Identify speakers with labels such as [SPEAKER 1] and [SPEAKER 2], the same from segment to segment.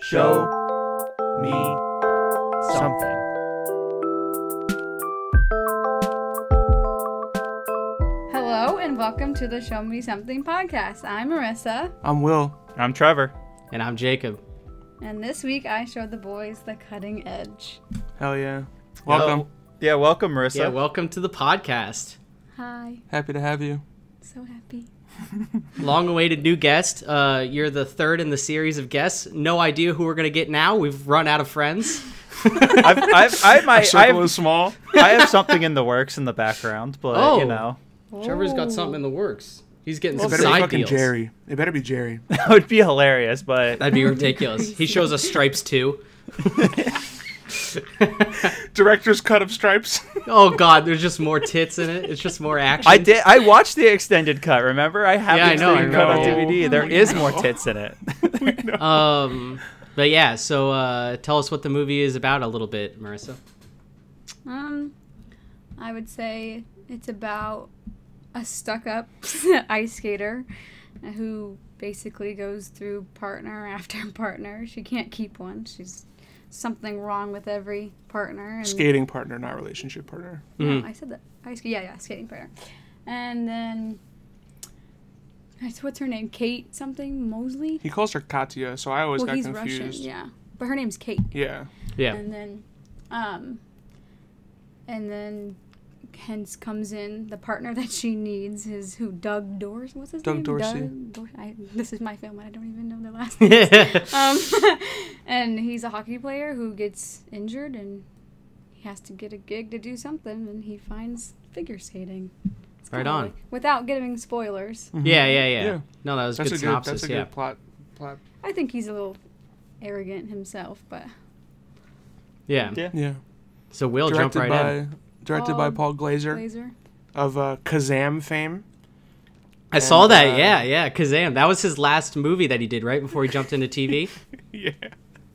[SPEAKER 1] Show me something.
[SPEAKER 2] Hello and welcome to the Show Me Something podcast. I'm Marissa.
[SPEAKER 1] I'm Will.
[SPEAKER 3] I'm Trevor.
[SPEAKER 4] And I'm Jacob.
[SPEAKER 2] And this week I showed the boys the cutting edge.
[SPEAKER 1] Hell yeah. Welcome.
[SPEAKER 3] Yeah, welcome, Marissa.
[SPEAKER 4] Yeah, welcome to the podcast.
[SPEAKER 2] Hi.
[SPEAKER 1] Happy to have you.
[SPEAKER 2] So happy.
[SPEAKER 4] Long-awaited new guest. You're the third in the series of guests. No idea who we're going to get now. We've run out of friends.
[SPEAKER 1] Our circle is small.
[SPEAKER 3] I have something in the works in the background, but you know.
[SPEAKER 4] Trevor's got something in the works. He's getting some
[SPEAKER 1] It better be
[SPEAKER 4] side
[SPEAKER 1] fucking
[SPEAKER 4] deals.
[SPEAKER 1] Jerry. It better be Jerry.
[SPEAKER 3] That would be hilarious, but
[SPEAKER 4] That'd be ridiculous. He shows us Stripes too.
[SPEAKER 1] Director's cut of Stripes.
[SPEAKER 4] Oh God, there's just more tits in it. It's just more action.
[SPEAKER 3] I watched the extended cut, remember? I have
[SPEAKER 4] Yeah,
[SPEAKER 3] the
[SPEAKER 4] I know,
[SPEAKER 3] extended cut on
[SPEAKER 4] I know.
[SPEAKER 3] DVD. There is more tits in it.
[SPEAKER 4] But yeah, so tell us what the movie is about a little bit, Marissa.
[SPEAKER 2] I would say it's about a stuck-up ice skater who basically goes through partner after partner. She can't keep one. She's something wrong with every partner. And
[SPEAKER 1] Skating partner, not relationship partner.
[SPEAKER 2] No, I said that. Skating partner. And then, what's her name? Kate something? Mosley?
[SPEAKER 1] He calls her Katya, so I always got
[SPEAKER 2] he's
[SPEAKER 1] confused.
[SPEAKER 2] Russian, yeah. But her name's Kate.
[SPEAKER 1] Yeah.
[SPEAKER 4] Yeah.
[SPEAKER 2] And then hence comes in the partner that she needs is who? Doug Dorsey? What's his
[SPEAKER 1] Doug
[SPEAKER 2] name?
[SPEAKER 1] Dorsey.
[SPEAKER 2] This is my film and I don't even know their last name. And he's a hockey player who gets injured and he has to get a gig to do something and he finds figure skating. It's
[SPEAKER 4] Right
[SPEAKER 2] kinda
[SPEAKER 4] on.
[SPEAKER 2] like- without giving spoilers.
[SPEAKER 4] Yeah. No, that was
[SPEAKER 1] That's
[SPEAKER 4] good
[SPEAKER 1] a
[SPEAKER 4] synopsis.
[SPEAKER 1] good,
[SPEAKER 4] Yeah.
[SPEAKER 1] plot.
[SPEAKER 2] I think he's a little arrogant himself, but
[SPEAKER 4] Yeah.
[SPEAKER 1] Yeah.
[SPEAKER 4] So we'll jump right in.
[SPEAKER 1] Directed by Paul Glazer
[SPEAKER 2] Glazer.
[SPEAKER 1] of Kazam fame.
[SPEAKER 4] I saw that. Yeah. Kazam. That was his last movie that he did right before he jumped into TV,
[SPEAKER 1] Yeah.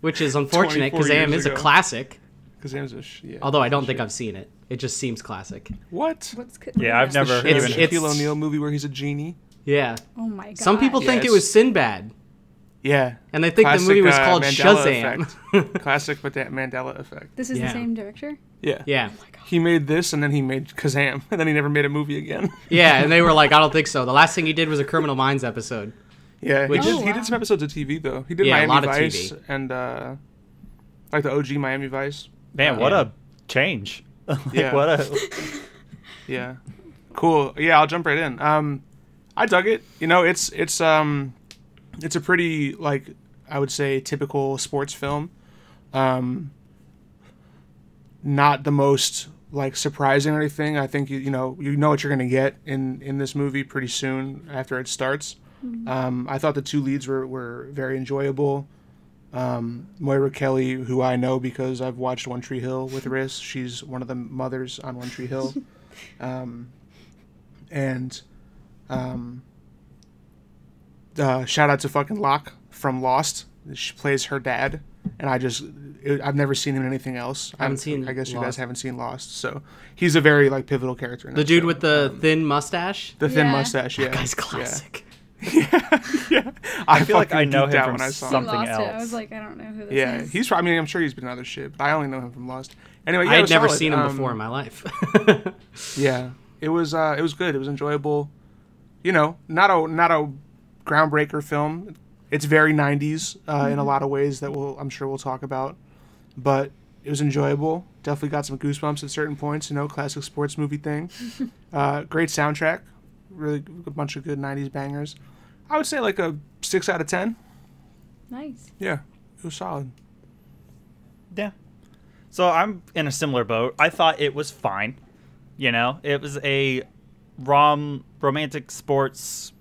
[SPEAKER 4] which is unfortunate.
[SPEAKER 1] 24
[SPEAKER 4] Kazam
[SPEAKER 1] years
[SPEAKER 4] is a
[SPEAKER 1] ago.
[SPEAKER 4] classic.
[SPEAKER 1] Kazam's yeah.
[SPEAKER 4] Although I don't think I've seen it. It just seems classic.
[SPEAKER 1] What?
[SPEAKER 3] Yeah, I've never
[SPEAKER 4] It's-
[SPEAKER 3] even...
[SPEAKER 4] it's-
[SPEAKER 1] Shaquille O'Neal movie where he's a genie.
[SPEAKER 4] Yeah.
[SPEAKER 2] Oh my god.
[SPEAKER 4] Some people think it was Sinbad,
[SPEAKER 1] Yeah.
[SPEAKER 4] and they think the movie was called Shazam.
[SPEAKER 1] Classic, but that Mandela effect.
[SPEAKER 2] This is
[SPEAKER 4] Yeah.
[SPEAKER 2] the same director?
[SPEAKER 1] Yeah.
[SPEAKER 4] Yeah.
[SPEAKER 1] He made this, and then he made Kazam, and then he never made a movie again.
[SPEAKER 4] Yeah, and they were like, I don't think so. The last thing he did was a Criminal Minds episode.
[SPEAKER 1] Yeah,
[SPEAKER 4] Which-
[SPEAKER 1] he
[SPEAKER 2] Oh, wow.
[SPEAKER 1] did some episodes of TV though. He did
[SPEAKER 4] Yeah, a
[SPEAKER 1] Miami
[SPEAKER 4] lot of
[SPEAKER 1] Vice
[SPEAKER 4] TV.
[SPEAKER 1] and like the OG Miami Vice.
[SPEAKER 3] Man, what
[SPEAKER 4] Yeah.
[SPEAKER 3] a change. Like,
[SPEAKER 1] Yeah.
[SPEAKER 3] what a...
[SPEAKER 1] Yeah, cool. Yeah, I'll jump right in. I dug it. You know, it's a pretty, like, I would say, typical sports film. Not the most like surprising or anything. I think you know what you're gonna get in this movie pretty soon after it starts. I thought the two leads were very enjoyable. Moira Kelly, who I know because I've watched One Tree Hill with Riss. She's one of the mothers on One Tree Hill. Shout out to fucking Locke from Lost. She plays her dad, and I've never seen him in anything else.
[SPEAKER 4] I haven't seen
[SPEAKER 1] I guess you
[SPEAKER 4] Lost.
[SPEAKER 1] guys haven't seen Lost, so he's a very like pivotal character. In
[SPEAKER 4] The
[SPEAKER 1] that
[SPEAKER 4] dude
[SPEAKER 1] show.
[SPEAKER 4] with the thin mustache.
[SPEAKER 1] the thin
[SPEAKER 2] Yeah.
[SPEAKER 1] mustache. Yeah,
[SPEAKER 4] That guy's classic.
[SPEAKER 1] Yeah.
[SPEAKER 3] I feel like I
[SPEAKER 1] fucking
[SPEAKER 3] know
[SPEAKER 1] geeked
[SPEAKER 3] him
[SPEAKER 1] out
[SPEAKER 3] from
[SPEAKER 1] when I saw him.
[SPEAKER 3] something
[SPEAKER 2] Lost it. I
[SPEAKER 3] else.
[SPEAKER 2] was like, I don't know who this
[SPEAKER 1] Yeah,
[SPEAKER 2] is.
[SPEAKER 1] I mean, I'm sure he's been in other shit, but I only know him from Lost. Anyway, yeah,
[SPEAKER 4] I
[SPEAKER 1] it
[SPEAKER 4] had
[SPEAKER 1] was
[SPEAKER 4] never
[SPEAKER 1] solid.
[SPEAKER 4] seen him before in my life.
[SPEAKER 1] Yeah, it was good. It was enjoyable. You know, not a groundbreaker film. It's very 90s in a lot of ways that I'm sure we'll talk about. But it was enjoyable. Definitely got some goosebumps at certain points. You know, classic sports movie thing. Great soundtrack. Really a bunch of good 90s bangers. I would say like a 6 out of 10.
[SPEAKER 2] Nice.
[SPEAKER 1] Yeah, it was solid.
[SPEAKER 3] Yeah. So I'm in a similar boat. I thought it was fine. You know, it was a romantic sports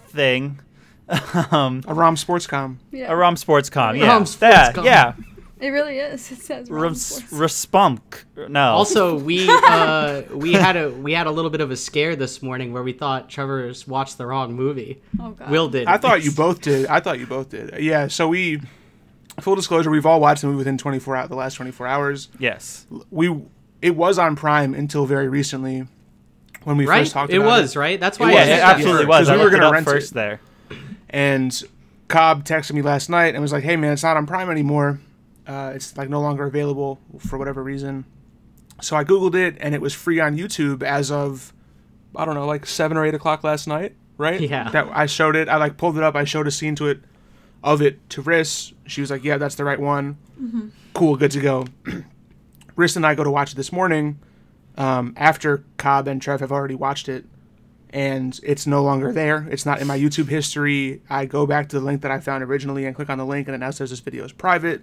[SPEAKER 3] thing.
[SPEAKER 1] A rom sports com.
[SPEAKER 2] Yeah.
[SPEAKER 3] A rom sports com. Yeah.
[SPEAKER 4] Rom sports
[SPEAKER 3] that,
[SPEAKER 4] com.
[SPEAKER 3] Yeah.
[SPEAKER 2] It really is. It says Rom Sports.
[SPEAKER 3] Respunk. No.
[SPEAKER 4] Also, we had a little bit of a scare this morning where we thought Trevor's watched the wrong movie.
[SPEAKER 2] Oh god.
[SPEAKER 4] Will did.
[SPEAKER 1] I thought you both did. Yeah, so full disclosure, we've all watched the movie within the last 24 hours.
[SPEAKER 3] Yes.
[SPEAKER 1] It was on Prime until very recently when we
[SPEAKER 4] right?
[SPEAKER 1] first talked about it.
[SPEAKER 4] It was, right? That's why
[SPEAKER 3] Yeah,
[SPEAKER 4] I
[SPEAKER 3] it
[SPEAKER 4] said that
[SPEAKER 3] absolutely
[SPEAKER 4] first.
[SPEAKER 3] was.
[SPEAKER 1] we
[SPEAKER 3] I
[SPEAKER 1] were
[SPEAKER 3] looked
[SPEAKER 1] gonna
[SPEAKER 3] it up
[SPEAKER 1] rent
[SPEAKER 3] first
[SPEAKER 1] it.
[SPEAKER 3] there.
[SPEAKER 1] And Cobb texted me last night and was like, "Hey man, it's not on Prime anymore. It's like no longer available for whatever reason." So I Googled it, and it was free on YouTube as of, I don't know, like 7 or 8 o'clock last night, right?
[SPEAKER 4] Yeah.
[SPEAKER 1] That I showed it. I like pulled it up. I showed a scene of it to Riss. She was like, "Yeah, that's the right one." Mm-hmm. Cool, good to go. Riss and I go to watch it this morning after Cobb and Trev have already watched it, and it's no longer there. It's not in my YouTube history. I go back to the link that I found originally and click on the link, and it now says this video is private.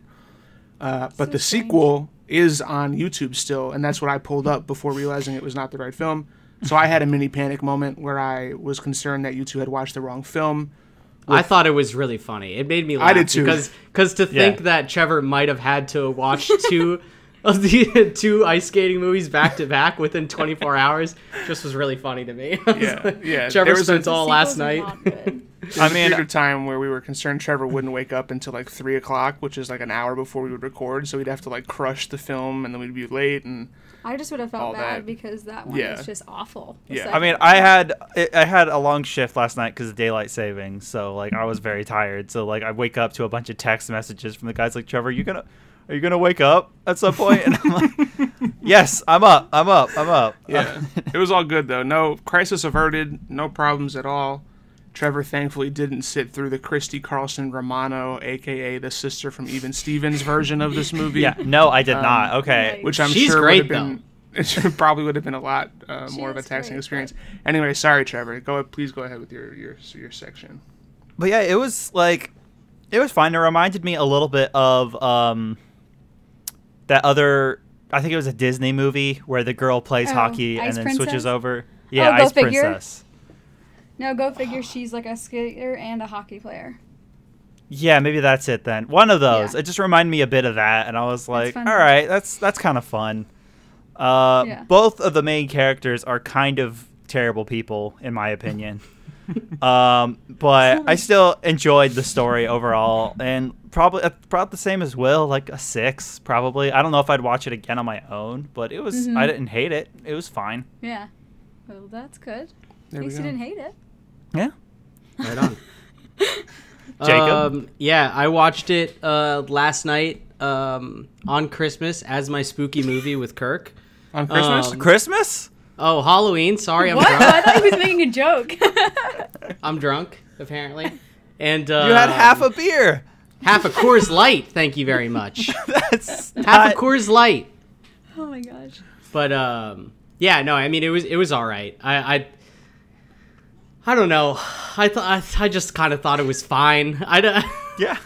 [SPEAKER 1] But the sequel is on YouTube still, and that's what I pulled up before realizing it was not the right film. So I had a mini panic moment where I was concerned that YouTube had watched the wrong film.
[SPEAKER 4] I thought it was really funny. It made me laugh.
[SPEAKER 1] I did too.
[SPEAKER 4] Because to think that Trevor might have had to watch two of the two ice skating movies back to back within 24 hours just was really funny to me.
[SPEAKER 1] Yeah.
[SPEAKER 4] Trevor spent all last night.
[SPEAKER 1] I mean, a time where we were concerned Trevor wouldn't wake up until like 3 o'clock, which is like an hour before we would record, so we'd have to like crush the film, and then we'd be late. And
[SPEAKER 2] I just would have felt bad because that one is just awful. I
[SPEAKER 3] mean, I had a long shift last night because of daylight savings, so like I was very tired. So like I wake up to a bunch of text messages from the guys like, "Trevor, are you gonna wake up at some point?" And I'm like, "Yes, I'm up.
[SPEAKER 1] Yeah, it was all good though. No crisis averted. No problems at all. Trevor thankfully didn't sit through the Christy Carlson Romano, aka the sister from Even Stevens version of this movie.
[SPEAKER 3] Yeah, no, I did not. Okay,
[SPEAKER 1] which I'm
[SPEAKER 4] She's
[SPEAKER 1] sure
[SPEAKER 4] great,
[SPEAKER 1] would have been. It probably would have been a lot more of a taxing experience. Anyway, sorry, Trevor. Please go ahead with your section.
[SPEAKER 3] But yeah, it was fine. It reminded me a little bit of that other. I think it was a Disney movie where the girl plays hockey and then switches over. Yeah, Ice Princess.
[SPEAKER 2] No, go figure. She's like a skater and a hockey player.
[SPEAKER 3] Yeah, maybe that's it then. One of those. Yeah. It just reminded me a bit of that, and I was like, all right, that's kind of fun. Both of the main characters are kind of terrible people, in my opinion. But I still enjoyed the story overall, and probably about the same as Will, like a 6, probably. I don't know if I'd watch it again on my own, but it was. I didn't hate it. It was fine.
[SPEAKER 2] Yeah. Well, that's good.
[SPEAKER 1] There
[SPEAKER 2] At least you didn't hate it.
[SPEAKER 3] Yeah.
[SPEAKER 4] Right on.
[SPEAKER 3] Jacob?
[SPEAKER 4] Yeah, I watched it last night on Christmas as my spooky movie with Kirk.
[SPEAKER 1] On Christmas?
[SPEAKER 3] Christmas?
[SPEAKER 4] Oh, Halloween. Sorry, I'm
[SPEAKER 2] what?
[SPEAKER 4] drunk.
[SPEAKER 2] I thought he was making a joke.
[SPEAKER 4] I'm drunk, apparently. And
[SPEAKER 3] you had half a beer.
[SPEAKER 4] Half a Coors Light, thank you very much.
[SPEAKER 3] That's
[SPEAKER 4] half a Coors Light.
[SPEAKER 2] Oh my gosh.
[SPEAKER 4] But yeah, no, I mean it was all right. I don't know. I just kind of thought it was fine.
[SPEAKER 3] Yeah.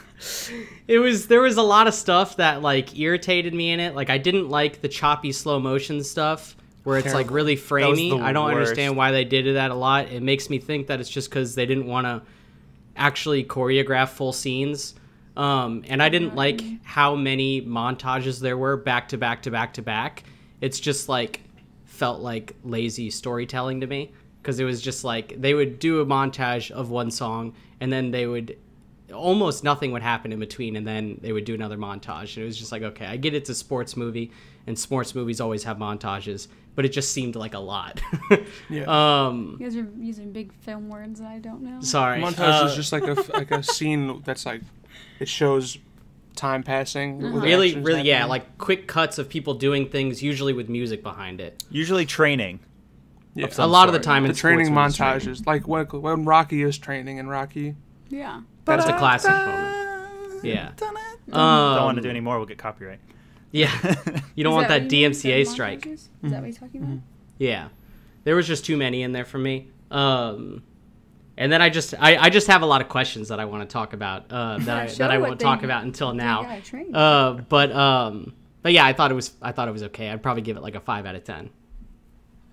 [SPEAKER 4] There was a lot of stuff that like irritated me in it. Like I didn't like the choppy slow motion stuff where it's like really framey. I don't understand why they did that a lot. It makes me think that it's just because they didn't want to actually choreograph full scenes. And I didn't like how many montages there were back to back to back to back. It's just like felt like lazy storytelling to me. Because it was just like they would do a montage of one song and then they would almost nothing would happen in between and then they would do another montage. And it was just like, okay, I get it's a sports movie and sports movies always have montages, but it just seemed like a lot.
[SPEAKER 1] Yeah.
[SPEAKER 2] You guys are using big film words that I don't know.
[SPEAKER 4] Sorry.
[SPEAKER 1] Montage is just like a scene that's like it shows time passing.
[SPEAKER 4] Really, yeah, like quick cuts of people doing things, usually with music behind it.
[SPEAKER 3] Usually training.
[SPEAKER 1] Yeah.
[SPEAKER 4] A lot of the time,
[SPEAKER 1] the training montages, like when Rocky is training in Rocky.
[SPEAKER 2] Yeah,
[SPEAKER 4] that's the classic moment. Yeah.
[SPEAKER 3] Don't want to do any more. We'll get copyright.
[SPEAKER 4] Yeah, you don't want that DMCA strike.
[SPEAKER 2] Is that what you're talking about?
[SPEAKER 4] Yeah, there was just too many in there for me. And then I just have a lot of questions that I want to talk about that I won't talk about until now. But yeah, I thought it was okay. I'd probably give it like a 5 out of 10.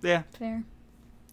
[SPEAKER 3] Yeah.
[SPEAKER 2] Fair.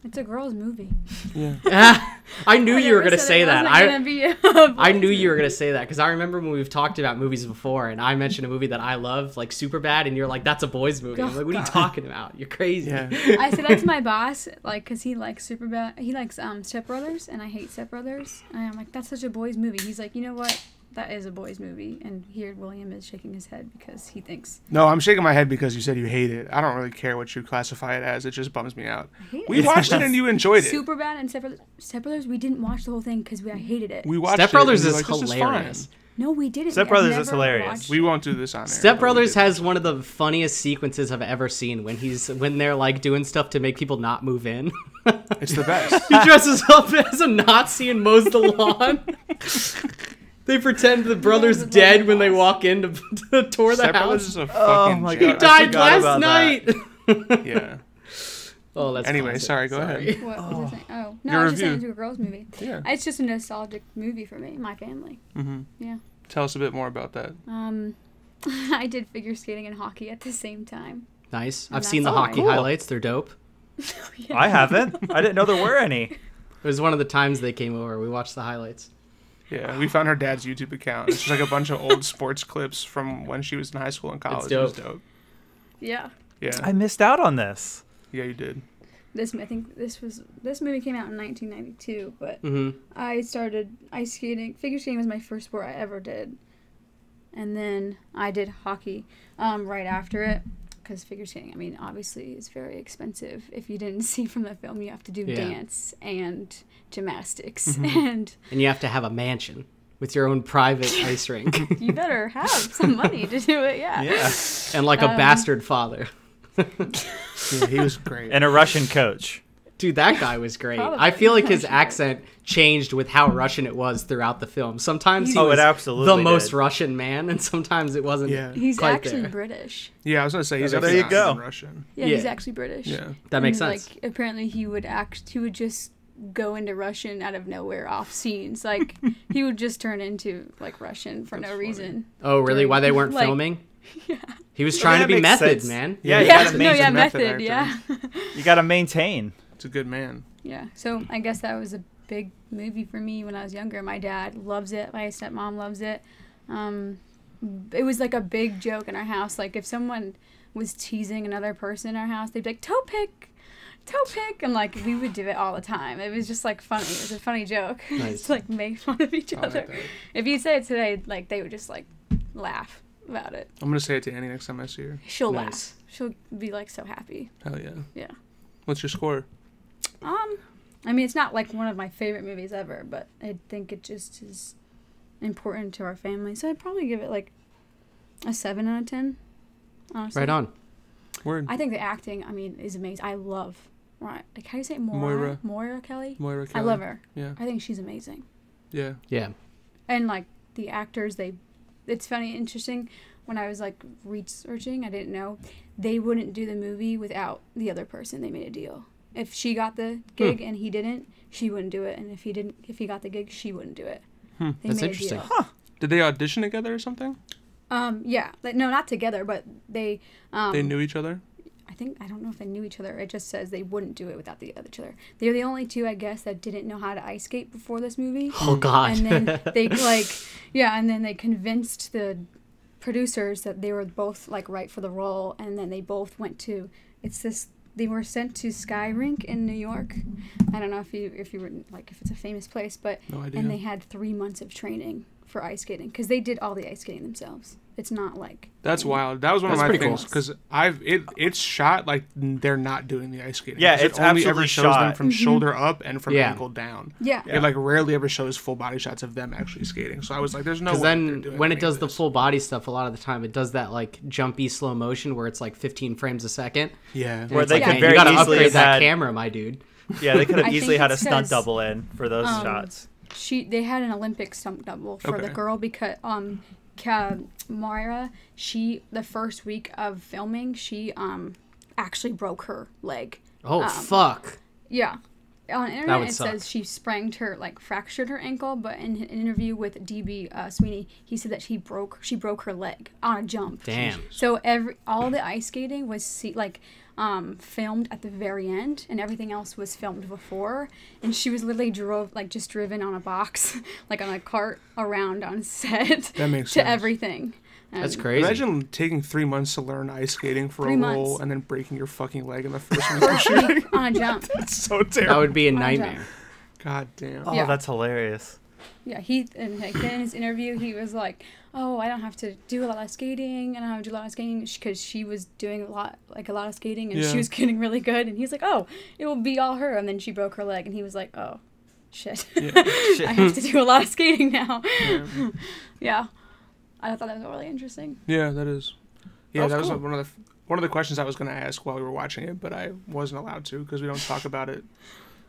[SPEAKER 2] It's a girl's movie.
[SPEAKER 4] Yeah. I knew you were going to say that. I knew you were going to say that because I remember when we've talked about movies before and I mentioned a movie that I love, like Superbad, and you're like, that's a boys movie. I'm like, what are you talking about? You're crazy.
[SPEAKER 1] Yeah.
[SPEAKER 2] I said that to my boss, like, because he likes Superbad. He likes Step Brothers, and I hate Step Brothers. And I'm like, that's such a boys movie. He's like, you know what? that is a boys' movie. And here William is shaking his head because he thinks.
[SPEAKER 1] No, I'm shaking my head because you said you hate it. I don't really care what you classify it as. It just bums me out.
[SPEAKER 2] I hate it.
[SPEAKER 1] We watched it and you enjoyed it.
[SPEAKER 2] Superbad and Step Brothers, we didn't watch the whole thing because I hated it.
[SPEAKER 1] We watched
[SPEAKER 4] Step Brothers
[SPEAKER 1] it.
[SPEAKER 4] is
[SPEAKER 1] Like,
[SPEAKER 4] hilarious.
[SPEAKER 2] No, we didn't.
[SPEAKER 3] Step
[SPEAKER 2] I've
[SPEAKER 3] Brothers is
[SPEAKER 2] never
[SPEAKER 3] hilarious.
[SPEAKER 2] watched
[SPEAKER 1] We
[SPEAKER 2] it.
[SPEAKER 1] won't do this on air.
[SPEAKER 4] Step Brothers
[SPEAKER 1] but we did.
[SPEAKER 4] has one of the funniest sequences I've ever seen when they're like doing stuff to make people not move in.
[SPEAKER 1] It's the best.
[SPEAKER 4] He dresses up as a Nazi and mows the lawn. They pretend the brother's
[SPEAKER 2] Those are
[SPEAKER 4] dead
[SPEAKER 2] the
[SPEAKER 4] when they
[SPEAKER 2] boss.
[SPEAKER 4] walk in to tour the
[SPEAKER 1] Step Brothers
[SPEAKER 4] house.
[SPEAKER 1] is a fucking
[SPEAKER 3] my
[SPEAKER 1] gem.
[SPEAKER 4] He
[SPEAKER 3] God. I
[SPEAKER 4] died
[SPEAKER 3] forgot
[SPEAKER 4] last
[SPEAKER 3] about
[SPEAKER 4] night.
[SPEAKER 1] Yeah.
[SPEAKER 4] Oh, that's
[SPEAKER 1] Anyway,
[SPEAKER 4] classic.
[SPEAKER 1] sorry, go ahead.
[SPEAKER 2] What was I saying? Oh, no,
[SPEAKER 1] Your
[SPEAKER 2] I was just saying
[SPEAKER 1] review.
[SPEAKER 2] it's a girls' movie.
[SPEAKER 1] Yeah.
[SPEAKER 2] It's just a nostalgic movie for me, my family.
[SPEAKER 1] Mm-hmm.
[SPEAKER 2] Yeah.
[SPEAKER 1] Tell us a bit more about that.
[SPEAKER 2] I did figure skating and hockey at the same time.
[SPEAKER 4] Nice.
[SPEAKER 2] And
[SPEAKER 4] I've seen the
[SPEAKER 2] that's all
[SPEAKER 4] hockey
[SPEAKER 2] right.
[SPEAKER 4] highlights. They're dope.
[SPEAKER 3] I haven't. I didn't know there were any.
[SPEAKER 4] It was one of the times they came over. We watched the highlights.
[SPEAKER 1] Yeah, we found her dad's YouTube account. It's just like a bunch of old sports clips from when she was in high school and college. It was
[SPEAKER 4] dope.
[SPEAKER 1] dope.
[SPEAKER 2] Yeah.
[SPEAKER 1] Yeah.
[SPEAKER 3] I missed out on this.
[SPEAKER 1] Yeah, you did.
[SPEAKER 2] I think this movie came out in 1992, but
[SPEAKER 4] Mm-hmm.
[SPEAKER 2] I started ice skating. Figure skating was my first sport I ever did. And then I did hockey right after it. Because figure skating, I mean, obviously is very expensive. If you didn't see from the film, you have to do
[SPEAKER 4] Yeah.
[SPEAKER 2] dance and gymnastics.
[SPEAKER 1] Mm-hmm.
[SPEAKER 2] And
[SPEAKER 4] And you have to have a mansion with your own private ice rink
[SPEAKER 2] you better have some money to do it, yeah.
[SPEAKER 3] Yeah.
[SPEAKER 4] and like a bastard father.
[SPEAKER 1] Yeah, he was great.
[SPEAKER 3] And a Russian coach.
[SPEAKER 4] Dude, that guy was great.
[SPEAKER 2] Probably.
[SPEAKER 4] I feel like his accent changed with how Russian it was throughout the film. Sometimes he
[SPEAKER 3] Oh,
[SPEAKER 4] was
[SPEAKER 3] it absolutely
[SPEAKER 4] the most
[SPEAKER 3] did.
[SPEAKER 4] Russian man, and sometimes it wasn't.
[SPEAKER 1] Yeah.
[SPEAKER 2] He's
[SPEAKER 4] quite
[SPEAKER 2] actually
[SPEAKER 4] there.
[SPEAKER 2] British.
[SPEAKER 1] Yeah, I was gonna say he's
[SPEAKER 4] There
[SPEAKER 1] actually
[SPEAKER 3] you
[SPEAKER 1] not
[SPEAKER 3] go.
[SPEAKER 1] even Russian.
[SPEAKER 2] Yeah, he's
[SPEAKER 4] Yeah.
[SPEAKER 2] actually British.
[SPEAKER 1] Yeah.
[SPEAKER 4] That makes
[SPEAKER 2] And,
[SPEAKER 4] sense.
[SPEAKER 2] Like, apparently he would just go into Russian out of nowhere off scenes. Like, he would just turn into, like, Russian for no reason.
[SPEAKER 4] Oh, really? Why they weren't
[SPEAKER 2] like-
[SPEAKER 4] filming?
[SPEAKER 2] Yeah.
[SPEAKER 4] He was
[SPEAKER 3] Well,
[SPEAKER 4] trying
[SPEAKER 3] that
[SPEAKER 4] to be
[SPEAKER 3] makes
[SPEAKER 4] method,
[SPEAKER 3] sense.
[SPEAKER 4] man.
[SPEAKER 3] Yeah, you
[SPEAKER 2] Yeah,
[SPEAKER 3] gotta
[SPEAKER 2] no,
[SPEAKER 3] maintain.
[SPEAKER 2] yeah,
[SPEAKER 1] method
[SPEAKER 2] method,
[SPEAKER 1] actor.
[SPEAKER 2] yeah.
[SPEAKER 3] You gotta maintain.
[SPEAKER 1] It's a good man.
[SPEAKER 2] Yeah, so I guess that was a big movie for me when I was younger. My dad loves it. My stepmom loves it. It was like a big joke in our house. Like, if someone was teasing another person in our house, they'd be like, toe pick. And, like, we would do it all the time. It was just, like, funny. It was a funny joke.
[SPEAKER 4] Nice.
[SPEAKER 2] Just, like, make fun of each
[SPEAKER 1] I like
[SPEAKER 2] other.
[SPEAKER 1] that.
[SPEAKER 2] If you say it today, like, they would just, like, laugh about it.
[SPEAKER 1] I'm gonna say it to Annie next time I see her.
[SPEAKER 2] She'll
[SPEAKER 4] Nice.
[SPEAKER 2] laugh. She'll be, like, so happy.
[SPEAKER 1] Hell yeah.
[SPEAKER 2] Yeah.
[SPEAKER 1] What's your score?
[SPEAKER 2] I mean, it's not like one of my favorite movies ever, but I think it just is important to our family. So I'd probably give it like a 7 out of 10. Honestly.
[SPEAKER 4] Right on.
[SPEAKER 1] Word.
[SPEAKER 2] I think the acting, I mean, is amazing. I love, right? Like, how do you say it? Moira? Moira Kelly?
[SPEAKER 1] Moira
[SPEAKER 2] I
[SPEAKER 1] Kelly.
[SPEAKER 2] love her.
[SPEAKER 1] Yeah.
[SPEAKER 2] I think she's amazing.
[SPEAKER 1] Yeah.
[SPEAKER 4] Yeah.
[SPEAKER 2] And like the actors, it's funny, interesting. When I was like researching, I didn't know they wouldn't do the movie without the other person. They made a deal. If she got the gig and he didn't, she wouldn't do it. And if he got the gig, she wouldn't do it. They
[SPEAKER 4] That's
[SPEAKER 2] made a
[SPEAKER 4] interesting.
[SPEAKER 2] deal.
[SPEAKER 1] Did they audition together or something?
[SPEAKER 2] Yeah. Like, no, not together, but they.
[SPEAKER 1] They knew each other.
[SPEAKER 2] I don't know if they knew each other. It just says they wouldn't do it without the other each other. They're the only two, I guess, that didn't know how to ice skate before this movie.
[SPEAKER 4] Oh, God.
[SPEAKER 2] And then they and then they convinced the producers that they were both like right for the role, and then they both went to they were sent to Sky Rink in New York. I don't know if you were like if it's a famous place, but
[SPEAKER 1] No idea.
[SPEAKER 2] and they had 3 months of training for ice skating because they did all the ice skating themselves. It's not like
[SPEAKER 1] That's wild. That was one
[SPEAKER 4] That's
[SPEAKER 1] of my
[SPEAKER 4] pretty cool.
[SPEAKER 1] things because it's shot like they're not doing the ice skating.
[SPEAKER 3] Yeah,
[SPEAKER 1] 'Cause
[SPEAKER 3] it's
[SPEAKER 1] it only ever
[SPEAKER 3] absolutely
[SPEAKER 1] shows them
[SPEAKER 3] shot.
[SPEAKER 1] from shoulder up and from
[SPEAKER 4] Yeah.
[SPEAKER 1] ankle down.
[SPEAKER 2] yeah.
[SPEAKER 1] It like rarely ever shows full body shots of them actually skating. So I was like, "There's no way."
[SPEAKER 4] Because
[SPEAKER 1] they're
[SPEAKER 4] then
[SPEAKER 1] doing
[SPEAKER 4] when it
[SPEAKER 1] any
[SPEAKER 4] does
[SPEAKER 1] of
[SPEAKER 4] the
[SPEAKER 1] this.
[SPEAKER 4] full body stuff, a lot of the time it does that like jumpy slow motion where it's like 15 frames a second.
[SPEAKER 1] yeah,
[SPEAKER 4] And
[SPEAKER 3] Where
[SPEAKER 4] it's
[SPEAKER 3] they
[SPEAKER 4] like,
[SPEAKER 3] could
[SPEAKER 4] man,
[SPEAKER 3] very
[SPEAKER 4] you gotta
[SPEAKER 3] easily
[SPEAKER 4] upgrade
[SPEAKER 3] have
[SPEAKER 4] that
[SPEAKER 3] had-
[SPEAKER 4] camera, my dude.
[SPEAKER 3] Yeah, they could have
[SPEAKER 2] I
[SPEAKER 3] easily
[SPEAKER 2] think
[SPEAKER 3] had a
[SPEAKER 2] it's
[SPEAKER 3] stunt
[SPEAKER 2] 'cause,
[SPEAKER 3] double in for those shots.
[SPEAKER 2] They had an Olympic stunt double for the
[SPEAKER 1] Okay.
[SPEAKER 2] girl because Moira, the first week of filming, she actually broke her leg.
[SPEAKER 4] Oh, fuck.
[SPEAKER 2] Yeah. On the
[SPEAKER 4] would
[SPEAKER 2] internet, it
[SPEAKER 4] suck.
[SPEAKER 2] says she fractured her ankle, but in an interview with DB Sweeney, he said that she broke her leg on a jump.
[SPEAKER 4] Damn.
[SPEAKER 2] So all the ice skating was filmed at the very end, and everything else was filmed before. And she was literally driven on a box, like on a cart around on set.
[SPEAKER 1] That makes
[SPEAKER 2] to
[SPEAKER 1] sense.
[SPEAKER 2] everything.
[SPEAKER 4] That's
[SPEAKER 2] And
[SPEAKER 4] crazy.
[SPEAKER 1] Imagine taking 3 months to learn ice skating for
[SPEAKER 2] 3
[SPEAKER 1] a
[SPEAKER 2] months.
[SPEAKER 1] role and then breaking your fucking leg in the first week of shooting.
[SPEAKER 2] on a jump.
[SPEAKER 1] It's so
[SPEAKER 4] That
[SPEAKER 1] terrible.
[SPEAKER 4] would be a
[SPEAKER 2] On a
[SPEAKER 4] nightmare.
[SPEAKER 2] jump.
[SPEAKER 1] God damn.
[SPEAKER 3] Oh,
[SPEAKER 2] Yeah.
[SPEAKER 3] that's hilarious.
[SPEAKER 2] Yeah, in his interview, he was like, "Oh, I don't have to do a lot of skating, and I don't have to do a lot of skating because she was doing a lot of skating, and she was getting really good." And he's like, "Oh, it will be all her." And then she broke her leg, and he was like, "Oh, shit, I have to do a lot of skating now." Yeah, I thought that was really interesting.
[SPEAKER 1] Yeah, that is. Yeah, that was one of the questions I was going to ask while we were watching it, but I wasn't allowed to because we don't talk about it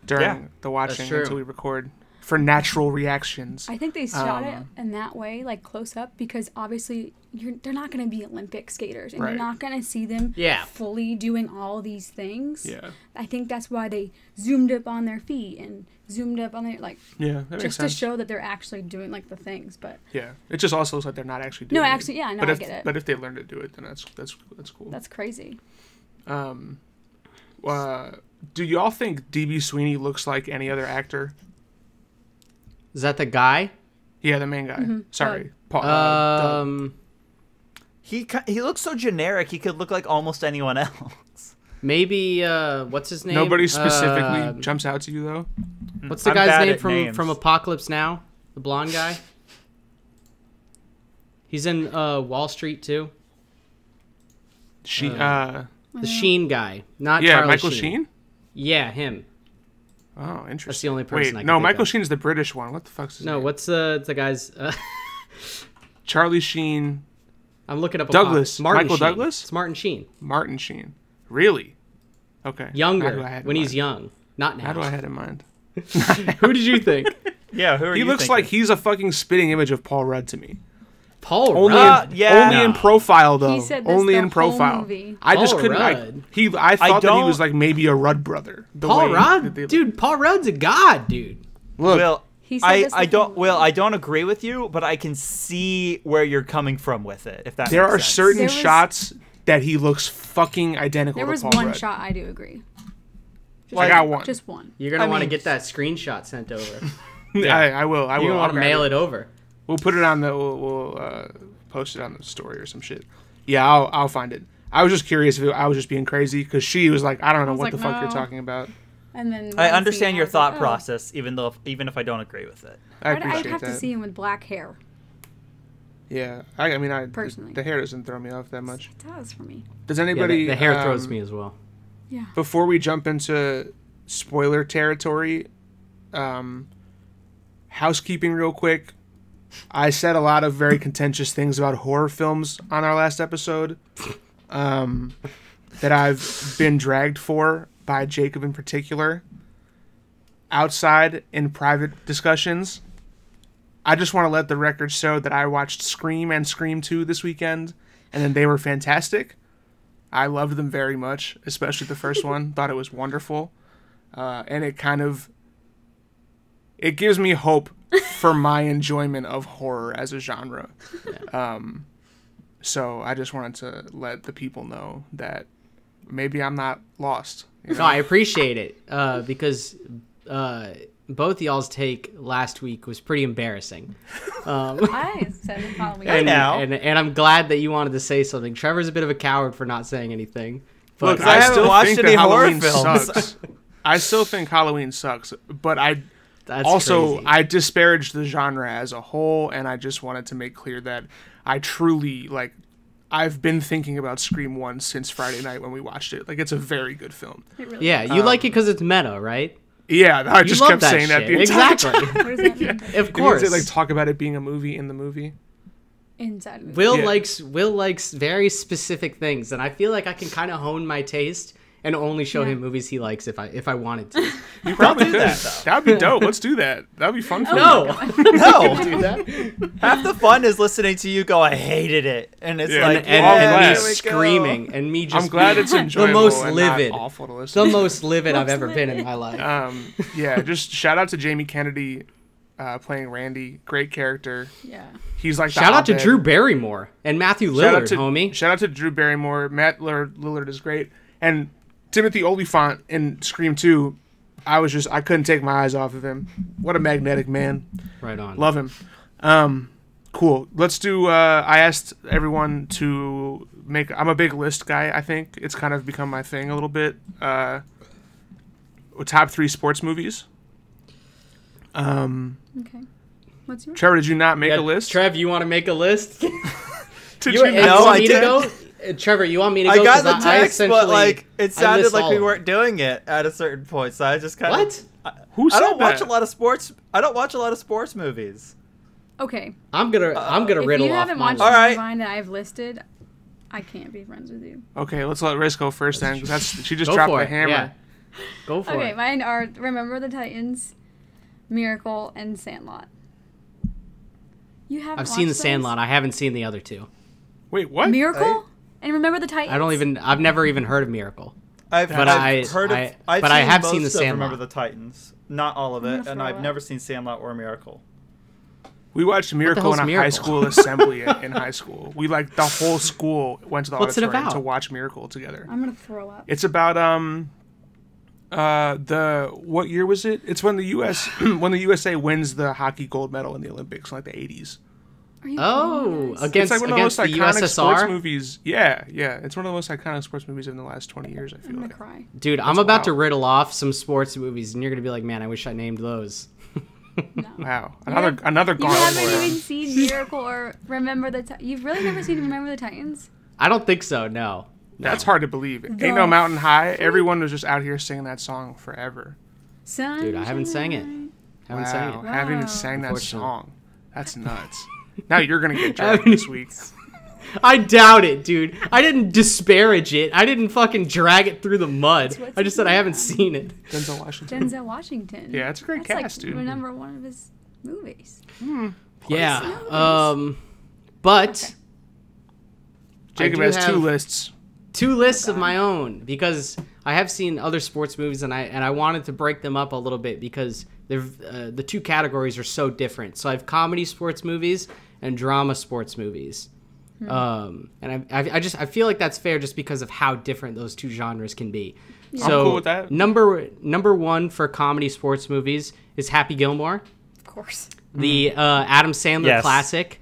[SPEAKER 1] during the watching until we record. For natural reactions.
[SPEAKER 2] I think they shot it in that way, like close up, because obviously they're not going to be Olympic skaters, and you're not going to see them fully doing all these things. Yeah, I think that's why they zoomed up on their feet and zoomed up on their
[SPEAKER 1] that makes
[SPEAKER 2] just
[SPEAKER 1] sense.
[SPEAKER 2] to show that they're actually doing the things. But
[SPEAKER 1] it just also looks like they're not actually doing.
[SPEAKER 2] I get it.
[SPEAKER 1] But if they learn to do it, then that's cool.
[SPEAKER 2] That's crazy.
[SPEAKER 1] Do y'all think D.B. Sweeney looks like any other actor?
[SPEAKER 4] Is that the guy?
[SPEAKER 1] Yeah, the main guy. Mm-hmm. Sorry, Paul.
[SPEAKER 3] He looks so generic. He could look like almost anyone else.
[SPEAKER 4] Maybe what's his name?
[SPEAKER 1] Nobody specifically jumps out to you though.
[SPEAKER 4] What's the guy's name from Apocalypse Now? The blonde guy. He's in Wall Street too. The Sheen guy, not Charlie
[SPEAKER 1] Michael Sheen.
[SPEAKER 4] Yeah, him.
[SPEAKER 1] Oh, interesting.
[SPEAKER 4] That's the only person.
[SPEAKER 1] Wait, no, Michael Sheen's the British one. What the fuck's his name?
[SPEAKER 4] No, what's the guy's?
[SPEAKER 1] Charlie Sheen.
[SPEAKER 4] I'm looking up.
[SPEAKER 1] Douglas. Michael
[SPEAKER 4] Sheen.
[SPEAKER 1] Douglas.
[SPEAKER 4] It's Martin Sheen.
[SPEAKER 1] Martin Sheen. Really? Okay.
[SPEAKER 4] Younger when he's young, not now.
[SPEAKER 1] How do I have in mind?
[SPEAKER 4] Who did you think?
[SPEAKER 3] Yeah, who are you?
[SPEAKER 1] He looks like he's a fucking spitting image of Paul Rudd to me.
[SPEAKER 4] Paul Rudd?
[SPEAKER 1] Only in profile, though.
[SPEAKER 2] He said
[SPEAKER 1] only in profile. I just couldn't. I thought that he was like maybe a Rudd brother.
[SPEAKER 4] Paul Rudd, dude. Paul Rudd's a god, dude.
[SPEAKER 1] Look,
[SPEAKER 3] Will, I don't agree with you, but I can see where you're coming from with it. If that
[SPEAKER 1] there
[SPEAKER 3] makes
[SPEAKER 1] are
[SPEAKER 3] sense.
[SPEAKER 1] certain shots that he looks fucking identical.
[SPEAKER 2] There was
[SPEAKER 1] to Paul
[SPEAKER 2] one
[SPEAKER 1] Rudd.
[SPEAKER 2] shot I do agree.
[SPEAKER 1] I got one.
[SPEAKER 2] Just one.
[SPEAKER 4] You're gonna want to get that screenshot sent over.
[SPEAKER 1] I will.
[SPEAKER 4] You're gonna want to mail it over.
[SPEAKER 1] We'll put it on the. We'll post it on the story or some shit. Yeah, I'll find it. I was just curious if I was just being crazy because she was like, I don't know what the fuck you're talking about.
[SPEAKER 2] And then
[SPEAKER 3] I understand your thought process, even if I don't agree with it.
[SPEAKER 1] I appreciate
[SPEAKER 2] I'd have to see him with black hair.
[SPEAKER 1] Yeah, I mean,
[SPEAKER 2] personally,
[SPEAKER 1] the hair doesn't throw me off that much.
[SPEAKER 2] It does for me.
[SPEAKER 1] Does anybody?
[SPEAKER 4] The hair throws me as well.
[SPEAKER 2] Yeah.
[SPEAKER 1] Before we jump into spoiler territory, housekeeping real quick. I said a lot of very contentious things about horror films on our last episode that I've been dragged for by Jacob in particular. Outside in private discussions, I just want to let the record show that I watched Scream and Scream 2 this weekend, and then they were fantastic. I loved them very much, especially the first one. Thought it was wonderful. And it gives me hope for my enjoyment of horror as a genre. Yeah. So I just wanted to let the people know that maybe I'm not lost. You know?
[SPEAKER 4] No, I appreciate it because both y'all's take last week was pretty embarrassing.
[SPEAKER 2] I said Halloween.
[SPEAKER 4] And I'm glad that you wanted to say something. Trevor's a bit of a coward for not saying anything.
[SPEAKER 1] But look, I haven't watched any horror films. Sucks. I still think Halloween sucks, but I disparaged the genre as a whole, and I just wanted to make clear that I truly, I've been thinking about Scream 1 since Friday night when we watched it. It's a very good film.
[SPEAKER 2] It really
[SPEAKER 4] is. You like it because it's meta, right?
[SPEAKER 1] Yeah, I just kept saying that the entire time.
[SPEAKER 2] What does that mean?
[SPEAKER 4] Of course.
[SPEAKER 1] It means talk about it being a movie in the movie.
[SPEAKER 2] Inside movie.
[SPEAKER 4] Will likes very specific things, and I feel like I can kind of hone my taste and only show him movies he likes if I wanted to.
[SPEAKER 1] You probably could. That'd be dope. Let's do that. That'd be fun for
[SPEAKER 3] me.
[SPEAKER 4] No.
[SPEAKER 3] Do that. Half the fun is listening to you go, I hated it. And it's
[SPEAKER 4] and me screaming. And me just
[SPEAKER 1] I'm glad it's enjoyable.
[SPEAKER 4] The most livid.
[SPEAKER 1] Not awful to listen.
[SPEAKER 4] The most livid I've ever been in my life.
[SPEAKER 1] Just shout out to Jamie Kennedy playing Randy. Great character.
[SPEAKER 2] Yeah.
[SPEAKER 1] He's
[SPEAKER 4] shout out to Drew Barrymore and Matthew Lillard, homie.
[SPEAKER 1] Shout out to Drew Barrymore. Matt Lillard is great. And Timothy Olyphant in Scream 2, I couldn't take my eyes off of him. What a magnetic man.
[SPEAKER 4] Right on.
[SPEAKER 1] Love him. Cool. Let's do, I asked everyone to I'm a big list guy, I think. It's kind of become my thing a little bit. Top 3 sports movies.
[SPEAKER 2] Okay. What's yours?
[SPEAKER 1] Trevor, did you not make a list?
[SPEAKER 4] Trev, you want to make a list?
[SPEAKER 1] Did you
[SPEAKER 3] No, I didn't.
[SPEAKER 4] Go? Trevor, you want me to go?
[SPEAKER 3] I got the
[SPEAKER 4] 'Cause
[SPEAKER 3] text, but like it sounded
[SPEAKER 4] list
[SPEAKER 3] like
[SPEAKER 4] all
[SPEAKER 3] we
[SPEAKER 4] of
[SPEAKER 3] weren't doing it at a certain point, so I just kind of.
[SPEAKER 4] What?
[SPEAKER 1] Who said
[SPEAKER 3] I don't watch
[SPEAKER 1] that?
[SPEAKER 3] a lot of sports. I don't watch a lot of sports movies.
[SPEAKER 2] Okay.
[SPEAKER 4] I'm gonna riddle
[SPEAKER 2] If you
[SPEAKER 4] off
[SPEAKER 2] haven't
[SPEAKER 4] mine.
[SPEAKER 2] watched
[SPEAKER 3] All right.
[SPEAKER 2] mine that I've listed, I can't be friends with you.
[SPEAKER 1] Okay, let's let Riz go first then, because she just
[SPEAKER 4] Go
[SPEAKER 1] dropped
[SPEAKER 4] for
[SPEAKER 1] the
[SPEAKER 4] it.
[SPEAKER 1] hammer.
[SPEAKER 4] Yeah. Go for
[SPEAKER 2] Okay,
[SPEAKER 4] it.
[SPEAKER 2] mine are Remember the Titans, Miracle, and Sandlot. You haven't
[SPEAKER 4] I've seen The
[SPEAKER 2] watched those?
[SPEAKER 4] Sandlot. I haven't seen the other two.
[SPEAKER 1] Wait, what?
[SPEAKER 2] Miracle? And Remember the Titans?
[SPEAKER 4] I've never even heard of Miracle.
[SPEAKER 3] I've
[SPEAKER 4] But
[SPEAKER 3] heard of. I've
[SPEAKER 4] but
[SPEAKER 3] seen
[SPEAKER 4] I have
[SPEAKER 3] most
[SPEAKER 4] seen The
[SPEAKER 3] of
[SPEAKER 4] Sandlot.
[SPEAKER 3] Remember the Titans, not all of
[SPEAKER 2] I'm
[SPEAKER 3] it,
[SPEAKER 2] gonna
[SPEAKER 3] and
[SPEAKER 2] throw
[SPEAKER 3] I've
[SPEAKER 2] up.
[SPEAKER 3] never seen Sandlot or Miracle.
[SPEAKER 1] We watched Miracle
[SPEAKER 4] hell's
[SPEAKER 1] in a high
[SPEAKER 4] Miracle?
[SPEAKER 1] school assembly in high school. We the whole school went to the
[SPEAKER 4] What's it
[SPEAKER 1] auditorium
[SPEAKER 4] about?
[SPEAKER 1] to watch Miracle together.
[SPEAKER 2] I'm gonna throw up.
[SPEAKER 1] It's about what year was it? It's when the USA wins the hockey gold medal in the Olympics in like the 80s.
[SPEAKER 2] Are you
[SPEAKER 4] Oh,
[SPEAKER 2] kidding me, guys?
[SPEAKER 1] It's
[SPEAKER 4] against
[SPEAKER 1] like one of the most
[SPEAKER 4] against the
[SPEAKER 1] iconic sports
[SPEAKER 4] USSR.
[SPEAKER 1] movies. Yeah. It's one of the most iconic sports movies in the last 20 years, I
[SPEAKER 2] I'm
[SPEAKER 1] feel
[SPEAKER 2] gonna
[SPEAKER 1] like.
[SPEAKER 2] cry.
[SPEAKER 4] Dude, I'm about to
[SPEAKER 1] wild.
[SPEAKER 4] riddle off some sports movies, and you're gonna be like, "Man, I wish I named those."
[SPEAKER 2] No.
[SPEAKER 1] Wow.
[SPEAKER 2] You
[SPEAKER 1] Another
[SPEAKER 2] You
[SPEAKER 1] gauntlet.
[SPEAKER 2] haven't even seen Miracle or Remember the Titans. You've really never seen Remember the Titans?
[SPEAKER 4] I don't think so. No.
[SPEAKER 1] That's hard to believe. Ain't
[SPEAKER 2] The
[SPEAKER 1] No Mountain High. Everyone was just out here singing that song forever.
[SPEAKER 4] Dude, I haven't sang it. Haven't sang
[SPEAKER 1] Wow.
[SPEAKER 4] it.
[SPEAKER 1] Haven't even
[SPEAKER 2] Wow.
[SPEAKER 1] sang that
[SPEAKER 4] Unfortunately.
[SPEAKER 1] song. That's nuts. Now you're going to get dragged
[SPEAKER 4] Haven't
[SPEAKER 1] this week.
[SPEAKER 4] I doubt it, dude. I didn't disparage it. I didn't fucking drag it through the mud.
[SPEAKER 2] what's
[SPEAKER 4] I just said I haven't
[SPEAKER 2] his
[SPEAKER 4] seen it.
[SPEAKER 1] Denzel Washington.
[SPEAKER 2] Denzel Washington.
[SPEAKER 1] Yeah, it's a great
[SPEAKER 2] That's
[SPEAKER 1] cast,
[SPEAKER 2] like
[SPEAKER 1] dude.
[SPEAKER 2] number one of his movies.
[SPEAKER 4] Yeah. But
[SPEAKER 1] Jacob
[SPEAKER 4] I do
[SPEAKER 1] has two
[SPEAKER 4] have-
[SPEAKER 1] lists.
[SPEAKER 4] two lists of my own because I have seen other sports movies and I wanted to break them up a little bit because the two categories are so different. So I have comedy sports movies and drama sports movies. And I feel like that's fair just because of how different those two genres can be.
[SPEAKER 1] I'm
[SPEAKER 4] So
[SPEAKER 1] cool with that.
[SPEAKER 4] number one for comedy sports movies is Happy Gilmore,
[SPEAKER 2] Of course.
[SPEAKER 4] the Adam Sandler
[SPEAKER 3] Yes.
[SPEAKER 4] classic.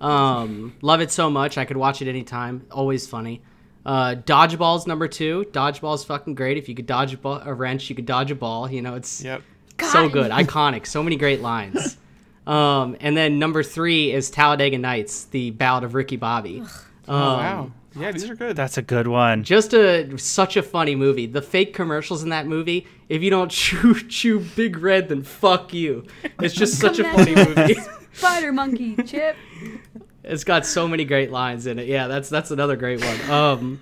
[SPEAKER 4] Love it so much. I could watch it anytime. Always funny. Dodgeball's number two. Dodgeball's fucking great. If you could dodge a wrench, you could dodge a ball. You know, it's
[SPEAKER 1] Yep.
[SPEAKER 4] so good. Iconic. So many great lines. And then number three is Talladega Nights, the Ballad of Ricky Bobby.
[SPEAKER 1] Wow. Yeah, these are good.
[SPEAKER 3] That's a good one.
[SPEAKER 4] Just such a funny movie. The fake commercials in that movie, if you don't chew Big Red, then fuck you. It's just such a funny movie.
[SPEAKER 2] Spider Monkey, Chip.
[SPEAKER 4] It's got so many great lines in it. Yeah, that's another great one.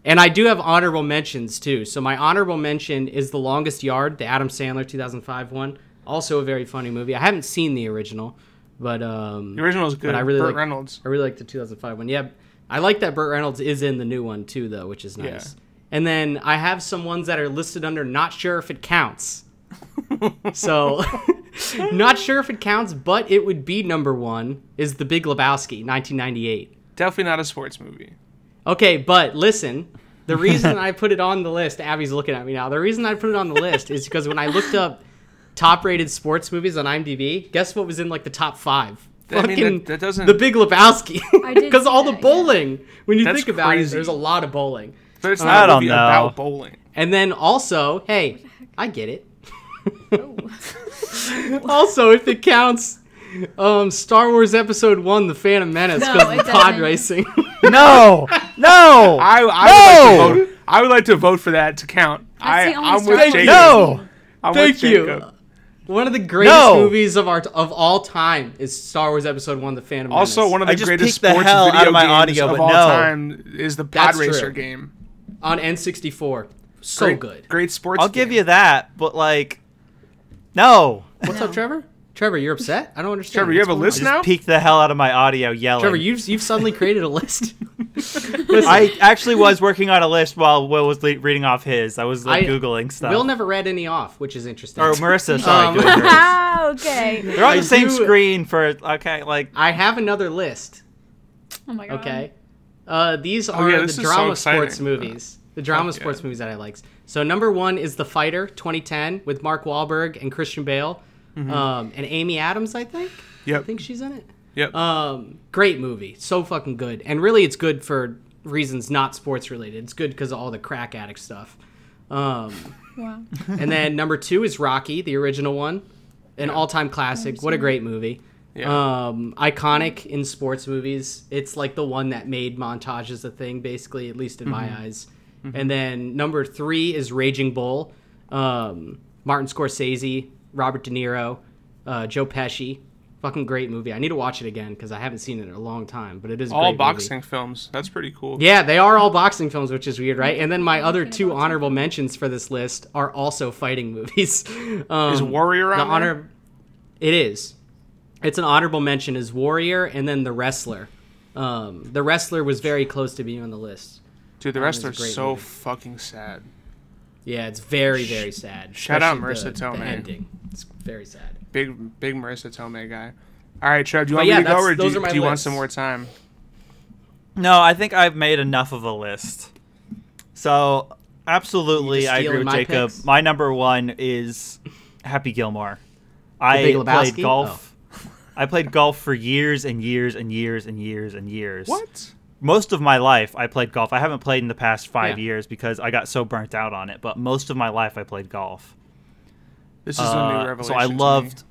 [SPEAKER 4] And I do have honorable mentions too. So my honorable mention is The Longest Yard, the Adam Sandler 2005 one. Also a very funny movie. I haven't seen the original, but
[SPEAKER 1] The original is good.
[SPEAKER 4] But I really
[SPEAKER 1] Burt
[SPEAKER 4] like
[SPEAKER 1] Reynolds.
[SPEAKER 4] I really like the 2005 one. Yeah, I like that Burt Reynolds is in the new one too, though, which is nice.
[SPEAKER 1] Yeah.
[SPEAKER 4] And then I have some ones that are listed under not sure if it counts. So, not sure if it counts, but it would be number one is The Big Lebowski, 1998.
[SPEAKER 1] Definitely not a sports movie.
[SPEAKER 4] Okay, but listen, the reason I put it on the list, Abby's looking at me now. The reason I put it on the list is because when I looked up top-rated sports movies on IMDb, guess what was in like the top 5?
[SPEAKER 1] I mean,
[SPEAKER 4] Fucking
[SPEAKER 1] that doesn't-
[SPEAKER 4] The Big Lebowski.
[SPEAKER 2] I did
[SPEAKER 4] Because
[SPEAKER 2] see
[SPEAKER 4] all the
[SPEAKER 2] that,
[SPEAKER 4] bowling. When you
[SPEAKER 1] That's
[SPEAKER 4] think about it,
[SPEAKER 1] crazy.
[SPEAKER 4] there's a lot of bowling.
[SPEAKER 1] But it's
[SPEAKER 3] I
[SPEAKER 1] not a
[SPEAKER 3] don't
[SPEAKER 1] movie
[SPEAKER 3] know.
[SPEAKER 1] about bowling.
[SPEAKER 4] And then also, hey, I get it.
[SPEAKER 2] Oh.
[SPEAKER 4] Also, if it counts, Star Wars Episode 1, The Phantom Menace,
[SPEAKER 2] No,
[SPEAKER 4] because
[SPEAKER 2] it
[SPEAKER 4] of pod
[SPEAKER 2] doesn't.
[SPEAKER 4] racing.
[SPEAKER 3] No, no.
[SPEAKER 1] I would like to vote for that to count.
[SPEAKER 2] That's the only
[SPEAKER 1] I'm
[SPEAKER 2] Star
[SPEAKER 1] with
[SPEAKER 2] Wars
[SPEAKER 1] Jacob.
[SPEAKER 3] No.
[SPEAKER 1] I'm
[SPEAKER 4] Thank
[SPEAKER 1] with
[SPEAKER 4] you.
[SPEAKER 1] Jacob.
[SPEAKER 4] One of the greatest
[SPEAKER 3] No.
[SPEAKER 4] movies of all time is Star Wars Episode 1, The Phantom Menace.
[SPEAKER 1] Also, one of the
[SPEAKER 3] I just
[SPEAKER 1] greatest
[SPEAKER 3] peeked the
[SPEAKER 1] sports
[SPEAKER 3] hell out
[SPEAKER 1] video
[SPEAKER 3] of my
[SPEAKER 1] games
[SPEAKER 3] audio,
[SPEAKER 1] of
[SPEAKER 3] but
[SPEAKER 1] all
[SPEAKER 3] no.
[SPEAKER 1] time is the Pod
[SPEAKER 4] That's
[SPEAKER 1] Racer
[SPEAKER 4] true.
[SPEAKER 1] game.
[SPEAKER 4] on N64. So
[SPEAKER 1] Great,
[SPEAKER 4] good.
[SPEAKER 1] Great sports
[SPEAKER 3] I'll
[SPEAKER 1] game.
[SPEAKER 3] give you that, but like, no.
[SPEAKER 4] What's up, Trevor? Trevor, you're upset? I don't understand.
[SPEAKER 1] Trevor, you have a
[SPEAKER 4] What's
[SPEAKER 1] list
[SPEAKER 4] going on?
[SPEAKER 1] now?
[SPEAKER 3] Peeked the hell out of my audio yelling.
[SPEAKER 4] Trevor, you've suddenly created a list.
[SPEAKER 3] I actually was working on a list while Will was reading off his. I was like Googling stuff.
[SPEAKER 4] Will never read any off, which is interesting.
[SPEAKER 3] Or Marissa, sorry. doing hers.
[SPEAKER 2] Okay.
[SPEAKER 3] They're on
[SPEAKER 4] I
[SPEAKER 3] the same
[SPEAKER 4] do-
[SPEAKER 3] screen for, okay, like.
[SPEAKER 4] I have another list.
[SPEAKER 2] Oh my god.
[SPEAKER 4] Okay. These are
[SPEAKER 1] yeah,
[SPEAKER 4] the
[SPEAKER 1] this is so
[SPEAKER 4] drama
[SPEAKER 1] exciting.
[SPEAKER 4] sports movies. The drama
[SPEAKER 1] Fuck
[SPEAKER 4] sports
[SPEAKER 1] yeah.
[SPEAKER 4] movies that I like. So number one is The Fighter, 2010, with Mark Wahlberg and Christian Bale, and Amy Adams, I think.
[SPEAKER 1] Yep.
[SPEAKER 4] I think she's in it.
[SPEAKER 1] Yep.
[SPEAKER 4] Great movie, so fucking good, and really it's good for reasons not sports related. It's good because of all the crack addict stuff.
[SPEAKER 2] Wow.
[SPEAKER 4] And then number two is Rocky, the original one, an all-time classic. What a great movie.
[SPEAKER 1] Yeah.
[SPEAKER 4] Iconic in sports movies. It's like the one that made montages a thing, basically, at least in my eyes. And then number 3 is Raging Bull. Martin Scorsese, Robert De Niro, Joe Pesci. Fucking great movie. I need to watch it again because I haven't seen it in a long time, but it is a
[SPEAKER 1] all
[SPEAKER 4] great
[SPEAKER 1] boxing
[SPEAKER 4] movie.
[SPEAKER 1] films. That's pretty cool.
[SPEAKER 4] Yeah, they are all boxing films, which is weird, right? And then my other 2 honorable mentions for this list are also fighting movies.
[SPEAKER 1] Is Warrior on there?
[SPEAKER 4] It is. It's an honorable mention is Warrior and then The Wrestler. The Wrestler was very close to being on the list.
[SPEAKER 1] Dude, The Wrestler's so fucking sad.
[SPEAKER 4] Yeah, it's very, very sad.
[SPEAKER 1] Shout out
[SPEAKER 4] Especially
[SPEAKER 1] Marissa Tomei.
[SPEAKER 4] The ending. It's very sad.
[SPEAKER 1] Big Marissa Tomei guy. All right, Trev, do you want me to go or do you want some more time?
[SPEAKER 3] No, I think I've made enough of a list. So, absolutely, I agree with Jacob.
[SPEAKER 4] Picks?
[SPEAKER 3] My number 1 is Happy Gilmore.
[SPEAKER 4] Big
[SPEAKER 3] I
[SPEAKER 4] Lebowski?
[SPEAKER 3] played golf. I played golf for years and years and years and years and years.
[SPEAKER 1] What?
[SPEAKER 3] Most of my life, I played golf. I haven't played in the past 5 years because I got so burnt out on it. But most of my life, I played golf.
[SPEAKER 1] This is a new revelation.
[SPEAKER 3] So I loved.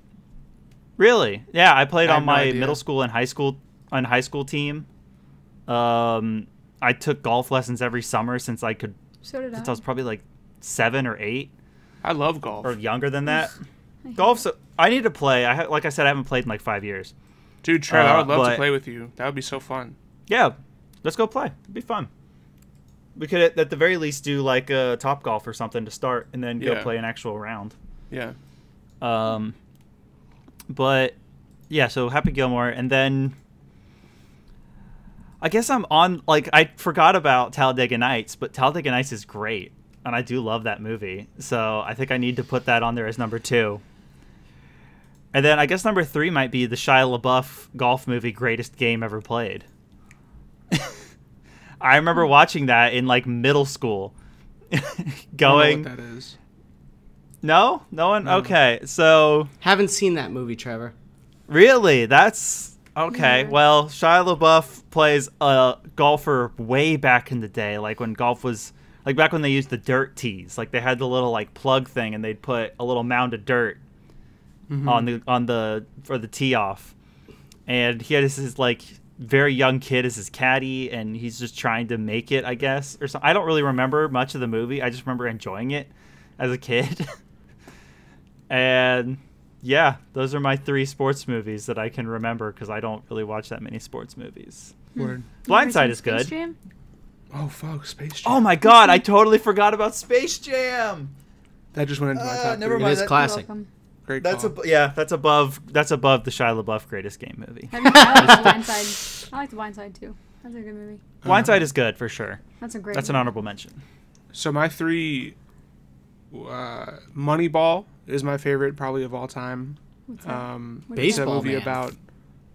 [SPEAKER 3] Really? Yeah, I played on my middle school and high school team. I took golf lessons every summer since I could.
[SPEAKER 2] So did I.
[SPEAKER 3] Since I was probably like 7 or 8.
[SPEAKER 1] I love golf.
[SPEAKER 3] Or younger than that. Golf's. I need to play. Like I said, I haven't played in like 5 years.
[SPEAKER 1] Dude, Trev, I would love to play with you. That would be so fun.
[SPEAKER 3] Yeah, let's go play. It'd be fun. We could, at the very least, do like a Top Golf or something to start, and then go play an actual round.
[SPEAKER 1] Yeah.
[SPEAKER 3] But yeah, so Happy Gilmore, and then I guess I'm on. Like, I forgot about Talladega Nights, but Talladega Nights is great, and I do love that movie. So I think I need to put that on there as number 2. And then I guess number 3 might be the Shia LaBeouf golf movie, Greatest Game Ever Played. I remember watching that in like middle school. Going.
[SPEAKER 1] I don't know what that is.
[SPEAKER 3] No? No one? No. Okay, so.
[SPEAKER 4] Haven't seen that movie, Trevor.
[SPEAKER 3] Really? That's. Okay, well, Shia LaBeouf plays a golfer way back in the day, like when golf was. Like back when they used the dirt tees. Like they had the little like plug thing and they'd put a little mound of dirt on the for the tee off. And he had his like very young kid as his caddy, and he's just trying to make it, I guess, or something. I don't really remember much of the movie. I just remember enjoying it as a kid. And yeah, those are my 3 sports movies that I can remember because I don't really watch that many sports movies.
[SPEAKER 1] Word.
[SPEAKER 3] Blindside is good.
[SPEAKER 2] Jam?
[SPEAKER 1] Oh fuck, Space Jam.
[SPEAKER 3] Oh my god, I totally forgot about Space Jam.
[SPEAKER 1] That just went into my top
[SPEAKER 3] never
[SPEAKER 1] 3.
[SPEAKER 3] mind.
[SPEAKER 4] It is classic.
[SPEAKER 1] Great
[SPEAKER 3] That's
[SPEAKER 1] call.
[SPEAKER 3] that's above the Shia LaBeouf Greatest Game movie.
[SPEAKER 2] I like The Blindside. I like The Blindside too. That's a good movie.
[SPEAKER 3] Blindside is good for sure.
[SPEAKER 2] That's a great.
[SPEAKER 3] That's an honorable mention.
[SPEAKER 1] So my 3, Moneyball is my favorite probably of all time.
[SPEAKER 2] What's that?
[SPEAKER 4] Baseball,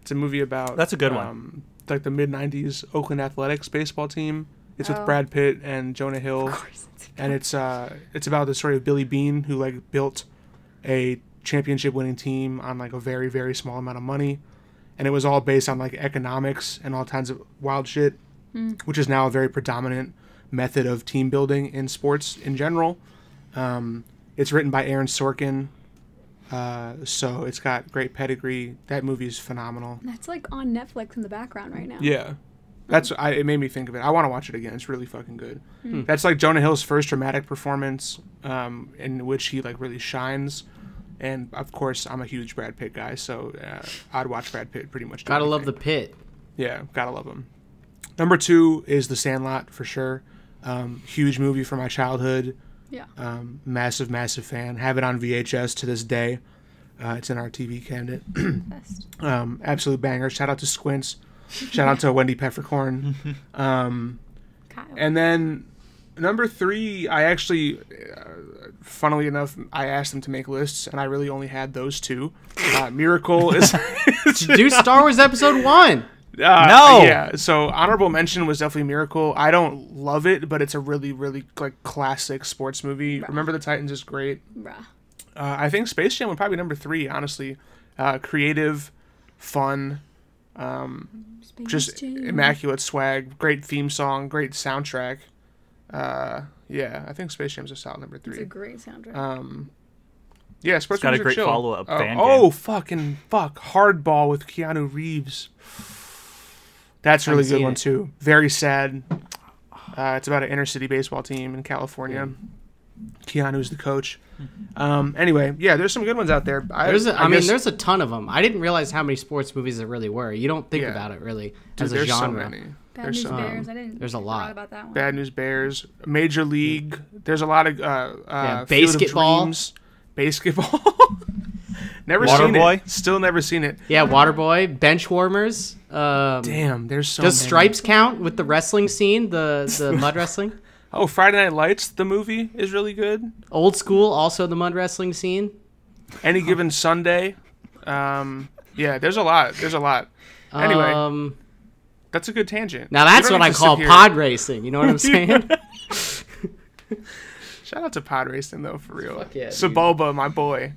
[SPEAKER 1] It's a movie about.
[SPEAKER 3] That's a good one.
[SPEAKER 1] Like the mid-90s Oakland Athletics baseball team. It's with
[SPEAKER 2] Oh.
[SPEAKER 1] Brad Pitt and Jonah Hill.
[SPEAKER 2] Of course.
[SPEAKER 1] And it's about the story of Billy Beane, who like built a championship-winning team on like a very, very small amount of money, and it was all based on like economics and all kinds of wild shit, which is now a very predominant method of team building in sports in general. It's written by Aaron Sorkin, so it's got great pedigree. That movie's phenomenal.
[SPEAKER 2] That's like on Netflix in the background right now.
[SPEAKER 1] Yeah. It made me think of it. I want to watch it again. It's really fucking good. That's like Jonah Hill's first dramatic performance, in which he like really shines. And of course, I'm a huge Brad Pitt guy, so I'd watch Brad Pitt pretty much.
[SPEAKER 4] Gotta love the Pit.
[SPEAKER 1] Yeah, gotta love him. Number 2 is The Sandlot for sure. Huge movie from my childhood.
[SPEAKER 2] Yeah.
[SPEAKER 1] Massive, massive fan. Have it on VHS to this day. It's in our TV cabinet.
[SPEAKER 2] Best.
[SPEAKER 1] Absolute banger. Shout out to Squints. Shout out to Wendy Peppercorn.
[SPEAKER 2] Kyle.
[SPEAKER 1] And then number 3, I actually, funnily enough, I asked them to make lists, and I really only had those 2. Miracle is...
[SPEAKER 4] Do Star Wars Episode 1.
[SPEAKER 3] No!
[SPEAKER 1] Yeah, so honorable mention was definitely Miracle. I don't love it, but it's a really, really like classic sports movie.
[SPEAKER 2] Bruh.
[SPEAKER 1] Remember the Titans is great.
[SPEAKER 2] Bruh.
[SPEAKER 1] I think Space Jam would probably be number 3, honestly. Creative, fun, just immaculate swag, great theme song, great soundtrack. Yeah, I think Space Jam's a solid number 3.
[SPEAKER 2] It's a great soundtrack.
[SPEAKER 1] Yeah, sports
[SPEAKER 3] it's got a
[SPEAKER 1] movies are
[SPEAKER 3] great
[SPEAKER 1] chill.
[SPEAKER 3] follow-up fan
[SPEAKER 1] Oh,
[SPEAKER 3] game.
[SPEAKER 1] fuck. Hardball with Keanu Reeves. That's a really good one, too. Very sad. It's about an inner city baseball team in California. Keanu's the coach. Anyway, yeah, there's some good ones out there.
[SPEAKER 4] There's a ton of them. I didn't realize how many sports movies there really were. You don't think about it really as a genre.
[SPEAKER 1] So many.
[SPEAKER 2] Bad News Bears. I didn't.
[SPEAKER 4] There's a lot
[SPEAKER 2] about that one.
[SPEAKER 1] Bad News Bears, Major League. There's a lot of
[SPEAKER 4] basketball.
[SPEAKER 1] Basketball. Never
[SPEAKER 3] Water
[SPEAKER 1] seen
[SPEAKER 3] Boy?
[SPEAKER 1] it. Still never seen it.
[SPEAKER 4] Yeah, Waterboy, bench warmers.
[SPEAKER 1] Damn, there's so
[SPEAKER 4] Does
[SPEAKER 1] many.
[SPEAKER 4] Stripes count with the wrestling scene, the mud wrestling?
[SPEAKER 1] Oh, Friday Night Lights, the movie, is really good.
[SPEAKER 4] Old School, also the mud wrestling scene.
[SPEAKER 1] Any Given Sunday. Yeah, there's a lot. Anyway, that's a good tangent.
[SPEAKER 4] Now that's what I call pod racing. You know what I'm saying?
[SPEAKER 1] Shout out to pod racing, though, for real.
[SPEAKER 4] Fuck yeah,
[SPEAKER 1] Saboba, my boy.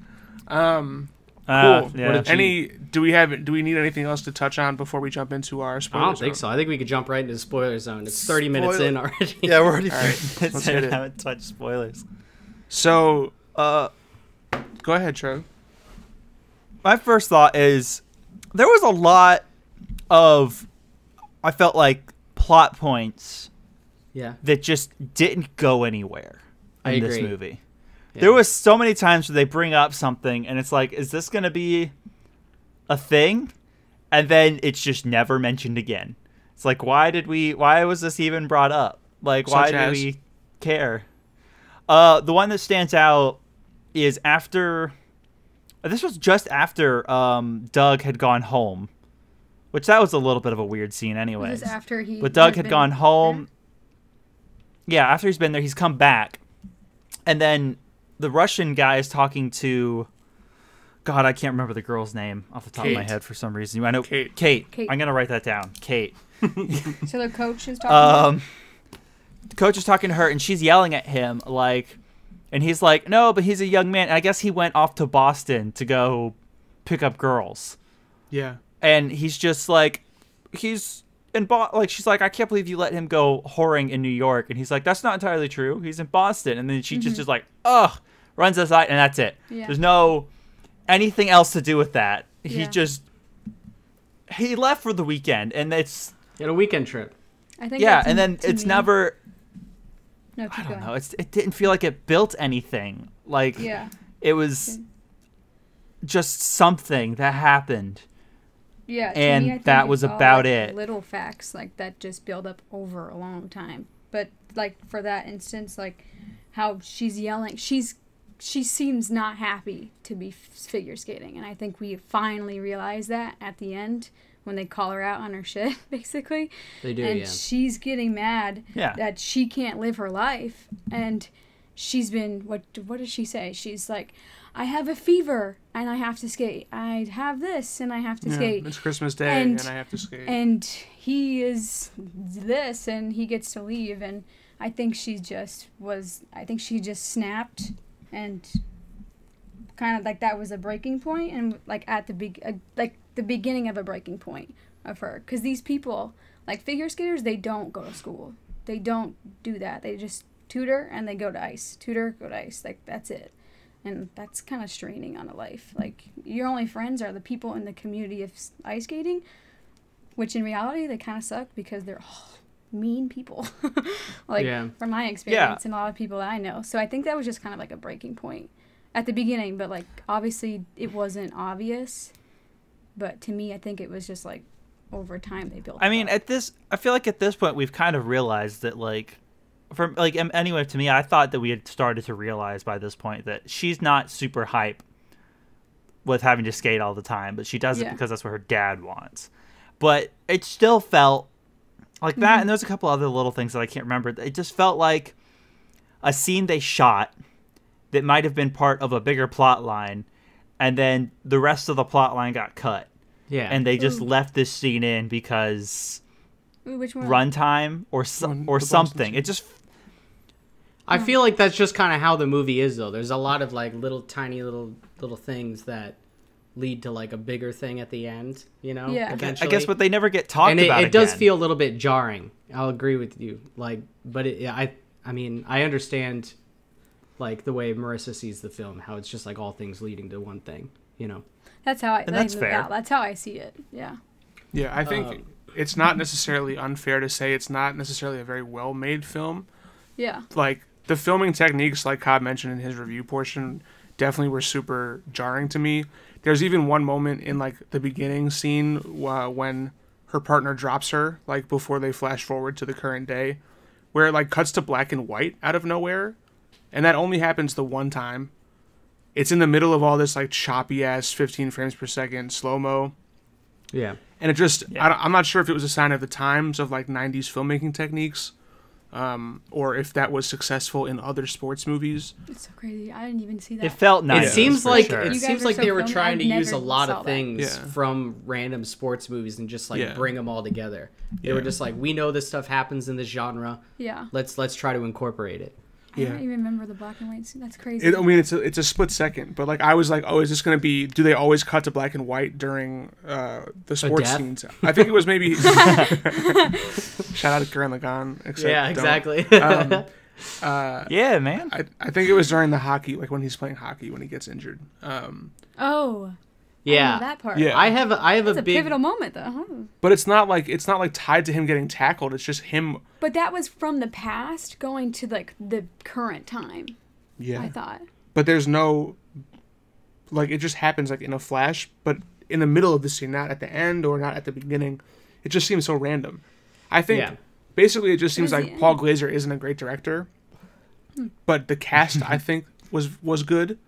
[SPEAKER 1] Cool.
[SPEAKER 3] Yeah.
[SPEAKER 1] Do we need anything else to touch on before we jump into our spoilers?
[SPEAKER 4] I don't think so. I think we could jump right into the spoiler zone. It's 30 minutes in already.
[SPEAKER 3] Yeah, we're already
[SPEAKER 1] All right,
[SPEAKER 3] 30
[SPEAKER 1] let's
[SPEAKER 3] minutes
[SPEAKER 1] hit
[SPEAKER 3] in.
[SPEAKER 1] it.
[SPEAKER 3] Haven't touched spoilers.
[SPEAKER 1] So, go ahead, Trev.
[SPEAKER 3] My first thought is there was a lot of, I felt like, plot points
[SPEAKER 4] Yeah.
[SPEAKER 3] that just didn't go anywhere in this
[SPEAKER 4] agree.
[SPEAKER 3] movie.
[SPEAKER 4] Yeah.
[SPEAKER 3] There was so many times where they bring up something and it's like, is this going to be a thing? And then it's just never mentioned again. It's like, why was this even brought up? Like, why do we care? The one that stands out is this was just after Doug had gone home, which that was a little bit of a weird scene anyways.
[SPEAKER 2] Was this after he?
[SPEAKER 3] But Doug had gone home. Yeah, after he's been there, he's come back. And then the Russian guy is talking to, God, I can't remember the girl's name off the top of my head for some reason. I know Kate. I'm gonna write that down. Kate.
[SPEAKER 2] So the coach is talking.
[SPEAKER 3] The coach is talking to her, and she's yelling at him and he's like, "No, but he's a young man." And I guess he went off to Boston to go pick up girls.
[SPEAKER 1] Yeah.
[SPEAKER 3] And he's just like, she's like, "I can't believe you let him go whoring in New York." And he's like, "That's not entirely true. He's in Boston." And then she just is like, ugh, runs aside, and that's it.
[SPEAKER 2] Yeah.
[SPEAKER 3] There's no anything else to do with that.
[SPEAKER 2] Yeah.
[SPEAKER 3] He left for the weekend, and it's
[SPEAKER 4] He had a weekend trip.
[SPEAKER 2] I think.
[SPEAKER 3] yeah, and then it's never.
[SPEAKER 2] No,
[SPEAKER 3] I
[SPEAKER 2] keep
[SPEAKER 3] don't
[SPEAKER 2] going.
[SPEAKER 3] know. It didn't feel like it built anything. Like
[SPEAKER 2] Yeah.
[SPEAKER 3] it was just something that happened.
[SPEAKER 2] Yeah, to
[SPEAKER 3] And
[SPEAKER 2] me, I think
[SPEAKER 3] that was
[SPEAKER 2] it's all,
[SPEAKER 3] about
[SPEAKER 2] like,
[SPEAKER 3] it.
[SPEAKER 2] Little facts like that just build up over a long time. But like for that instance, like how she's yelling, she seems not happy to be figure skating, and I think we finally realize that at the end when they call her out on her shit, basically.
[SPEAKER 4] They do,
[SPEAKER 2] and
[SPEAKER 4] yeah.
[SPEAKER 2] she's getting mad that she can't live her life, and she's been what does she say? She's like, I have a fever and I have to skate. I have this and I have to skate.
[SPEAKER 1] It's Christmas Day and I have to skate.
[SPEAKER 2] And he is this and he gets to leave. And I think she just snapped and kind of like that was a breaking point and like at the beginning of a breaking point of her. Because these people, like figure skaters, they don't go to school. They don't do that. They just tutor and they go to ice. Tutor, go to ice. Like that's it. And that's kind of straining on a life. Like, your only friends are the people in the community of ice skating, which in reality, they kind of suck because they're all mean people. From my experience and a lot of people that I know. So I think that was just kind of like a breaking point at the beginning. But, like, obviously it wasn't obvious. But to me, I think it was just, like, over time they built it up.
[SPEAKER 3] I feel like at this point we've kind of realized that, like, anyway, to me, I thought that we had started to realize by this point that she's not super hype with having to skate all the time, but she does it because that's what her dad wants. But it still felt like that, and there's a couple other little things that I can't remember. It just felt like a scene they shot that might have been part of a bigger plot line, and then the rest of the plot line got cut.
[SPEAKER 4] Yeah.
[SPEAKER 3] And they just left this scene in because
[SPEAKER 2] Which one?
[SPEAKER 3] runtime or something. It just...
[SPEAKER 4] I feel like that's just kind of how the movie is, though. There's a lot of like little tiny little things that lead to like a bigger thing at the end, you know?
[SPEAKER 2] Yeah.
[SPEAKER 4] Eventually.
[SPEAKER 3] I guess, but they never get talked
[SPEAKER 4] and
[SPEAKER 3] about.
[SPEAKER 4] It does feel a little bit jarring. I'll agree with you. Like, but I mean, I understand like the way Marissa sees the film, how it's just like all things leading to one thing, you know.
[SPEAKER 2] That's how
[SPEAKER 3] that's fair.
[SPEAKER 2] Yeah, that's how I see it. Yeah.
[SPEAKER 1] Yeah, I think it's not necessarily unfair to say it's not necessarily a very well-made film.
[SPEAKER 2] Yeah.
[SPEAKER 1] Like, the filming techniques, like Cobb mentioned in his review portion, definitely were super jarring to me. There's even one moment in, like, the beginning scene when her partner drops her, like, before they flash forward to the current day, where it, like, cuts to black and white out of nowhere. And that only happens the one time. It's in the middle of all this, like, choppy-ass 15 frames per second slow-mo.
[SPEAKER 4] Yeah.
[SPEAKER 1] And it just, I'm not sure if it was a sign of the times of, like, 90s filmmaking techniques, or if that was successful in other sports movies.
[SPEAKER 2] It's so crazy. I didn't even see that.
[SPEAKER 3] It felt nice.
[SPEAKER 4] It seems like
[SPEAKER 3] sure.
[SPEAKER 4] it
[SPEAKER 2] You
[SPEAKER 4] seems
[SPEAKER 2] guys
[SPEAKER 4] like
[SPEAKER 2] are
[SPEAKER 4] they
[SPEAKER 2] so
[SPEAKER 4] were
[SPEAKER 2] filmed.
[SPEAKER 4] trying
[SPEAKER 2] I've
[SPEAKER 4] to use a
[SPEAKER 2] never
[SPEAKER 4] lot
[SPEAKER 2] saw
[SPEAKER 4] of
[SPEAKER 2] that.
[SPEAKER 4] things
[SPEAKER 1] Yeah.
[SPEAKER 4] from random sports movies and just like bring them all together. They were just like, we know this stuff happens in this genre.
[SPEAKER 2] Yeah.
[SPEAKER 4] Let's try to incorporate it.
[SPEAKER 2] I don't even remember the black and white scene. That's crazy.
[SPEAKER 1] I mean, it's a split second, but, like, I was like, oh, is this going to be, do they always cut to black and white during the sports
[SPEAKER 4] death?
[SPEAKER 1] scenes? I think it was maybe, shout out to Gurren Lagann. Except
[SPEAKER 4] Yeah,
[SPEAKER 1] don't.
[SPEAKER 4] exactly.
[SPEAKER 3] Yeah, man.
[SPEAKER 1] I think it was during the hockey, like when he's playing hockey when he gets injured.
[SPEAKER 2] Oh. I
[SPEAKER 4] Yeah.
[SPEAKER 2] know that part.
[SPEAKER 1] Yeah.
[SPEAKER 4] I have
[SPEAKER 2] That's
[SPEAKER 4] a
[SPEAKER 2] a
[SPEAKER 4] big
[SPEAKER 2] pivotal moment, though. Huh?
[SPEAKER 1] But it's not like tied to him getting tackled. It's just him.
[SPEAKER 2] But that was from the past going to, like, the current time,
[SPEAKER 1] Yeah.
[SPEAKER 2] I thought.
[SPEAKER 1] But there's no, like, it just happens, like, in a flash, but in the middle of the scene, not at the end or not at the beginning. It just seems so random. I think, basically, it just seems
[SPEAKER 2] Towards
[SPEAKER 1] like
[SPEAKER 2] the
[SPEAKER 1] Paul
[SPEAKER 2] end.
[SPEAKER 1] Glazer isn't a great director, but the cast, I think, was good.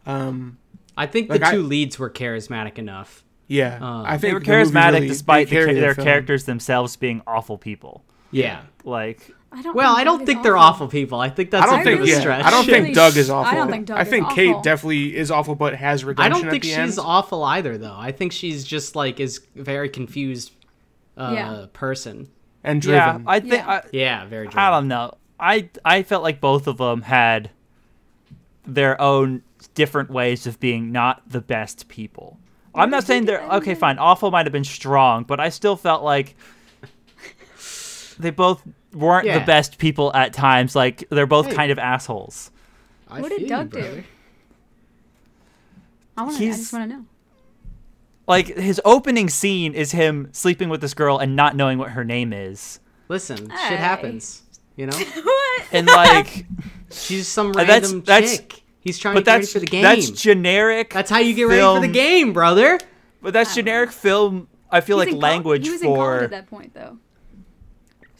[SPEAKER 4] I think
[SPEAKER 1] Like,
[SPEAKER 4] the two leads were charismatic enough.
[SPEAKER 1] Yeah. I
[SPEAKER 3] They
[SPEAKER 1] think
[SPEAKER 3] were
[SPEAKER 1] the movie
[SPEAKER 3] charismatic
[SPEAKER 1] really
[SPEAKER 3] despite
[SPEAKER 1] did carry the
[SPEAKER 3] their
[SPEAKER 1] film.
[SPEAKER 3] characters themselves being awful people.
[SPEAKER 4] Yeah.
[SPEAKER 3] Like,
[SPEAKER 4] I don't think they're awful people. I think that's
[SPEAKER 1] I don't
[SPEAKER 4] a bit
[SPEAKER 1] think
[SPEAKER 4] of a
[SPEAKER 1] yeah,
[SPEAKER 4] stretch.
[SPEAKER 1] I don't think
[SPEAKER 2] Really
[SPEAKER 1] Doug is awful.
[SPEAKER 2] I don't think Doug
[SPEAKER 1] I
[SPEAKER 2] is
[SPEAKER 1] think
[SPEAKER 2] awful.
[SPEAKER 1] Kate definitely is awful, but has
[SPEAKER 4] I
[SPEAKER 1] redemption
[SPEAKER 4] don't think
[SPEAKER 1] at the
[SPEAKER 4] she's
[SPEAKER 1] end.
[SPEAKER 4] awful either, though. I think she's just like is very confused
[SPEAKER 2] Yeah.
[SPEAKER 4] person.
[SPEAKER 1] And
[SPEAKER 3] yeah,
[SPEAKER 1] driven.
[SPEAKER 3] I think
[SPEAKER 2] Yeah.
[SPEAKER 4] Yeah, very.
[SPEAKER 3] I don't know. I felt like both of them had their own different ways of being not the best people. I'm not saying they're okay. Fine, awful might have been strong, but I still felt like they both weren't the best people at times. Like they're both kind of assholes.
[SPEAKER 2] What did Doug do? I just want to know.
[SPEAKER 3] Like his opening scene is him sleeping with this girl and not knowing what her name is.
[SPEAKER 4] Listen,
[SPEAKER 2] Hey.
[SPEAKER 4] shit happens. You know,
[SPEAKER 2] What?
[SPEAKER 3] And like,
[SPEAKER 4] she's some
[SPEAKER 3] That's-
[SPEAKER 4] random
[SPEAKER 3] that's-
[SPEAKER 4] chick. He's trying
[SPEAKER 3] but
[SPEAKER 4] to get ready
[SPEAKER 3] that's
[SPEAKER 4] for the game.
[SPEAKER 3] that's generic.
[SPEAKER 4] That's how you get ready for the game, brother.
[SPEAKER 3] But that's generic film. I feel like language
[SPEAKER 2] he was in college
[SPEAKER 3] for.
[SPEAKER 2] at that point, though.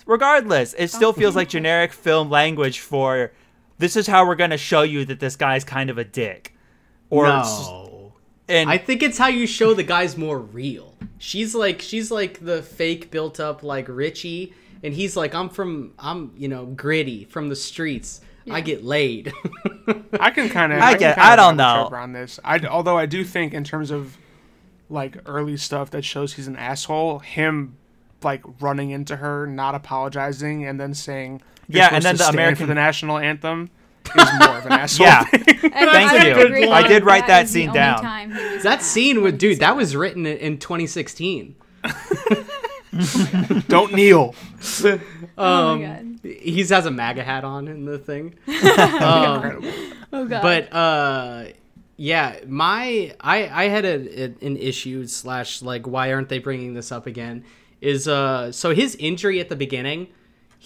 [SPEAKER 3] Regardless, it still feels like generic film language for. This is how we're gonna show you that this guy's kind of a dick. Or
[SPEAKER 4] No.
[SPEAKER 3] and
[SPEAKER 4] I think it's how you show the guy's more real. She's like the fake built up like Richie, and he's like I'm gritty from the streets.
[SPEAKER 2] Yeah.
[SPEAKER 4] I get laid.
[SPEAKER 1] I can kind of.
[SPEAKER 3] I don't know.
[SPEAKER 1] On this, although I do think in terms of like early stuff that shows he's an asshole, him like running into her, not apologizing, and then saying
[SPEAKER 3] Yeah,
[SPEAKER 1] "You're
[SPEAKER 3] and then
[SPEAKER 1] supposed
[SPEAKER 3] the
[SPEAKER 1] to stand
[SPEAKER 3] American-
[SPEAKER 1] for the national anthem is more of an asshole.
[SPEAKER 3] Yeah.
[SPEAKER 1] thing.
[SPEAKER 3] Thank you.
[SPEAKER 2] agree
[SPEAKER 3] I did write that
[SPEAKER 2] is the
[SPEAKER 3] scene
[SPEAKER 2] only
[SPEAKER 3] down.
[SPEAKER 2] time he was
[SPEAKER 4] That scene with
[SPEAKER 2] when he
[SPEAKER 4] dude,
[SPEAKER 2] said
[SPEAKER 4] that was written in 2016.
[SPEAKER 1] Don't kneel.
[SPEAKER 2] Oh my god.
[SPEAKER 4] He has a MAGA hat on in the thing.
[SPEAKER 1] Incredible.
[SPEAKER 2] Oh god.
[SPEAKER 4] But yeah, I had an issue / like why aren't they bringing this up again? Is so his injury at the beginning,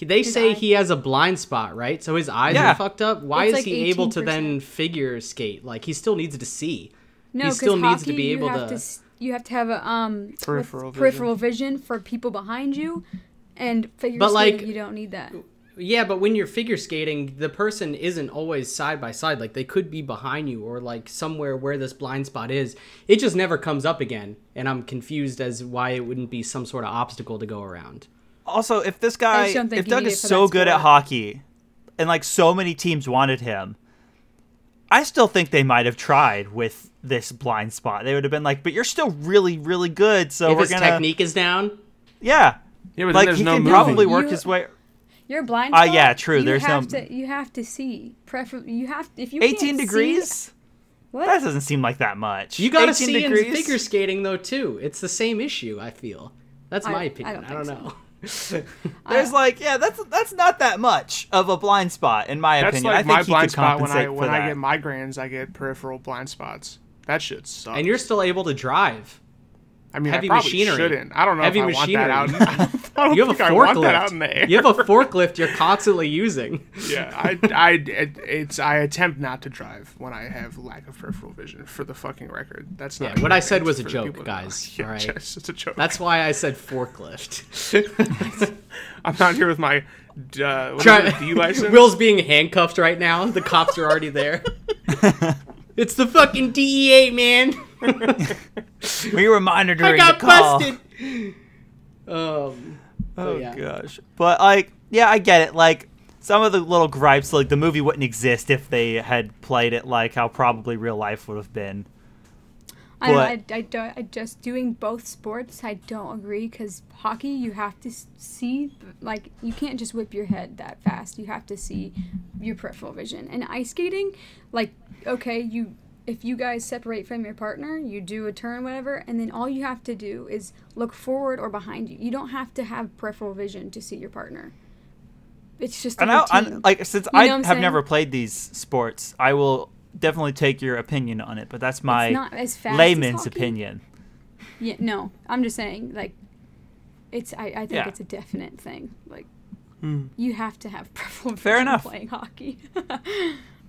[SPEAKER 4] they say
[SPEAKER 2] eye.
[SPEAKER 4] he has a blind spot, right? So his eyes
[SPEAKER 3] Yeah.
[SPEAKER 4] are fucked up. Why
[SPEAKER 2] It's
[SPEAKER 4] is
[SPEAKER 2] like
[SPEAKER 4] he able to
[SPEAKER 2] 18%.
[SPEAKER 4] then figure skate? Like he still needs to see.
[SPEAKER 2] no,
[SPEAKER 4] he still
[SPEAKER 2] 'cause
[SPEAKER 4] needs to
[SPEAKER 2] hockey,
[SPEAKER 4] be able
[SPEAKER 2] you have
[SPEAKER 4] to.
[SPEAKER 2] you have to have a
[SPEAKER 1] Peripheral
[SPEAKER 2] vision for people behind you, and figure
[SPEAKER 4] But,
[SPEAKER 2] skating,
[SPEAKER 4] like-
[SPEAKER 2] you don't need that.
[SPEAKER 4] Yeah, but when you're figure skating, the person isn't always side by side. Like they could be behind you or like somewhere where this blind spot is. It just never comes up again, and I'm confused as why it wouldn't be some sort of obstacle to go around.
[SPEAKER 3] Also, if this
[SPEAKER 2] I
[SPEAKER 3] guy,
[SPEAKER 2] just don't think
[SPEAKER 3] if
[SPEAKER 2] you
[SPEAKER 3] Doug
[SPEAKER 2] need
[SPEAKER 3] is
[SPEAKER 2] it for
[SPEAKER 3] so
[SPEAKER 2] that
[SPEAKER 3] good at
[SPEAKER 2] sport.
[SPEAKER 3] hockey, and like so many teams wanted him, I still think they might have tried with this blind spot. They would have been like, "But you're still really, really good." So
[SPEAKER 4] If
[SPEAKER 3] we're
[SPEAKER 4] his
[SPEAKER 3] gonna,
[SPEAKER 4] technique is down,
[SPEAKER 3] yeah,
[SPEAKER 1] Yeah, but then
[SPEAKER 3] like
[SPEAKER 1] there's
[SPEAKER 3] he
[SPEAKER 1] no
[SPEAKER 3] can
[SPEAKER 1] moving.
[SPEAKER 3] probably work
[SPEAKER 2] You-
[SPEAKER 3] his way.
[SPEAKER 2] You're blind.
[SPEAKER 3] yeah, true, there's no-
[SPEAKER 2] You have to see. You have if you
[SPEAKER 3] 18
[SPEAKER 2] can't
[SPEAKER 3] degrees.
[SPEAKER 2] See, what?
[SPEAKER 3] That doesn't seem like that much.
[SPEAKER 4] you gotta
[SPEAKER 3] 18
[SPEAKER 4] see
[SPEAKER 3] degrees?
[SPEAKER 4] in figure skating though too. It's the same issue. I feel that's my opinion.
[SPEAKER 2] don't
[SPEAKER 4] I don't
[SPEAKER 2] think
[SPEAKER 4] know.
[SPEAKER 3] There's that's not that much of a blind spot in my opinion.
[SPEAKER 1] Like
[SPEAKER 3] I think
[SPEAKER 1] my
[SPEAKER 3] he
[SPEAKER 1] blind
[SPEAKER 3] could
[SPEAKER 1] spot
[SPEAKER 3] compensate
[SPEAKER 1] when
[SPEAKER 3] for
[SPEAKER 1] I
[SPEAKER 3] that.
[SPEAKER 1] get migraines, I get peripheral blind spots. That shit sucks.
[SPEAKER 4] And you're still able to drive.
[SPEAKER 1] I mean,
[SPEAKER 4] heavy
[SPEAKER 1] I probably
[SPEAKER 4] machinery.
[SPEAKER 1] Shouldn't. I don't know
[SPEAKER 4] Heavy
[SPEAKER 1] if I
[SPEAKER 4] machinery.
[SPEAKER 1] want that out. I don't
[SPEAKER 4] You have a
[SPEAKER 1] think I want that out
[SPEAKER 4] forklift.
[SPEAKER 1] in the air.
[SPEAKER 4] You have a forklift you're constantly using.
[SPEAKER 1] Yeah, I attempt not to drive when I have lack of peripheral vision. For the fucking record, that's not.
[SPEAKER 4] What I said was a
[SPEAKER 1] for the
[SPEAKER 4] joke,
[SPEAKER 1] people that
[SPEAKER 4] guys.
[SPEAKER 1] know. Yeah,
[SPEAKER 4] All right.
[SPEAKER 1] just, it's a joke.
[SPEAKER 4] That's why I said forklift.
[SPEAKER 1] I'm not here with my what is it, D license.
[SPEAKER 4] Will's being handcuffed right now. The cops are already there. It's the fucking DEA, man.
[SPEAKER 3] We were monitoring
[SPEAKER 4] I got
[SPEAKER 3] the call.
[SPEAKER 4] busted.
[SPEAKER 3] Oh
[SPEAKER 4] yeah.
[SPEAKER 3] gosh. But I get it. Like some of the little gripes, like the movie wouldn't exist if they had played it like how probably real life would have been.
[SPEAKER 2] I just doing both sports. I don't agree because hockey, you have to see, like, you can't just whip your head that fast. You have to see your peripheral vision. And ice skating, like, okay, if you guys separate from your partner, you do a turn, whatever, and then all you have to do is look forward or behind you. You don't have to have peripheral vision to see your partner. It's just a routine.
[SPEAKER 3] Since
[SPEAKER 2] You
[SPEAKER 3] I
[SPEAKER 2] know what I'm
[SPEAKER 3] have
[SPEAKER 2] saying?
[SPEAKER 3] never played these sports, I will definitely take your opinion on it. But that's
[SPEAKER 2] It's
[SPEAKER 3] my
[SPEAKER 2] not as fast as
[SPEAKER 3] layman's
[SPEAKER 2] hockey.
[SPEAKER 3] opinion.
[SPEAKER 2] Yeah, no, I'm just saying, like, I think
[SPEAKER 3] Yeah.
[SPEAKER 2] it's a definite thing. Like,
[SPEAKER 1] Hmm.
[SPEAKER 2] you have to have peripheral
[SPEAKER 3] Fair
[SPEAKER 2] vision
[SPEAKER 3] enough.
[SPEAKER 2] playing hockey.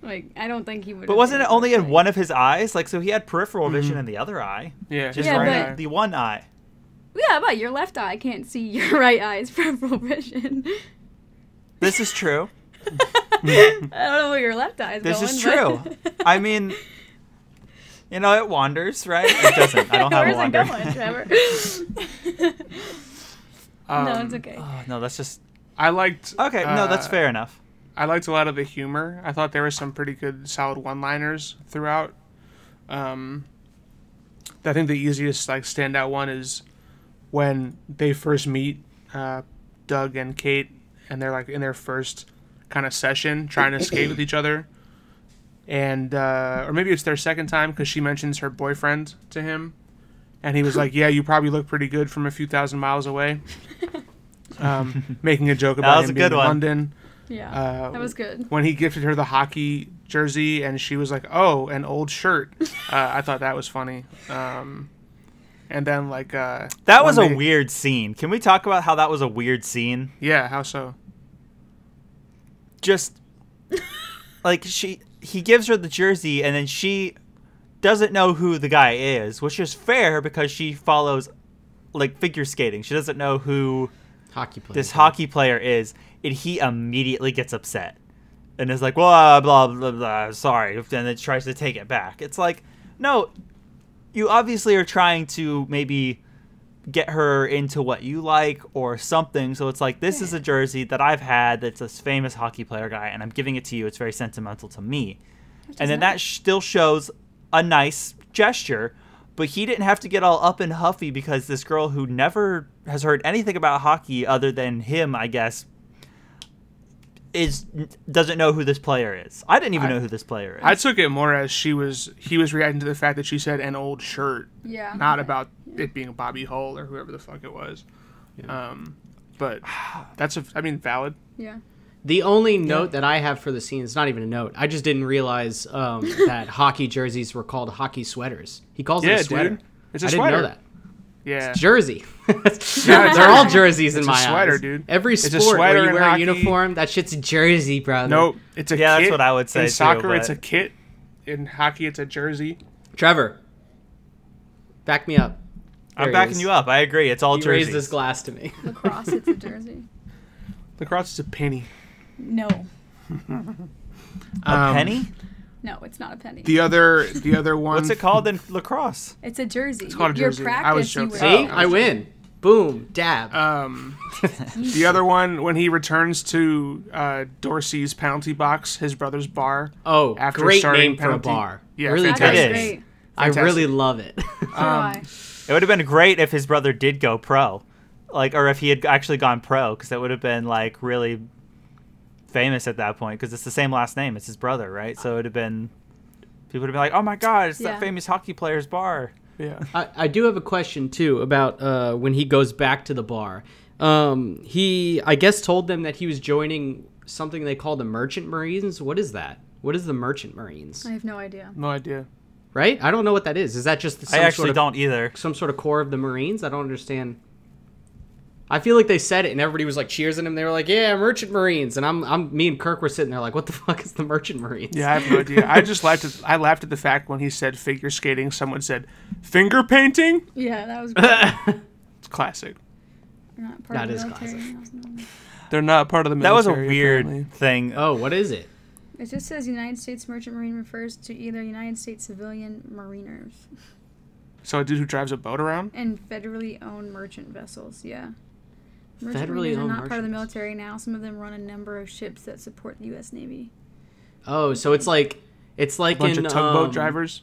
[SPEAKER 2] Like, I don't think he would.
[SPEAKER 3] But wasn't it only in one of his eyes? Like, so he had peripheral vision in the other eye.
[SPEAKER 1] Yeah,
[SPEAKER 3] Just
[SPEAKER 2] Yeah,
[SPEAKER 3] right
[SPEAKER 2] but-
[SPEAKER 3] the one eye.
[SPEAKER 2] Yeah, but your left eye can't see your right eye's peripheral vision.
[SPEAKER 3] This is true.
[SPEAKER 2] I don't know where your left eye's
[SPEAKER 3] This
[SPEAKER 2] going.
[SPEAKER 3] is true. I mean, it wanders, right? It doesn't. I don't have a
[SPEAKER 2] Where's
[SPEAKER 3] wander.
[SPEAKER 2] it going, Trevor? No, it's okay.
[SPEAKER 3] Oh, no, that's just...
[SPEAKER 1] I liked.
[SPEAKER 3] Okay, no, that's fair enough.
[SPEAKER 1] I liked a lot of the humor. I thought there were some pretty good, solid one-liners throughout. I think the easiest standout one is when they first meet Doug and Kate, and they're in their first kind of session trying to skate with each other, and or maybe it's their second time because she mentions her boyfriend to him, and he was like, "Yeah, you probably look pretty good from a few thousand miles away," making a joke about
[SPEAKER 3] was
[SPEAKER 1] him
[SPEAKER 3] a
[SPEAKER 1] being
[SPEAKER 3] good
[SPEAKER 1] in
[SPEAKER 3] one.
[SPEAKER 1] London.
[SPEAKER 2] Yeah, that was good.
[SPEAKER 1] When he gifted her the hockey jersey, and she was like, "Oh, an old shirt." I thought that was funny. And then
[SPEAKER 3] That was a weird scene. Can we talk about how that was a weird scene?
[SPEAKER 1] Yeah, how so?
[SPEAKER 3] Just he gives her the jersey and then she doesn't know who the guy is, which is fair because she follows figure skating. She doesn't know who this hockey player is, and he immediately gets upset and is like, blah blah blah blah, sorry, and then tries to take it back. It's like, no, you obviously are trying to maybe get her into what you like or something. So it's like, this is a jersey that I've had that's this famous hockey player guy, and I'm giving it to you. It's very sentimental to me. And then that still shows a nice gesture, but he didn't have to get all up and huffy because this girl who never has heard anything about hockey other than him, I guess, doesn't know who this player is. I didn't even know who this player is.
[SPEAKER 1] I took it more as he was reacting to the fact that she said an old shirt,
[SPEAKER 2] Yeah.
[SPEAKER 1] not about it being Bobby Hull or whoever the fuck it was.
[SPEAKER 4] Yeah.
[SPEAKER 1] But that's valid.
[SPEAKER 2] Yeah.
[SPEAKER 4] The only note that I have for the scene is not even a note. I just didn't realize that hockey jerseys were called hockey sweaters. He calls it a sweater.
[SPEAKER 1] Dude. It's a
[SPEAKER 4] I
[SPEAKER 1] sweater.
[SPEAKER 4] didn't know that.
[SPEAKER 1] Yeah.
[SPEAKER 4] It's jersey.
[SPEAKER 1] Yeah,
[SPEAKER 4] They're all jerseys in
[SPEAKER 1] It's
[SPEAKER 4] my
[SPEAKER 1] a sweater,
[SPEAKER 4] eyes.
[SPEAKER 1] dude.
[SPEAKER 4] Every
[SPEAKER 1] It's a
[SPEAKER 4] sport where
[SPEAKER 1] sweater
[SPEAKER 4] you
[SPEAKER 1] in
[SPEAKER 4] wear a
[SPEAKER 1] hockey.
[SPEAKER 4] uniform, that shit's a jersey, brother.
[SPEAKER 1] Nope. It's a
[SPEAKER 3] Yeah,
[SPEAKER 1] kit.
[SPEAKER 3] that's what I would say,
[SPEAKER 1] In
[SPEAKER 3] too,
[SPEAKER 1] soccer,
[SPEAKER 3] but-
[SPEAKER 1] it's a kit. In hockey, it's a jersey.
[SPEAKER 4] Trevor, back me up. There
[SPEAKER 3] I'm
[SPEAKER 4] he
[SPEAKER 3] backing
[SPEAKER 4] is.
[SPEAKER 3] you up. I agree. It's all
[SPEAKER 4] He
[SPEAKER 3] jerseys.
[SPEAKER 4] raised his glass to me.
[SPEAKER 2] Lacrosse, it's a jersey.
[SPEAKER 1] Lacrosse is a penny.
[SPEAKER 2] No.
[SPEAKER 3] A penny?
[SPEAKER 2] No, it's not a penny.
[SPEAKER 1] The other one.
[SPEAKER 3] What's it called in lacrosse?
[SPEAKER 2] It's a jersey.
[SPEAKER 1] It's called a
[SPEAKER 2] Your
[SPEAKER 1] jersey.
[SPEAKER 2] practice,
[SPEAKER 1] I was
[SPEAKER 2] you
[SPEAKER 1] joking.
[SPEAKER 2] wear.
[SPEAKER 4] See? I win. Boom. Dab.
[SPEAKER 1] The other one, when he returns to Dorsey's penalty box, his brother's bar.
[SPEAKER 4] oh,
[SPEAKER 1] after
[SPEAKER 4] great
[SPEAKER 1] starting
[SPEAKER 4] name for a
[SPEAKER 1] penalty.
[SPEAKER 4] bar.
[SPEAKER 1] Yeah,
[SPEAKER 4] really
[SPEAKER 2] That
[SPEAKER 3] It
[SPEAKER 2] guy's
[SPEAKER 3] is.
[SPEAKER 2] great.
[SPEAKER 4] I
[SPEAKER 1] Fantastic.
[SPEAKER 4] really love it.
[SPEAKER 2] So do I.
[SPEAKER 3] It would have been great if his brother did go pro, or if he had actually gone pro, because that would have been really famous at that point. Because it's the same last name; it's his brother, right? So it would have been, people would have been like, "Oh my God, it's
[SPEAKER 2] Yeah.
[SPEAKER 3] that famous hockey player's bar."
[SPEAKER 1] Yeah.
[SPEAKER 4] I do have a question too about when he goes back to the bar. He, I guess, told them that he was joining something they call the Merchant Marines. What is that? What is the Merchant Marines?
[SPEAKER 2] I have no idea.
[SPEAKER 1] No idea.
[SPEAKER 4] Right? I don't know what that is. Is that just
[SPEAKER 3] I actually don't either.
[SPEAKER 4] Some sort of core of the Marines? I don't understand. I feel like they said it and everybody was like cheering him. They were like, "Yeah, Merchant Marines," and me and Kirk were sitting there like, "What the fuck is the Merchant Marines?"
[SPEAKER 1] Yeah, I have no idea. I laughed at the fact when he said figure skating. Someone said finger painting.
[SPEAKER 2] Yeah, that was great.
[SPEAKER 1] It's classic.
[SPEAKER 2] Not part
[SPEAKER 4] That
[SPEAKER 2] of
[SPEAKER 4] is
[SPEAKER 2] the military.
[SPEAKER 4] classic.
[SPEAKER 1] They're not part of the
[SPEAKER 3] That was
[SPEAKER 1] military.
[SPEAKER 3] a weird
[SPEAKER 1] apparently.
[SPEAKER 3] thing.
[SPEAKER 4] Oh, what is it?
[SPEAKER 2] It just says United States Merchant Marine refers to either United States civilian mariners
[SPEAKER 1] So a dude who drives a boat around.
[SPEAKER 2] and federally owned merchant vessels. Yeah. Merchant
[SPEAKER 4] Federally
[SPEAKER 2] mariners are
[SPEAKER 4] owned
[SPEAKER 2] not part of the
[SPEAKER 4] merchant
[SPEAKER 2] military now. Some of them run a number of ships that support the U.S. Navy.
[SPEAKER 4] Oh, so it's like
[SPEAKER 1] A bunch
[SPEAKER 4] in
[SPEAKER 1] of tugboat
[SPEAKER 4] um,
[SPEAKER 1] drivers.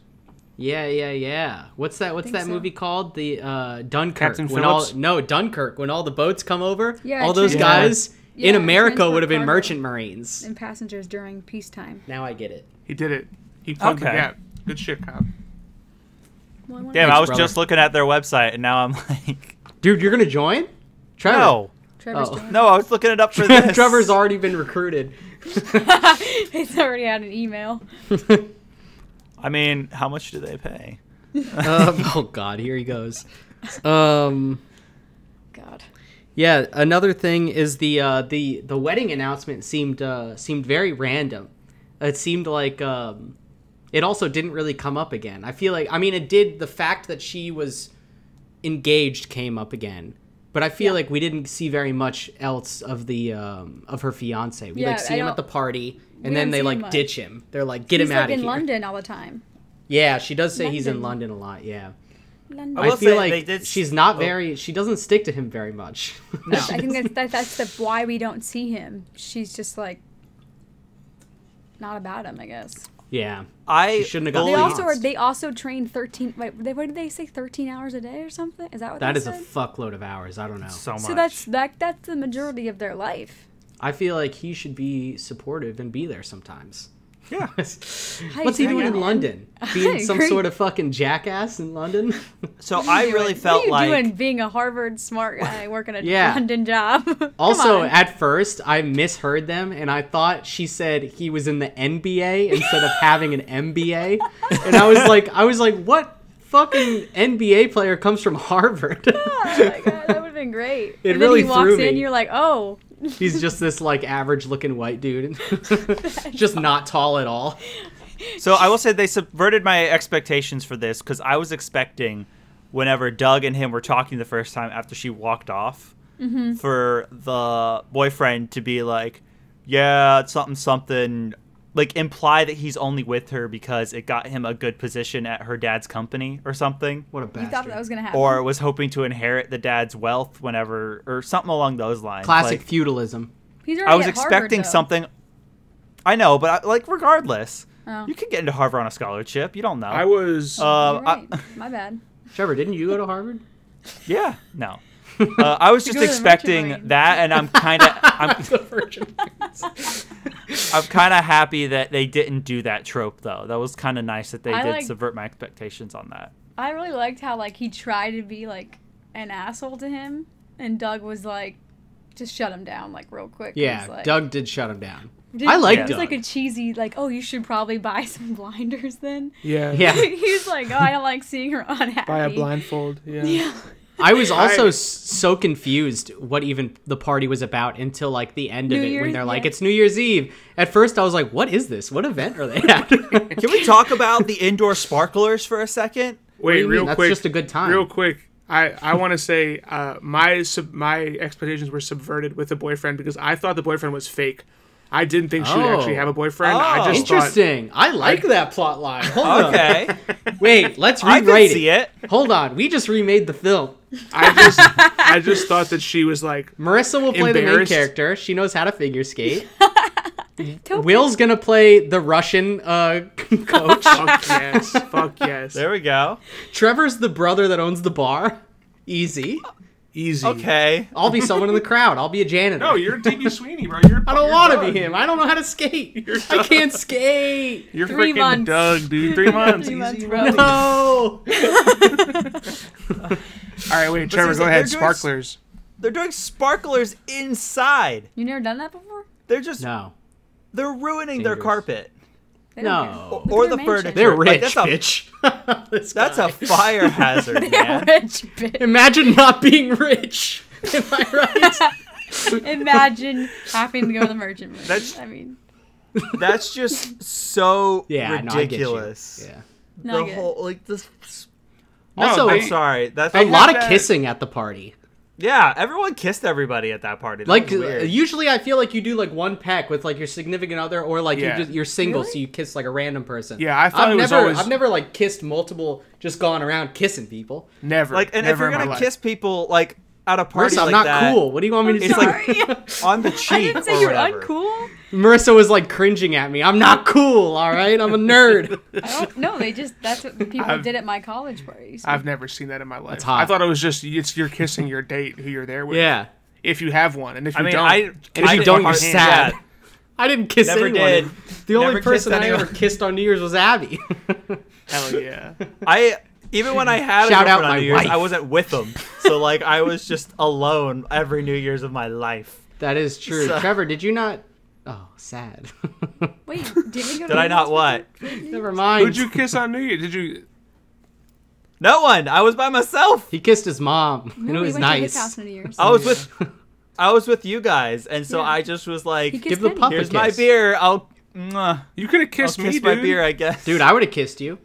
[SPEAKER 4] Yeah. What's that
[SPEAKER 2] think so.
[SPEAKER 4] movie called? The Dunkirk.
[SPEAKER 1] Captain
[SPEAKER 4] when
[SPEAKER 1] Phillips?
[SPEAKER 4] Dunkirk. When all the boats come over,
[SPEAKER 2] Yeah,
[SPEAKER 4] all those
[SPEAKER 2] transport-
[SPEAKER 4] guys in
[SPEAKER 2] Yeah,
[SPEAKER 4] America
[SPEAKER 2] transport
[SPEAKER 4] would have been
[SPEAKER 2] cargo.
[SPEAKER 4] Merchant Marines.
[SPEAKER 2] And passengers during peacetime.
[SPEAKER 4] Now I get it.
[SPEAKER 1] He did it. He plugged the
[SPEAKER 3] Okay.
[SPEAKER 1] gap. Good shit, Kyle.
[SPEAKER 2] Well, I wanna
[SPEAKER 3] Damn,
[SPEAKER 2] make
[SPEAKER 3] I was
[SPEAKER 4] brother.
[SPEAKER 3] just looking at their website, and now I'm like,
[SPEAKER 4] Dude, you're gonna join? Trevor.
[SPEAKER 3] no,
[SPEAKER 2] Trevor's
[SPEAKER 4] Oh.
[SPEAKER 2] doing
[SPEAKER 3] no, I was looking it up for this.
[SPEAKER 4] Trevor's already been recruited.
[SPEAKER 2] He's already had an email.
[SPEAKER 3] I mean, how much do they pay?
[SPEAKER 4] Oh God, here he goes. Um.
[SPEAKER 2] God.
[SPEAKER 4] Yeah, another thing is the wedding announcement seemed very random. It seemed like it also didn't really come up again. I feel like it did. The fact that she was engaged came up again, but I feel like we didn't see very much else of the of her fiance. We
[SPEAKER 2] Yeah,
[SPEAKER 4] see
[SPEAKER 2] I
[SPEAKER 4] him at
[SPEAKER 2] don't-
[SPEAKER 4] the party,
[SPEAKER 2] we
[SPEAKER 4] and then
[SPEAKER 2] don't
[SPEAKER 4] they
[SPEAKER 2] see
[SPEAKER 4] like
[SPEAKER 2] him much.
[SPEAKER 4] ditch him. They're like, get
[SPEAKER 2] He's
[SPEAKER 4] him out
[SPEAKER 2] like
[SPEAKER 4] of
[SPEAKER 2] in
[SPEAKER 4] here.
[SPEAKER 2] London all the time.
[SPEAKER 4] Yeah, she does say he's in
[SPEAKER 2] London.
[SPEAKER 4] London a lot. Yeah.
[SPEAKER 2] London.
[SPEAKER 3] I
[SPEAKER 4] I
[SPEAKER 3] will
[SPEAKER 4] feel
[SPEAKER 3] say
[SPEAKER 4] like
[SPEAKER 3] they did
[SPEAKER 4] she's not very. She doesn't stick to him very much.
[SPEAKER 3] No.
[SPEAKER 2] I think that's why we don't see him. She's just like not about him, I guess.
[SPEAKER 4] Yeah.
[SPEAKER 3] I
[SPEAKER 4] She shouldn't have got
[SPEAKER 2] They
[SPEAKER 4] the
[SPEAKER 2] also
[SPEAKER 4] chance.
[SPEAKER 2] they also train 13. Wait, what did they say? 13 hours a day or something? Is that what
[SPEAKER 4] That
[SPEAKER 2] they
[SPEAKER 4] is a
[SPEAKER 2] said?
[SPEAKER 4] fuckload of hours. I don't know.
[SPEAKER 3] so much.
[SPEAKER 2] So that's the majority of their life.
[SPEAKER 4] I feel like he should be supportive and be there sometimes.
[SPEAKER 3] yeah.
[SPEAKER 4] What's he
[SPEAKER 2] agree,
[SPEAKER 4] doing in
[SPEAKER 2] man.
[SPEAKER 4] London?
[SPEAKER 2] I
[SPEAKER 4] Being some
[SPEAKER 2] agree.
[SPEAKER 4] sort of fucking jackass in London?
[SPEAKER 3] So I really felt
[SPEAKER 2] what are
[SPEAKER 3] like
[SPEAKER 2] you doing being a Harvard smart guy working a
[SPEAKER 4] Yeah.
[SPEAKER 2] London job? Come
[SPEAKER 4] Also,
[SPEAKER 2] on.
[SPEAKER 4] at first, I misheard them, and I thought she said he was in the NBA instead of having an MBA. And I was like, what fucking NBA player comes from Harvard?
[SPEAKER 2] Oh my god, that would have been great.
[SPEAKER 4] It
[SPEAKER 2] and
[SPEAKER 4] really
[SPEAKER 2] then he walks
[SPEAKER 4] threw
[SPEAKER 2] in,
[SPEAKER 4] me.
[SPEAKER 2] you're like, oh.
[SPEAKER 4] He's just this like average looking white dude. Just not tall at all.
[SPEAKER 3] So I will say they subverted my expectations for this because I was expecting whenever Doug and him were talking the first time after she walked off for the boyfriend to be like, yeah, it's something, like imply that he's only with her because it got him a good position at her dad's company or something.
[SPEAKER 4] What a
[SPEAKER 2] You
[SPEAKER 4] bastard.
[SPEAKER 2] thought that was going to happen.
[SPEAKER 3] Or was hoping to inherit the dad's wealth whenever, or something along those lines.
[SPEAKER 4] Classic
[SPEAKER 3] Like,
[SPEAKER 4] feudalism.
[SPEAKER 2] He's already
[SPEAKER 3] I was
[SPEAKER 2] at Harvard,
[SPEAKER 3] expecting
[SPEAKER 2] though.
[SPEAKER 3] something. I know, but regardless,
[SPEAKER 2] Oh.
[SPEAKER 3] you can get into Harvard on a scholarship. You don't know.
[SPEAKER 1] I was.
[SPEAKER 2] You're right. My bad.
[SPEAKER 4] Trevor, didn't you go to Harvard?
[SPEAKER 3] Yeah, no. I was just
[SPEAKER 2] go to the
[SPEAKER 3] expecting
[SPEAKER 2] Merchant
[SPEAKER 3] that, and I'm kind of
[SPEAKER 4] Virgin.
[SPEAKER 3] I'm kind of happy that they didn't do that trope, though. That was kind of nice that they
[SPEAKER 2] I
[SPEAKER 3] did
[SPEAKER 2] like-
[SPEAKER 3] subvert my expectations on that.
[SPEAKER 2] I really liked how like he tried to be like an asshole to him, and Doug was like, just shut him down like real quick. He
[SPEAKER 4] Yeah,
[SPEAKER 2] was like,
[SPEAKER 4] Doug did shut him down.
[SPEAKER 2] Did-
[SPEAKER 4] I like
[SPEAKER 2] It was
[SPEAKER 4] Doug.
[SPEAKER 2] like a cheesy like, oh, you should probably buy some blinders then.
[SPEAKER 1] Yeah.
[SPEAKER 4] Yeah.
[SPEAKER 2] He was like, oh, I don't like seeing her unhappy.
[SPEAKER 1] By a blindfold. Yeah.
[SPEAKER 2] Yeah.
[SPEAKER 4] I was also
[SPEAKER 1] I-
[SPEAKER 4] so confused what even the party was about until like the end of
[SPEAKER 2] New
[SPEAKER 4] it when
[SPEAKER 2] Year's,
[SPEAKER 4] they're like,
[SPEAKER 2] yeah.
[SPEAKER 4] it's New Year's Eve. At first I was like, what is this? What event are they at?
[SPEAKER 3] Can we talk about the indoor sparklers for a second?
[SPEAKER 4] What do
[SPEAKER 1] Wait,
[SPEAKER 4] you mean?
[SPEAKER 1] real
[SPEAKER 4] That's
[SPEAKER 1] quick.
[SPEAKER 4] just a good time.
[SPEAKER 1] Real quick. I want to say my expectations were subverted with the boyfriend because I thought the boyfriend was fake. I didn't think she would
[SPEAKER 4] Oh.
[SPEAKER 1] actually have a boyfriend.
[SPEAKER 3] Oh.
[SPEAKER 1] I just thought.
[SPEAKER 4] Interesting. I like that plot line. Hold on.
[SPEAKER 3] Okay,
[SPEAKER 4] Wait, let's
[SPEAKER 3] I
[SPEAKER 4] rewrite
[SPEAKER 3] can see it.
[SPEAKER 4] Hold on. We just remade the film.
[SPEAKER 1] I just thought that she was like.
[SPEAKER 4] Marissa will play the main
[SPEAKER 1] Embarrassed.
[SPEAKER 4] character. She knows how to figure skate.
[SPEAKER 2] Taupe.
[SPEAKER 4] Will's gonna play the Russian coach.
[SPEAKER 1] Fuck yes. Fuck yes.
[SPEAKER 3] There we go.
[SPEAKER 4] Trevor's the brother that owns the bar. Easy.
[SPEAKER 1] Easy.
[SPEAKER 3] Okay.
[SPEAKER 4] I'll be someone in the crowd. I'll be a janitor.
[SPEAKER 1] No, you're DB Sweeney, bro.
[SPEAKER 4] I don't want to be him. I don't know how to skate.
[SPEAKER 1] You're
[SPEAKER 4] I
[SPEAKER 1] done.
[SPEAKER 4] can't skate.
[SPEAKER 1] You're
[SPEAKER 2] 3
[SPEAKER 1] freaking
[SPEAKER 2] months.
[SPEAKER 1] Doug, dude. 3 months.
[SPEAKER 2] 3 months,
[SPEAKER 1] Easy.
[SPEAKER 2] bro.
[SPEAKER 4] No.
[SPEAKER 1] All right, wait, Trevor,
[SPEAKER 3] seriously,
[SPEAKER 1] go ahead.
[SPEAKER 3] they're doing
[SPEAKER 1] Sparklers.
[SPEAKER 3] They're doing sparklers inside.
[SPEAKER 2] You never done that before?
[SPEAKER 3] They're just
[SPEAKER 4] No.
[SPEAKER 3] They're ruining their
[SPEAKER 4] Dangerous.
[SPEAKER 3] carpet.
[SPEAKER 2] They don't
[SPEAKER 4] No.
[SPEAKER 2] care.
[SPEAKER 3] Or
[SPEAKER 2] Look at
[SPEAKER 3] the
[SPEAKER 2] their
[SPEAKER 3] furniture.
[SPEAKER 2] mansion.
[SPEAKER 4] They're
[SPEAKER 3] Like,
[SPEAKER 4] rich, bitch. This
[SPEAKER 3] That's
[SPEAKER 4] guy.
[SPEAKER 3] a fire hazard,
[SPEAKER 2] They're
[SPEAKER 3] man.
[SPEAKER 2] rich, bitch.
[SPEAKER 4] Imagine not being rich. Am I right?
[SPEAKER 2] Imagine having to go to the merchant room.
[SPEAKER 3] That's-
[SPEAKER 2] I mean,
[SPEAKER 3] That's just so
[SPEAKER 4] Yeah, no, I get you.
[SPEAKER 3] ridiculous.
[SPEAKER 4] Yeah.
[SPEAKER 2] no, I
[SPEAKER 3] The
[SPEAKER 2] get it.
[SPEAKER 3] whole like this.
[SPEAKER 1] No,
[SPEAKER 4] Also,
[SPEAKER 3] I'm sorry. That's
[SPEAKER 4] A lot of
[SPEAKER 1] that-
[SPEAKER 4] kissing at the party.
[SPEAKER 3] Yeah, everyone kissed everybody at that party. That
[SPEAKER 4] Like
[SPEAKER 3] was weird.
[SPEAKER 4] usually, I feel like you do like one peck with like your significant other, or like
[SPEAKER 1] Yeah.
[SPEAKER 4] you're single,
[SPEAKER 2] Really?
[SPEAKER 4] so you kiss like a random person.
[SPEAKER 1] Yeah, I thought
[SPEAKER 4] I've
[SPEAKER 1] it was
[SPEAKER 4] never,
[SPEAKER 1] always-
[SPEAKER 4] I've never like kissed multiple, just gone around kissing people.
[SPEAKER 1] Never.
[SPEAKER 3] Like, and if
[SPEAKER 1] never
[SPEAKER 3] you're
[SPEAKER 1] in my
[SPEAKER 3] gonna
[SPEAKER 1] life.
[SPEAKER 3] kiss people like at a party
[SPEAKER 4] Marissa, I'm
[SPEAKER 3] like
[SPEAKER 4] not
[SPEAKER 3] that,
[SPEAKER 4] cool. What do you want me to
[SPEAKER 3] It's
[SPEAKER 4] do?
[SPEAKER 3] like on the
[SPEAKER 2] I
[SPEAKER 3] cheek
[SPEAKER 2] didn't
[SPEAKER 3] or
[SPEAKER 2] say you were
[SPEAKER 3] whatever.
[SPEAKER 2] uncool.
[SPEAKER 4] Marissa was like cringing at me. I'm not cool. All right, I'm a nerd.
[SPEAKER 2] I don't know. That's what the people
[SPEAKER 1] I've-
[SPEAKER 2] did at my college parties.
[SPEAKER 1] I've never seen that in my life.
[SPEAKER 4] That's hot.
[SPEAKER 1] I thought it was just you're kissing your date who you're there with.
[SPEAKER 4] Yeah.
[SPEAKER 1] If you have one, and if you
[SPEAKER 3] I mean,
[SPEAKER 1] don't,
[SPEAKER 3] I
[SPEAKER 4] If you
[SPEAKER 3] did
[SPEAKER 4] don't, you're
[SPEAKER 3] hard-
[SPEAKER 4] sad.
[SPEAKER 3] yeah.
[SPEAKER 4] I didn't kiss
[SPEAKER 3] Never
[SPEAKER 4] anyone.
[SPEAKER 3] did.
[SPEAKER 4] The only
[SPEAKER 3] Never
[SPEAKER 4] person
[SPEAKER 3] kissed
[SPEAKER 4] I
[SPEAKER 3] anyone.
[SPEAKER 4] ever kissed on New Year's was Abby.
[SPEAKER 1] hell yeah.
[SPEAKER 3] I even when I had a
[SPEAKER 4] Shout out
[SPEAKER 3] girlfriend on
[SPEAKER 4] my
[SPEAKER 3] New Year's,
[SPEAKER 4] wife.
[SPEAKER 3] I wasn't with them. So like I was just alone every New Year's of my life.
[SPEAKER 4] That is true.
[SPEAKER 3] So-
[SPEAKER 4] Trevor, did you not? Oh, sad.
[SPEAKER 2] Wait, did we go to
[SPEAKER 3] Did I not what?
[SPEAKER 4] Never mind.
[SPEAKER 1] Who'd you kiss on New Year? Did you?
[SPEAKER 3] No one. I was by myself.
[SPEAKER 4] He kissed his mom, and
[SPEAKER 2] No,
[SPEAKER 4] it
[SPEAKER 2] we
[SPEAKER 4] was
[SPEAKER 2] went to his house
[SPEAKER 4] nice.
[SPEAKER 2] on New Year's.
[SPEAKER 3] I was with you guys, and so
[SPEAKER 2] Yeah.
[SPEAKER 3] I just was like,
[SPEAKER 2] He kissed
[SPEAKER 4] Give the
[SPEAKER 2] Penny.
[SPEAKER 4] pup a
[SPEAKER 3] "Here's my
[SPEAKER 4] kiss.
[SPEAKER 3] beer. I'll kiss
[SPEAKER 1] You could have kissed me,
[SPEAKER 3] my
[SPEAKER 1] dude.
[SPEAKER 3] beer, I guess."
[SPEAKER 4] Dude, I would have kissed you.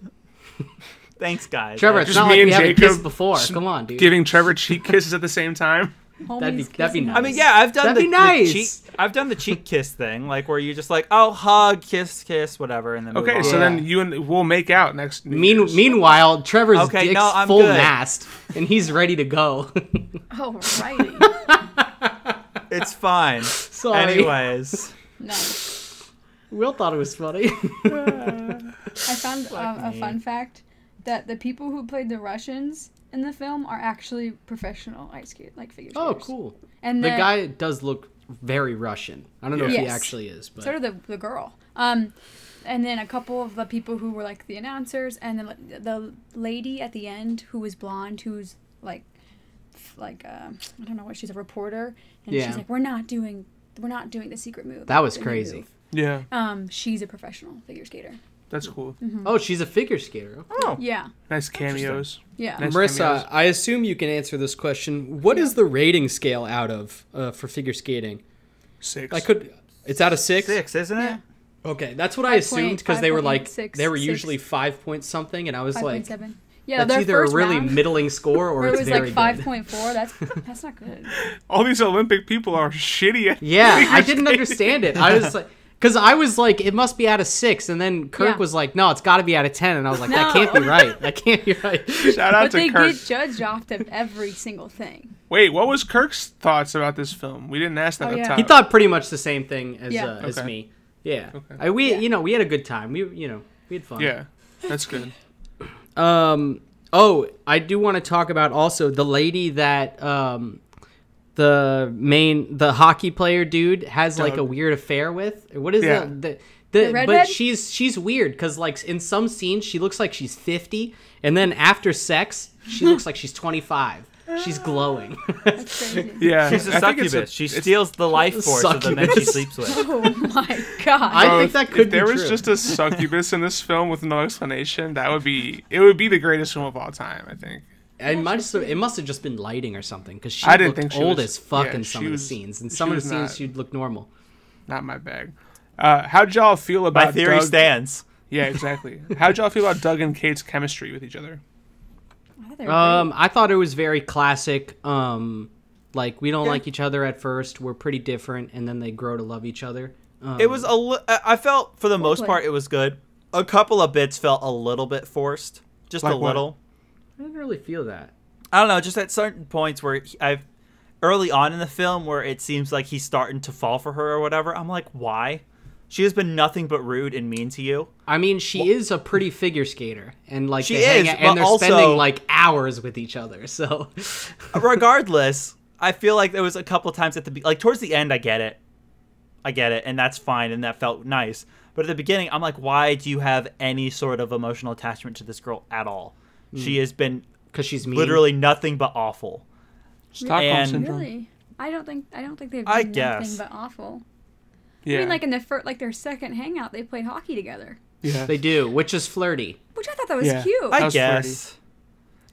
[SPEAKER 3] Thanks, guys.
[SPEAKER 4] Trevor,
[SPEAKER 3] I-
[SPEAKER 4] it's
[SPEAKER 1] Just
[SPEAKER 4] not
[SPEAKER 1] me
[SPEAKER 4] like
[SPEAKER 1] and
[SPEAKER 4] we haven't
[SPEAKER 1] Jacob
[SPEAKER 4] kissed before. Come on, dude.
[SPEAKER 1] Giving Trevor cheek kisses at the same time.
[SPEAKER 4] That'd be
[SPEAKER 2] Homies
[SPEAKER 4] that'd be
[SPEAKER 2] kissing.
[SPEAKER 4] nice.
[SPEAKER 3] I mean, yeah, I've done
[SPEAKER 4] That'd
[SPEAKER 3] the
[SPEAKER 4] be nice.
[SPEAKER 3] cheek. I've done the cheek kiss thing, like where you just like, oh, hug, kiss, whatever, and then move
[SPEAKER 1] Okay,
[SPEAKER 3] on.
[SPEAKER 1] so
[SPEAKER 4] Yeah.
[SPEAKER 1] then you and we'll make out next. New Year's.
[SPEAKER 4] Meanwhile, Trevor's
[SPEAKER 3] Okay,
[SPEAKER 4] dick's
[SPEAKER 3] no, I'm
[SPEAKER 4] full
[SPEAKER 3] good.
[SPEAKER 4] mast, and he's ready to go.
[SPEAKER 2] Oh, righty.
[SPEAKER 3] It's fine.
[SPEAKER 4] Sorry.
[SPEAKER 3] Anyways,
[SPEAKER 2] No.
[SPEAKER 4] Will thought it was funny.
[SPEAKER 2] I found a
[SPEAKER 3] me.
[SPEAKER 2] fun fact that the people who played the Russians in the film are actually professional ice skate, like figure skaters.
[SPEAKER 4] Oh, cool.
[SPEAKER 2] And
[SPEAKER 4] The guy does look very Russian. I don't know if he
[SPEAKER 2] Yes.
[SPEAKER 4] actually is, but
[SPEAKER 2] So did the girl. And then a couple of the people who were like the announcers, and then the lady at the end who was blonde, who's like I don't know what, she's a reporter, and
[SPEAKER 4] Yeah.
[SPEAKER 2] she's like, we're not doing the secret move.
[SPEAKER 4] that was
[SPEAKER 2] the new
[SPEAKER 4] crazy.
[SPEAKER 2] move."
[SPEAKER 1] Yeah,
[SPEAKER 2] She's a professional figure skater.
[SPEAKER 1] that's cool.
[SPEAKER 4] Oh, she's a figure skater.
[SPEAKER 3] oh,
[SPEAKER 2] Yeah,
[SPEAKER 1] Nice cameos.
[SPEAKER 2] yeah.
[SPEAKER 1] Nice
[SPEAKER 4] Marissa,
[SPEAKER 1] cameos.
[SPEAKER 4] I assume you can answer this question. What is the rating scale out of for figure skating?
[SPEAKER 1] 6.
[SPEAKER 4] It's out of 6?
[SPEAKER 3] 6, isn't it?
[SPEAKER 2] Yeah.
[SPEAKER 4] Okay, that's what I assumed because they were like
[SPEAKER 2] 5.6,
[SPEAKER 4] they were
[SPEAKER 2] 6.
[SPEAKER 4] usually 5 point something, and I was like,
[SPEAKER 2] 5.7. Yeah,
[SPEAKER 4] that's
[SPEAKER 2] their
[SPEAKER 4] either a
[SPEAKER 2] first
[SPEAKER 4] really
[SPEAKER 2] round,
[SPEAKER 4] middling score or
[SPEAKER 2] where it
[SPEAKER 4] it's
[SPEAKER 2] was
[SPEAKER 4] very
[SPEAKER 2] like
[SPEAKER 4] good.
[SPEAKER 2] 5.4. That's not good.
[SPEAKER 1] All these Olympic people are shitty at
[SPEAKER 4] Yeah,
[SPEAKER 1] figure
[SPEAKER 4] I didn't
[SPEAKER 1] skating.
[SPEAKER 4] understand it. I was like, because I was like, it must be out of 6, and then Kirk
[SPEAKER 2] Yeah.
[SPEAKER 4] was like, no, it's got to be out of 10, and I was like, that
[SPEAKER 2] No.
[SPEAKER 4] can't be right. That can't be right.
[SPEAKER 1] Shout out
[SPEAKER 2] But
[SPEAKER 1] to
[SPEAKER 2] they
[SPEAKER 1] Kirk.
[SPEAKER 2] get judged off of every single thing.
[SPEAKER 1] Wait, what was Kirk's thoughts about this film? We didn't ask that
[SPEAKER 2] Oh,
[SPEAKER 1] up
[SPEAKER 2] yeah.
[SPEAKER 1] top.
[SPEAKER 4] He thought pretty much the same thing as
[SPEAKER 2] Yeah.
[SPEAKER 4] as
[SPEAKER 1] Okay.
[SPEAKER 4] me. Yeah,
[SPEAKER 1] Okay.
[SPEAKER 4] we
[SPEAKER 2] Yeah.
[SPEAKER 4] we had a good time. We had fun.
[SPEAKER 1] Yeah, that's good.
[SPEAKER 4] Oh, I do want to talk about also the lady that the hockey player dude has like
[SPEAKER 1] Doug.
[SPEAKER 4] a weird affair with. What is
[SPEAKER 1] Yeah.
[SPEAKER 4] the
[SPEAKER 2] The redhead?
[SPEAKER 4] but she's weird because like in some scenes she looks like she's 50, and then after sex she looks like she's 25. She's glowing.
[SPEAKER 2] That's crazy.
[SPEAKER 1] Yeah,
[SPEAKER 3] She's a
[SPEAKER 1] I think it's
[SPEAKER 3] succubus. She steals the life force of the men she
[SPEAKER 4] Succubus.
[SPEAKER 3] sleeps with.
[SPEAKER 2] Oh my god.
[SPEAKER 4] I
[SPEAKER 1] Bro,
[SPEAKER 4] think that
[SPEAKER 1] if
[SPEAKER 4] could be
[SPEAKER 1] there was
[SPEAKER 4] true.
[SPEAKER 1] just a succubus in this film with no explanation, it would be the greatest film of all time. I think.
[SPEAKER 4] It must have just been lighting or something because she
[SPEAKER 1] I didn't
[SPEAKER 4] looked
[SPEAKER 1] think she
[SPEAKER 4] old
[SPEAKER 1] was-
[SPEAKER 4] as fuck
[SPEAKER 1] yeah,
[SPEAKER 4] in
[SPEAKER 1] she
[SPEAKER 4] some of the
[SPEAKER 1] was-
[SPEAKER 4] scenes. In
[SPEAKER 1] she
[SPEAKER 4] some of the
[SPEAKER 1] was
[SPEAKER 4] scenes
[SPEAKER 1] not-
[SPEAKER 4] she'd look normal.
[SPEAKER 1] Not my bag. How'd y'all feel about
[SPEAKER 3] My theory
[SPEAKER 1] Doug?
[SPEAKER 3] stands.
[SPEAKER 1] Yeah, exactly. How'd y'all feel about Doug and Kate's chemistry with each other?
[SPEAKER 2] I thought they were great.
[SPEAKER 4] I thought it was very classic. Like we don't like each other at first. We're pretty different, and then they grow to love each other.
[SPEAKER 3] It was I felt for the most
[SPEAKER 2] Hopefully.
[SPEAKER 3] part it was good. A couple of bits felt a little bit forced, just
[SPEAKER 1] Like
[SPEAKER 3] a
[SPEAKER 1] what?
[SPEAKER 3] little.
[SPEAKER 4] I didn't really feel that.
[SPEAKER 3] I don't know, just at certain points where I've early on in the film where it seems like he's starting to fall for her or whatever. I'm like, why? She has been nothing but rude and mean to you.
[SPEAKER 4] I mean, she is a pretty figure skater, and like
[SPEAKER 3] She
[SPEAKER 4] they hang
[SPEAKER 3] is,
[SPEAKER 4] out,
[SPEAKER 3] but
[SPEAKER 4] and they're
[SPEAKER 3] also-
[SPEAKER 4] spending like hours with each other. So,
[SPEAKER 3] Regardless, I feel like there was a couple times at the like towards the end I get it, and that's fine, and that felt nice. But at the beginning, I'm like, why do you have any sort of emotional attachment to this girl at all? She has been
[SPEAKER 4] because she's mean.
[SPEAKER 3] literally nothing but awful.
[SPEAKER 1] Stockholm
[SPEAKER 3] And-
[SPEAKER 1] syndrome.
[SPEAKER 2] Really? I don't think they've
[SPEAKER 3] I
[SPEAKER 2] done
[SPEAKER 3] guess.
[SPEAKER 2] nothing but awful.
[SPEAKER 1] Yeah.
[SPEAKER 2] I mean, like in their second hangout, they played hockey together,
[SPEAKER 1] yeah.
[SPEAKER 4] They do, which is flirty.
[SPEAKER 2] which I thought that was
[SPEAKER 1] Yeah.
[SPEAKER 2] cute.
[SPEAKER 3] I
[SPEAKER 1] was
[SPEAKER 3] guess.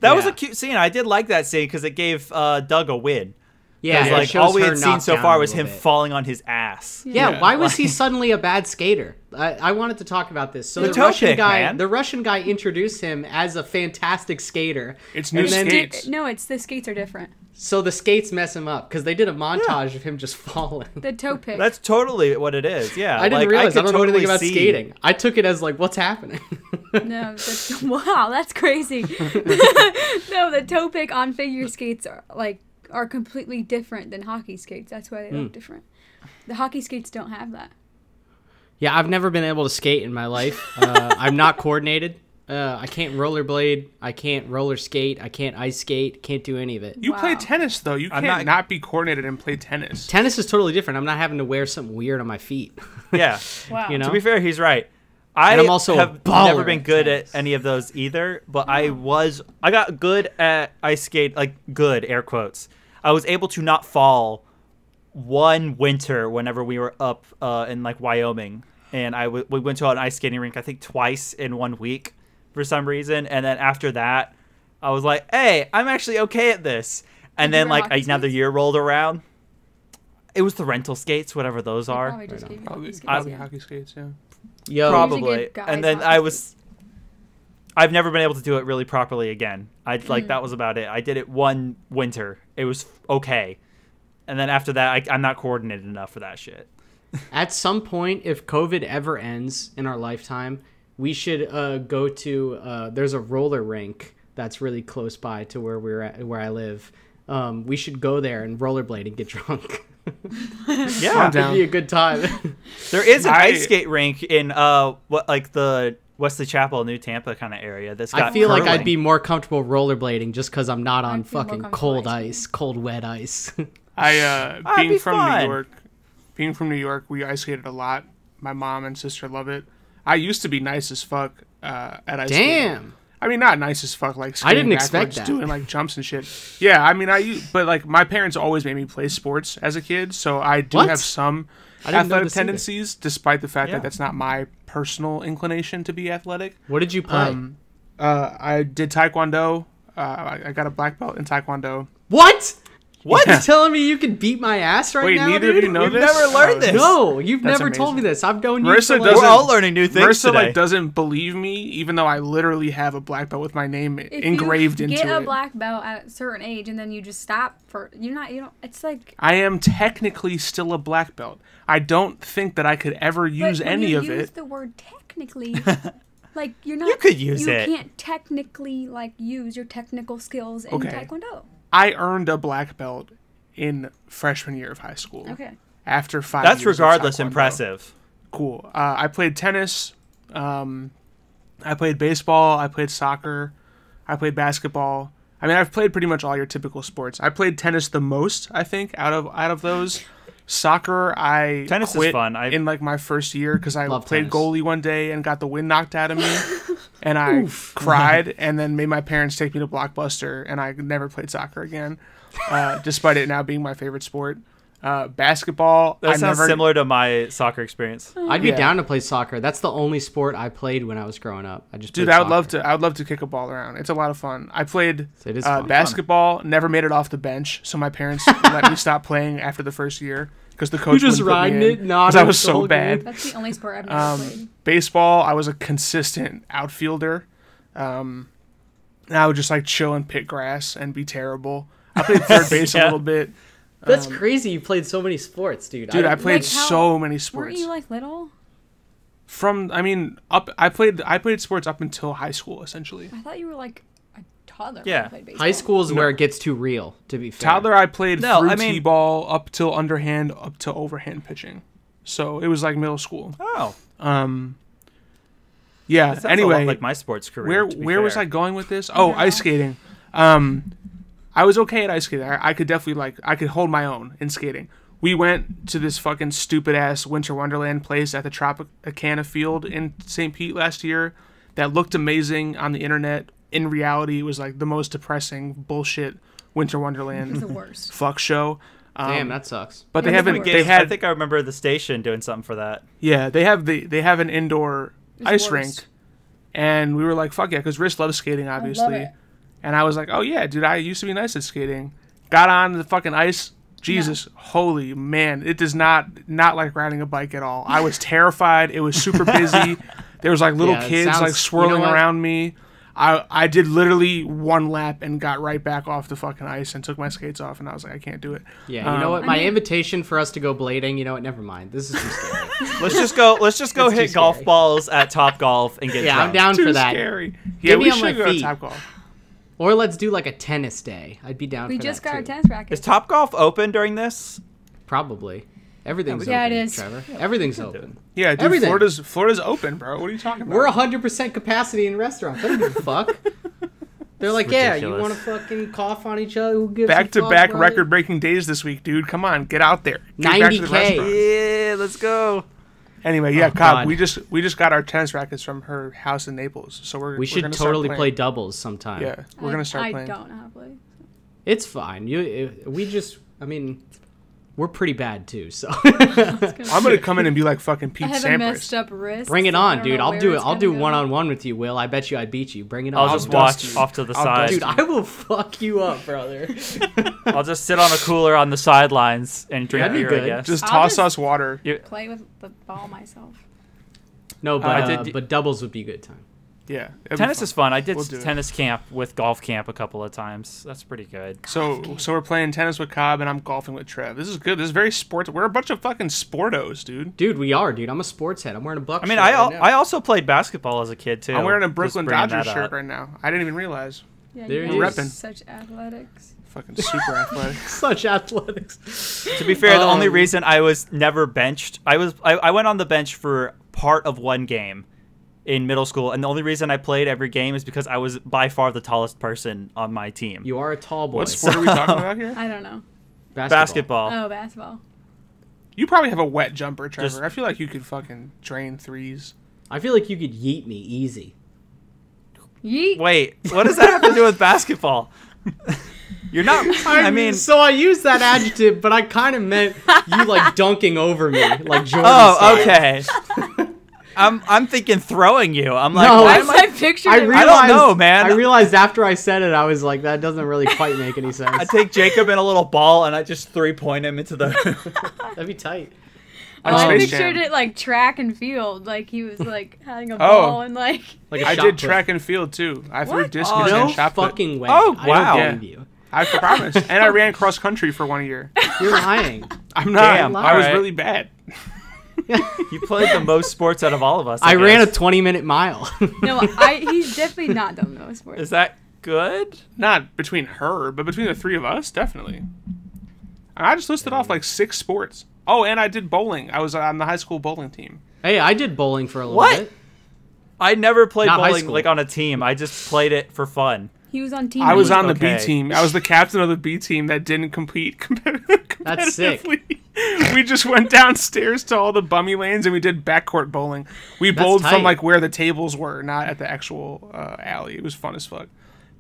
[SPEAKER 3] That was
[SPEAKER 4] Yeah.
[SPEAKER 3] a cute scene. I did like that scene because it gave Doug a win.
[SPEAKER 4] Yeah,
[SPEAKER 3] Because
[SPEAKER 4] it
[SPEAKER 3] like
[SPEAKER 4] shows
[SPEAKER 3] all we
[SPEAKER 4] her
[SPEAKER 3] had seen
[SPEAKER 4] knocked
[SPEAKER 3] so
[SPEAKER 4] down
[SPEAKER 3] far
[SPEAKER 4] a
[SPEAKER 3] was
[SPEAKER 4] little
[SPEAKER 3] him
[SPEAKER 4] bit.
[SPEAKER 3] falling on his ass.
[SPEAKER 4] Yeah,
[SPEAKER 1] Yeah.
[SPEAKER 4] why was he suddenly a bad skater? I wanted to talk about this. So
[SPEAKER 3] The
[SPEAKER 4] the
[SPEAKER 3] toe
[SPEAKER 4] Russian
[SPEAKER 3] pick,
[SPEAKER 4] guy,
[SPEAKER 3] man.
[SPEAKER 4] the Russian guy introduced him as a fantastic skater.
[SPEAKER 1] It's
[SPEAKER 4] And
[SPEAKER 1] new
[SPEAKER 4] then-
[SPEAKER 1] skates.
[SPEAKER 2] No, it's the skates are different.
[SPEAKER 4] So the skates mess him up because they did a montage of him just falling.
[SPEAKER 2] The toe pick.
[SPEAKER 3] That's totally what it is. Yeah,
[SPEAKER 4] I didn't
[SPEAKER 3] like,
[SPEAKER 4] realize. I
[SPEAKER 3] could
[SPEAKER 4] don't know
[SPEAKER 3] totally
[SPEAKER 4] anything about
[SPEAKER 3] see-
[SPEAKER 4] skating. I took it as like, what's happening?
[SPEAKER 2] No, wow, that's crazy. No, the toe pick on figure skates are completely different than hockey skates. That's why they look different. The hockey skates don't have that.
[SPEAKER 4] Yeah, I've never been able to skate in my life. I'm not coordinated. I can't rollerblade. I can't roller skate. I can't ice skate. Can't do any of it.
[SPEAKER 1] You play
[SPEAKER 2] Wow.
[SPEAKER 1] tennis though. You
[SPEAKER 3] I'm
[SPEAKER 1] can't
[SPEAKER 3] not-
[SPEAKER 1] not be coordinated and play tennis.
[SPEAKER 4] Tennis is totally different. I'm not having to wear something weird on my feet.
[SPEAKER 3] Yeah.
[SPEAKER 2] Wow.
[SPEAKER 4] You know?
[SPEAKER 3] To be fair, he's right. I
[SPEAKER 4] And I'm also a
[SPEAKER 3] have
[SPEAKER 4] baller
[SPEAKER 3] never been
[SPEAKER 4] at
[SPEAKER 3] good
[SPEAKER 4] tennis.
[SPEAKER 3] at any of those either, but I got good at ice skate, like good air quotes. I was able to not fall one winter whenever we were up in like Wyoming, and we went to an ice skating rink I think twice in 1 week for some reason, and then after that I was like, hey, I'm actually okay at this. And
[SPEAKER 2] Did you
[SPEAKER 3] then
[SPEAKER 2] wear
[SPEAKER 3] like
[SPEAKER 2] hockey
[SPEAKER 3] another
[SPEAKER 2] skates?
[SPEAKER 3] year rolled around. It was the rental skates, whatever those
[SPEAKER 2] They
[SPEAKER 3] are.
[SPEAKER 2] probably just gave you
[SPEAKER 1] Probably,
[SPEAKER 2] hockey skates.
[SPEAKER 1] probably
[SPEAKER 2] Yeah.
[SPEAKER 1] hockey skates. Yeah.
[SPEAKER 4] Yo,
[SPEAKER 3] Probably.
[SPEAKER 2] Usually give guys
[SPEAKER 3] And then
[SPEAKER 2] hockey
[SPEAKER 3] I've never been able to do it really properly again. That was about it. I did it one winter. It was okay. And then after that, I'm not coordinated enough for that shit.
[SPEAKER 4] at some point, if COVID ever ends in our lifetime, we should go to. There's a roller rink that's really close by to where I live. We should go there and rollerblade and get drunk.
[SPEAKER 3] Yeah,
[SPEAKER 1] I'm down.
[SPEAKER 4] It'd be a good time.
[SPEAKER 3] there is an
[SPEAKER 1] I-
[SPEAKER 3] ice skate rink in the Wesley Chapel, New Tampa kind of area. That's got
[SPEAKER 4] I feel like I'd
[SPEAKER 3] curling.
[SPEAKER 4] be more comfortable rollerblading just because I'm not on
[SPEAKER 2] I'd feel more
[SPEAKER 4] fucking
[SPEAKER 2] comfortable
[SPEAKER 4] cold
[SPEAKER 2] ice
[SPEAKER 4] ice, cold wet ice.
[SPEAKER 1] I
[SPEAKER 3] That'd be fun.
[SPEAKER 1] Being from New York, we ice skated a lot. My mom and sister love it. I used to be nice as fuck at ice skating.
[SPEAKER 4] Damn.
[SPEAKER 1] I mean, not nice as fuck, like
[SPEAKER 4] I didn't
[SPEAKER 1] skating
[SPEAKER 4] expect
[SPEAKER 1] backwards,
[SPEAKER 4] that.
[SPEAKER 1] doing like jumps and shit. Yeah, I mean, but like my parents always made me play sports as a kid, so I do
[SPEAKER 4] What?
[SPEAKER 1] have some
[SPEAKER 4] I didn't know
[SPEAKER 1] athletic
[SPEAKER 4] this either.
[SPEAKER 1] tendencies, despite the fact
[SPEAKER 3] Yeah.
[SPEAKER 1] that that's not my personal inclination to be athletic.
[SPEAKER 4] What did you play?
[SPEAKER 1] I did taekwondo. I got a black belt in taekwondo.
[SPEAKER 4] What? What?
[SPEAKER 1] Yeah.
[SPEAKER 4] You telling me you can beat my ass right
[SPEAKER 1] Wait,
[SPEAKER 4] now,
[SPEAKER 1] neither
[SPEAKER 4] dude?
[SPEAKER 1] of you know
[SPEAKER 3] We've
[SPEAKER 1] this?
[SPEAKER 3] never learned
[SPEAKER 1] Oh,
[SPEAKER 3] this.
[SPEAKER 4] No, you've
[SPEAKER 1] That's
[SPEAKER 4] never told me
[SPEAKER 1] amazing.
[SPEAKER 4] this. I've known you
[SPEAKER 1] Marissa
[SPEAKER 4] for like...
[SPEAKER 1] doesn't-
[SPEAKER 3] We're all learning new things
[SPEAKER 1] Marissa
[SPEAKER 3] today.
[SPEAKER 1] like doesn't believe me, even though I literally have a black belt with my name
[SPEAKER 2] If
[SPEAKER 1] engraved
[SPEAKER 2] you
[SPEAKER 1] into
[SPEAKER 2] get a
[SPEAKER 1] it.
[SPEAKER 2] black belt at a certain age and then you just stop for you don't. It's like
[SPEAKER 1] I am technically still a black belt. I don't think that I could ever use
[SPEAKER 2] but when
[SPEAKER 1] any
[SPEAKER 2] you
[SPEAKER 1] of
[SPEAKER 2] use
[SPEAKER 1] it.
[SPEAKER 2] the word technically, like you're not.
[SPEAKER 3] You could use
[SPEAKER 2] you
[SPEAKER 3] it.
[SPEAKER 2] can't technically like use your technical skills in
[SPEAKER 1] Okay.
[SPEAKER 2] taekwondo.
[SPEAKER 1] I earned a black belt in freshman year of high school.
[SPEAKER 2] Okay.
[SPEAKER 1] After 5
[SPEAKER 3] That's
[SPEAKER 1] years of
[SPEAKER 3] regardless
[SPEAKER 1] taekwondo.
[SPEAKER 3] impressive.
[SPEAKER 1] Cool. I played tennis. I played baseball. I played soccer. I played basketball. I mean, I've played pretty much all your typical sports. I played tennis the most, I think, out of those. Soccer, I
[SPEAKER 3] Tennis is
[SPEAKER 1] quit
[SPEAKER 3] fun.
[SPEAKER 1] in like my first year because I
[SPEAKER 4] Love
[SPEAKER 1] played
[SPEAKER 4] tennis.
[SPEAKER 1] goalie one day and got the wind knocked out of me, and I cried and then made my parents take me to Blockbuster, and I never played soccer again, despite it now being my favorite sport. Basketball,
[SPEAKER 3] That
[SPEAKER 1] I
[SPEAKER 3] sounds
[SPEAKER 1] never,
[SPEAKER 3] similar to my soccer experience.
[SPEAKER 4] I'd be
[SPEAKER 1] Yeah.
[SPEAKER 4] down to play soccer. That's the only sport I played when I was growing up. I just
[SPEAKER 1] Dude,
[SPEAKER 4] played
[SPEAKER 1] I would love
[SPEAKER 4] soccer.
[SPEAKER 1] to. I would love to kick a ball around. It's a lot of fun. I played
[SPEAKER 4] So it is fun.
[SPEAKER 1] basketball. Never made it off the bench, so my parents let me stop playing after the first year because the coach
[SPEAKER 4] just
[SPEAKER 1] wouldn't put me
[SPEAKER 4] riding
[SPEAKER 1] in
[SPEAKER 4] it, nodding
[SPEAKER 1] 'cause I was
[SPEAKER 4] the
[SPEAKER 1] so
[SPEAKER 4] whole
[SPEAKER 1] bad.
[SPEAKER 4] game.
[SPEAKER 2] That's the only sport I've never played.
[SPEAKER 1] Baseball, I was a consistent outfielder. And I would just like chill and pick grass and be terrible. I played third base a
[SPEAKER 3] Yeah.
[SPEAKER 1] little bit.
[SPEAKER 4] That's crazy. You played so many sports, dude.
[SPEAKER 1] Dude, I played
[SPEAKER 2] Like how-
[SPEAKER 1] so many
[SPEAKER 2] Weren't
[SPEAKER 1] sports.
[SPEAKER 2] you like little?
[SPEAKER 1] I played sports up until high school essentially.
[SPEAKER 2] I thought you were like a toddler.
[SPEAKER 3] Yeah.
[SPEAKER 2] When you played baseball.
[SPEAKER 4] High school is where it gets too real, to be fair.
[SPEAKER 1] Toddler, I played
[SPEAKER 3] No,
[SPEAKER 1] through
[SPEAKER 3] I mean-
[SPEAKER 1] T-ball up till underhand, up to overhand pitching. So it was like middle school.
[SPEAKER 3] Oh,
[SPEAKER 1] Yeah.
[SPEAKER 3] that sounds a
[SPEAKER 1] Anyway,
[SPEAKER 3] lot like my sports career.
[SPEAKER 1] where was I going with this? Oh, ice skating. I was okay at ice skating. I could definitely I could hold my own in skating. We went to this fucking stupid ass Winter Wonderland place at the Tropicana Field in St. Pete last year that looked amazing on the internet. In reality, it was like the most depressing bullshit Winter
[SPEAKER 2] It's
[SPEAKER 1] Wonderland
[SPEAKER 2] the worst.
[SPEAKER 1] fuck show.
[SPEAKER 4] Damn, that sucks.
[SPEAKER 1] But they
[SPEAKER 2] Yeah,
[SPEAKER 1] haven't.
[SPEAKER 2] that's
[SPEAKER 1] They had.
[SPEAKER 3] I think I remember the station doing something for that.
[SPEAKER 1] Yeah, they have an indoor
[SPEAKER 2] It's
[SPEAKER 1] ice
[SPEAKER 2] worse.
[SPEAKER 1] rink, and we were like, "Fuck yeah," because Riss loves skating, obviously.
[SPEAKER 2] it.
[SPEAKER 1] And I was like, "Oh yeah, dude, I used to be nice at skating." Got on the fucking ice. Jesus, holy man, it does not like riding a bike at all. I was terrified. It was super busy. There was like little
[SPEAKER 4] Yeah, it
[SPEAKER 1] kids
[SPEAKER 4] sounds-
[SPEAKER 1] like swirling
[SPEAKER 4] you know what?
[SPEAKER 1] around me. I did literally one lap and got right back off the fucking ice and took my skates off, and I was like, I can't do it.
[SPEAKER 4] Yeah, you know what?
[SPEAKER 2] I
[SPEAKER 4] My
[SPEAKER 2] mean-
[SPEAKER 4] invitation for us to go blading, you know what? Never mind. This is too scary.
[SPEAKER 3] Let's just go
[SPEAKER 4] It's
[SPEAKER 3] hit
[SPEAKER 4] too
[SPEAKER 3] golf
[SPEAKER 4] scary.
[SPEAKER 3] balls at Top Golf and get
[SPEAKER 4] Yeah,
[SPEAKER 3] drunk.
[SPEAKER 4] I'm down
[SPEAKER 1] Too
[SPEAKER 4] for that.
[SPEAKER 1] scary.
[SPEAKER 4] Get
[SPEAKER 1] Yeah,
[SPEAKER 4] me
[SPEAKER 1] we
[SPEAKER 4] on my
[SPEAKER 1] should go to
[SPEAKER 4] feet.
[SPEAKER 1] Topgolf.
[SPEAKER 4] Or let's do like a tennis day. I'd be down
[SPEAKER 2] We
[SPEAKER 4] for
[SPEAKER 2] just
[SPEAKER 4] that
[SPEAKER 2] got our
[SPEAKER 4] too.
[SPEAKER 2] tennis rackets.
[SPEAKER 3] Is Top Golf open during this?
[SPEAKER 4] Probably. Everything's
[SPEAKER 2] Yeah,
[SPEAKER 4] open,
[SPEAKER 2] it is.
[SPEAKER 4] Trevor. Everything's open.
[SPEAKER 1] Yeah, dude,
[SPEAKER 4] Everything.
[SPEAKER 1] Florida's open, bro. What are you talking about?
[SPEAKER 4] We're 100% capacity in restaurants. I don't give a fuck. They're like, yeah, you
[SPEAKER 3] ridiculous.
[SPEAKER 4] want to fucking cough on each other? Who gives a
[SPEAKER 1] back-to-back
[SPEAKER 4] fuck, brother?
[SPEAKER 1] record-breaking days this week, dude. Come on, get out there. Get back to the
[SPEAKER 4] 90K.
[SPEAKER 1] restaurant.
[SPEAKER 3] Yeah, let's go.
[SPEAKER 1] Anyway, yeah,
[SPEAKER 4] Oh,
[SPEAKER 1] Cobb,
[SPEAKER 4] God.
[SPEAKER 1] we just got our tennis rackets from her house in Naples, so we're
[SPEAKER 4] We should
[SPEAKER 1] gonna start
[SPEAKER 4] totally
[SPEAKER 1] playing.
[SPEAKER 4] play doubles sometime.
[SPEAKER 1] Yeah, we're gonna start playing.
[SPEAKER 2] I don't know how to play.
[SPEAKER 4] It's fine. I mean, we're pretty bad too, so.
[SPEAKER 1] I'm gonna come in and be like fucking
[SPEAKER 2] I
[SPEAKER 1] Pete
[SPEAKER 2] have a
[SPEAKER 1] Sampras.
[SPEAKER 2] messed up wrist.
[SPEAKER 4] Bring it
[SPEAKER 2] so I
[SPEAKER 4] on,
[SPEAKER 2] don't
[SPEAKER 4] dude.
[SPEAKER 2] know
[SPEAKER 4] I'll
[SPEAKER 2] where
[SPEAKER 4] do it.
[SPEAKER 2] it's
[SPEAKER 4] I'll
[SPEAKER 2] gonna
[SPEAKER 4] do
[SPEAKER 2] go.
[SPEAKER 4] one-on-one with you, Will. I bet you I'd beat you. Bring it on.
[SPEAKER 3] I'll just
[SPEAKER 1] dust
[SPEAKER 3] watch
[SPEAKER 1] you.
[SPEAKER 3] off to the
[SPEAKER 1] I'll
[SPEAKER 3] side.
[SPEAKER 1] dust
[SPEAKER 4] Dude,
[SPEAKER 1] you.
[SPEAKER 4] I will fuck you up, brother.
[SPEAKER 3] I'll just sit on a cooler on the sidelines and drink
[SPEAKER 4] That'd be
[SPEAKER 3] beer, I
[SPEAKER 4] good.
[SPEAKER 3] guess.
[SPEAKER 1] Just
[SPEAKER 2] I'll
[SPEAKER 1] toss
[SPEAKER 2] just-
[SPEAKER 1] us water.
[SPEAKER 2] Play with the ball myself.
[SPEAKER 4] No, but
[SPEAKER 3] I did-
[SPEAKER 4] but doubles would be a good time.
[SPEAKER 1] Yeah, it'd be
[SPEAKER 3] Tennis
[SPEAKER 1] fun.
[SPEAKER 3] is fun. I did
[SPEAKER 1] We'll do it.
[SPEAKER 3] tennis camp with golf camp a couple of times. That's pretty good.
[SPEAKER 1] So we're playing tennis with Cobb and I'm golfing with Trev. This is good. This is very sports. We're a bunch of fucking sportos, dude.
[SPEAKER 4] Dude, we are, dude. I'm a sports head. I'm wearing a buck.
[SPEAKER 3] I mean,
[SPEAKER 4] shirt right now.
[SPEAKER 3] I also played basketball as a kid too.
[SPEAKER 1] I'm wearing a
[SPEAKER 3] Just
[SPEAKER 1] Brooklyn
[SPEAKER 3] bringing
[SPEAKER 1] Dodgers
[SPEAKER 3] that
[SPEAKER 1] shirt
[SPEAKER 3] up.
[SPEAKER 1] right now. I didn't even realize.
[SPEAKER 2] Yeah,
[SPEAKER 4] There
[SPEAKER 2] you
[SPEAKER 4] it
[SPEAKER 2] guys
[SPEAKER 1] is.
[SPEAKER 2] are such athletics.
[SPEAKER 1] Fucking super athletic.
[SPEAKER 4] Such athletics.
[SPEAKER 3] To be fair, the only
[SPEAKER 4] Um,
[SPEAKER 3] reason I was never benched, I went on the bench for part of one game in middle school, and the only reason I played every game is because I was by far the tallest person on my team.
[SPEAKER 4] You are a tall boy.
[SPEAKER 1] What sport are we talking about here?
[SPEAKER 2] I don't know.
[SPEAKER 3] Basketball.
[SPEAKER 2] Oh, basketball.
[SPEAKER 1] You probably have a wet jumper, Trevor.
[SPEAKER 3] Just-
[SPEAKER 1] I feel like you could fucking drain threes.
[SPEAKER 4] I feel like you could yeet me easy.
[SPEAKER 2] Yeet.
[SPEAKER 3] Wait, what does that have to do with basketball? You're not. I mean,
[SPEAKER 4] so I used that adjective, but I kind of meant you like dunking over me, like Jordan.
[SPEAKER 3] oh,
[SPEAKER 4] style.
[SPEAKER 3] okay. I'm thinking throwing you. I'm like,
[SPEAKER 4] No,
[SPEAKER 3] why
[SPEAKER 2] That's
[SPEAKER 3] am I?
[SPEAKER 2] my picture.
[SPEAKER 4] I
[SPEAKER 2] of it.
[SPEAKER 4] realized,
[SPEAKER 3] know, man.
[SPEAKER 4] I realized after I said it, I was like, that doesn't really quite make any sense.
[SPEAKER 3] I take Jacob in a little ball and I just 3-point him into the.
[SPEAKER 4] That'd be tight.
[SPEAKER 2] I
[SPEAKER 1] Space
[SPEAKER 2] pictured
[SPEAKER 1] Jam.
[SPEAKER 2] it like track and field, like he was like having a
[SPEAKER 1] Oh.
[SPEAKER 2] ball and like.
[SPEAKER 4] Like a
[SPEAKER 1] I
[SPEAKER 4] shot
[SPEAKER 1] did
[SPEAKER 4] put.
[SPEAKER 1] track and field too. I threw
[SPEAKER 2] What?
[SPEAKER 1] discus
[SPEAKER 3] Oh,
[SPEAKER 1] and
[SPEAKER 4] No
[SPEAKER 1] shot put.
[SPEAKER 4] fucking way.
[SPEAKER 3] Oh,
[SPEAKER 4] I
[SPEAKER 3] wow.
[SPEAKER 4] don't believe you.
[SPEAKER 1] I promise. And I ran cross country for 1 year.
[SPEAKER 4] You're lying.
[SPEAKER 1] I'm not.
[SPEAKER 3] Damn,
[SPEAKER 1] I was
[SPEAKER 3] alright.
[SPEAKER 1] really bad.
[SPEAKER 3] You played the most sports out of all of us.
[SPEAKER 4] I ran a
[SPEAKER 3] guess.
[SPEAKER 4] 20-minute mile.
[SPEAKER 2] No, he's definitely not done those sports.
[SPEAKER 3] Is that good?
[SPEAKER 1] Not between her, but between the three of us, definitely. I just listed off like 6 sports. Oh, and I did bowling. I was on the high school bowling team.
[SPEAKER 4] Hey, I did bowling for a little
[SPEAKER 3] What?
[SPEAKER 4] bit.
[SPEAKER 3] I never played
[SPEAKER 4] Not high
[SPEAKER 3] bowling
[SPEAKER 4] school.
[SPEAKER 3] like on a team. I just played it for fun.
[SPEAKER 2] He was on team.
[SPEAKER 1] I was
[SPEAKER 2] B.
[SPEAKER 1] on the
[SPEAKER 3] Okay.
[SPEAKER 1] B team. I was the captain of the B team that didn't compete competitively.
[SPEAKER 4] That's sick.
[SPEAKER 1] We just went downstairs to all the bummy lanes and we did backcourt bowling. We
[SPEAKER 4] That's
[SPEAKER 1] bowled
[SPEAKER 4] tight.
[SPEAKER 1] from like where the tables were, not at the actual alley. It was fun as fuck.